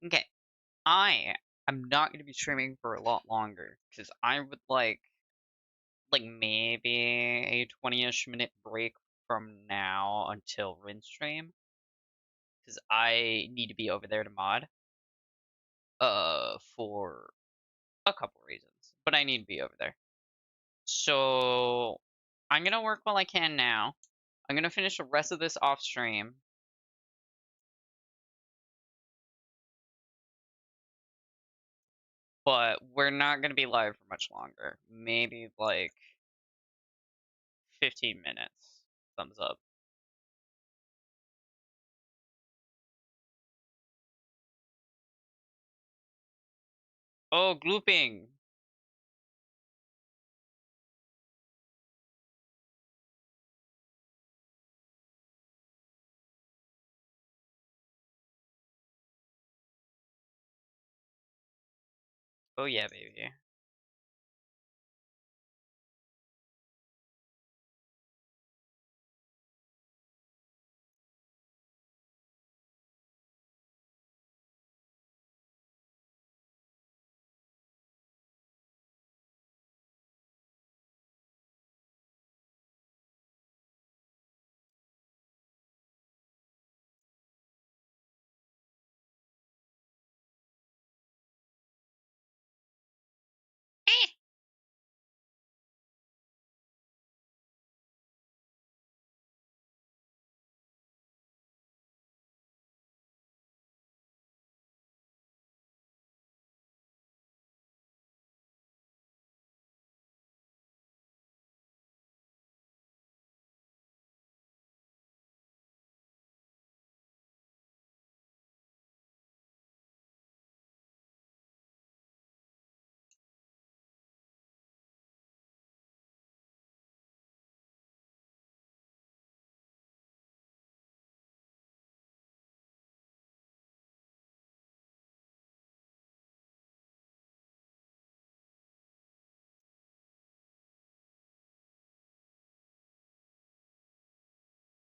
A: Okay, I am not going to be streaming for a lot longer because I would like maybe a 20-ish minute break from now until Rin stream because I need to be over there to mod for a couple reasons, but I need to be over there. So I'm gonna work while I can now. I'm gonna finish the rest of this off stream. But we're not gonna be live for much longer. Maybe like 15 minutes. Thumbs up. Oh, glooping. Oh yeah, baby.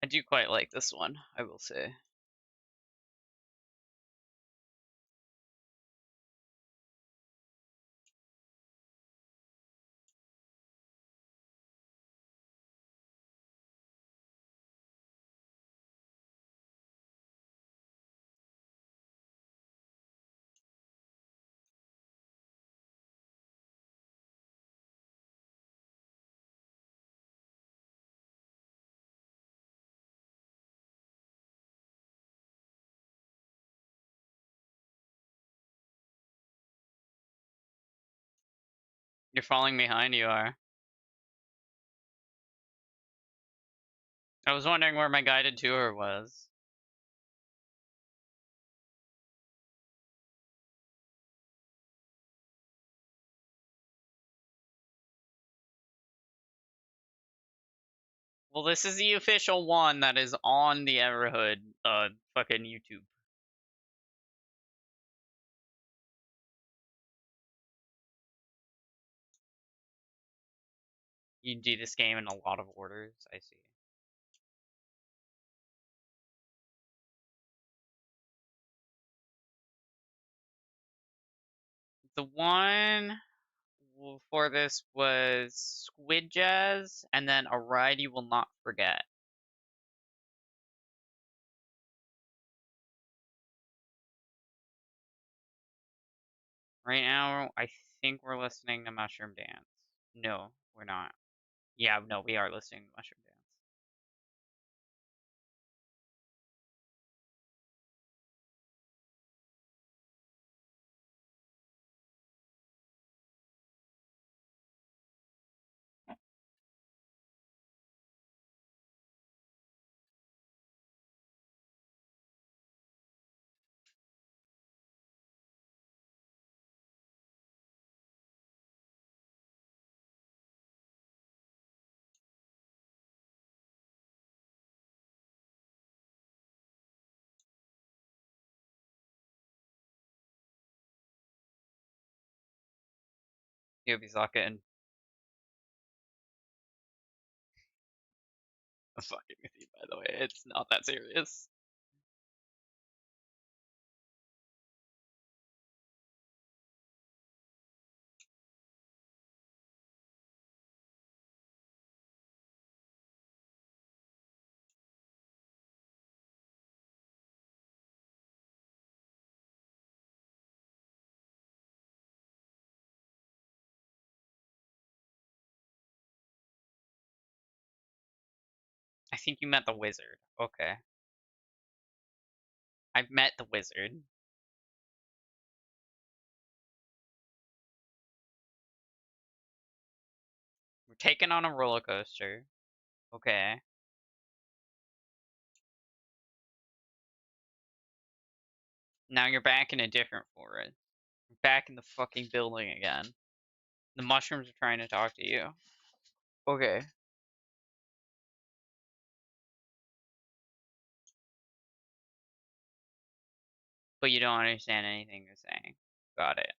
A: I do quite like this one, I will say. You're falling behind, you are. I was wondering where my guided tour was. Well, this is the official one that is on the Everhood, fucking YouTube. You do this game in a lot of orders, I see. The one for this was Squid Jazz, and then A Ride You Will Not Forget. Right now, I think we're listening to Mushroom Dance. No, we're not. Yeah, no, we are listening to Mushroom Dance. Yobizaka and I'm fucking with you, by the way. It's not that serious. think you met the wizard. Okay. I've met the wizard. We're taking on a roller coaster. Okay. Now you're back in a different forest. Back in the fucking building again. The mushrooms are trying to talk to you. Okay. But you don't understand anything they're saying. Got it.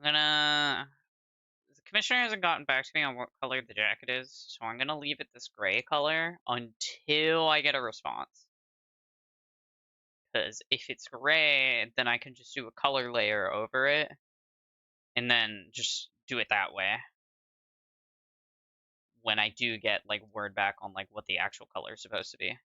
A: I'm gonna... The commissioner hasn't gotten back to me on what color the jacket is, so I'm gonna leave it this gray color until I get a response. Because if it's gray, then I can just do a color layer over it, and then just do it that way. When I do get, like, word back on, like, what the actual color is supposed to be.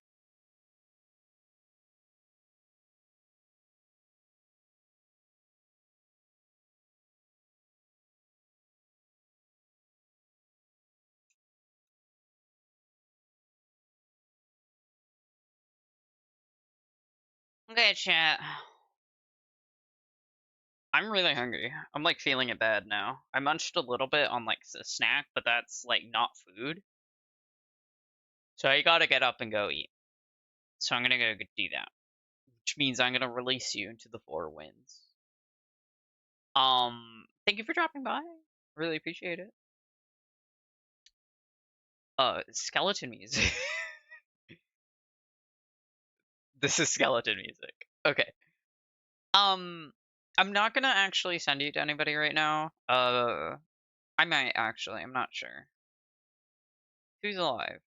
A: Okay, chat. I'm really hungry. I'm, like, feeling it bad now. I munched a little bit on, like, a snack, but that's, like, not food. So I gotta get up and go eat. So I'm gonna go do that. Which means I'm gonna release you into the four winds. Thank you for dropping by. Really appreciate it. Skeleton music. This is skeleton music. Okay. I'm not gonna actually send you to anybody right now. I might actually. I'm not sure. Who's alive?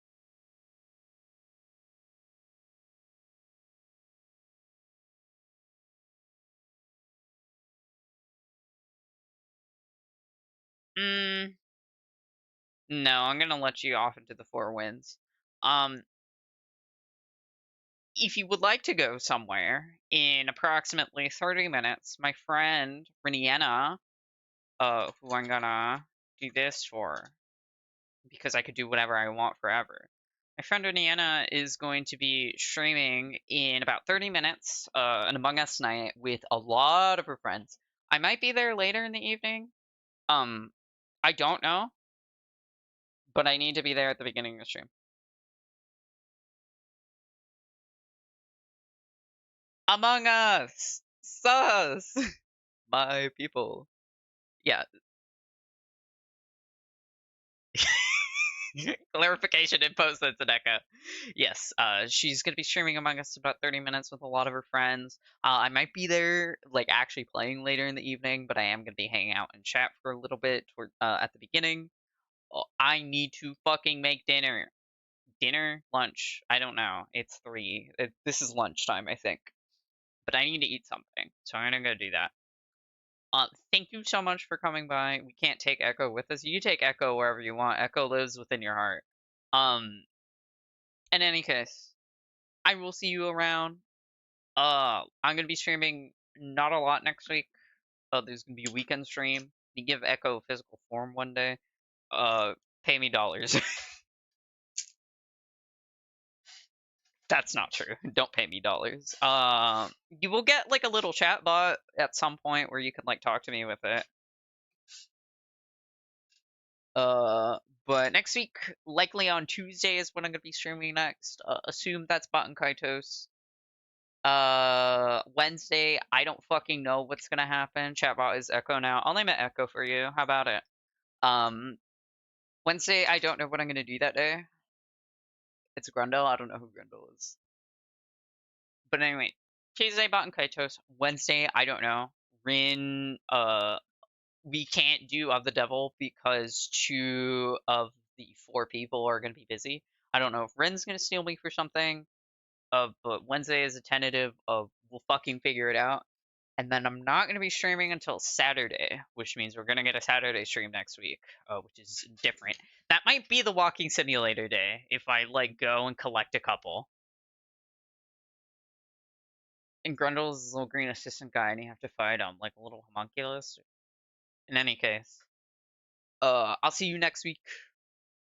A: Mm, no, I'm gonna let you off into the four winds. Um, if you would like to go somewhere in approximately 30 minutes, my friend Reniena, who I'm gonna do this for, because I could do whatever I want forever. My friend Reniena is going to be streaming in about 30 minutes, an Among Us night with a lot of her friends. I might be there later in the evening. Um, I don't know, but I need to be there at the beginning of the stream. Among Us! Sus! My people. Yeah. Clarification in post that's an echo. Yes, she's gonna be streaming Among Us about 30 minutes with a lot of her friends. I might be there, like, actually playing later in the evening, but I am gonna be hanging out and chat for a little bit at the beginning. I need to fucking make dinner. Dinner? Lunch? I don't know. It's 3. This is lunchtime, I think. But I need to eat something, so I'm gonna go do that. Thank you so much for coming by. We can't take Echo with us. You take Echo wherever you want. Echo lives within your heart. Um, in any case, I will see you around. I'm gonna be streaming not a lot next week. There's gonna be a weekend stream. You give Echo physical form one day. Uh, pay me dollars. That's not true. Don't pay me dollars. You will get, like, a little chat bot at some point where you can, like, talk to me with it. But next week, likely on Tuesday, is when I'm gonna be streaming next. Assume that's Bot and Kaitos. Wednesday, I don't fucking know what's gonna happen. Chatbot is Echo now. I'll name it Echo for you. How about it? Um, Wednesday, I don't know what I'm gonna do that day. It's Grundle. I don't know who Grundle is. But anyway, Tuesday, Bot and Kaitos. Wednesday, I don't know. Rin, we can't do of the devil because two of the 4 people are gonna be busy. I don't know if Ren's gonna steal me for something. But Wednesday is a tentative of we'll fucking figure it out. And then I'm not gonna be streaming until Saturday, which means we're gonna get a Saturday stream next week, which is different. That might be the walking simulator day if I like go and collect a couple. And Grundle's this little green assistant guy, and you have to fight like a little homunculus. In any case, I'll see you next week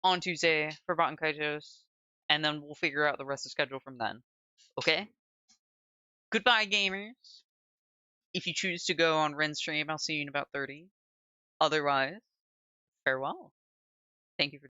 A: on Tuesday for Bot and Kaitos, and then we'll figure out the rest of the schedule from then. Okay? Goodbye, gamers. If you choose to go on Ren's stream, I'll see you in about 30. Otherwise, farewell. Thank you for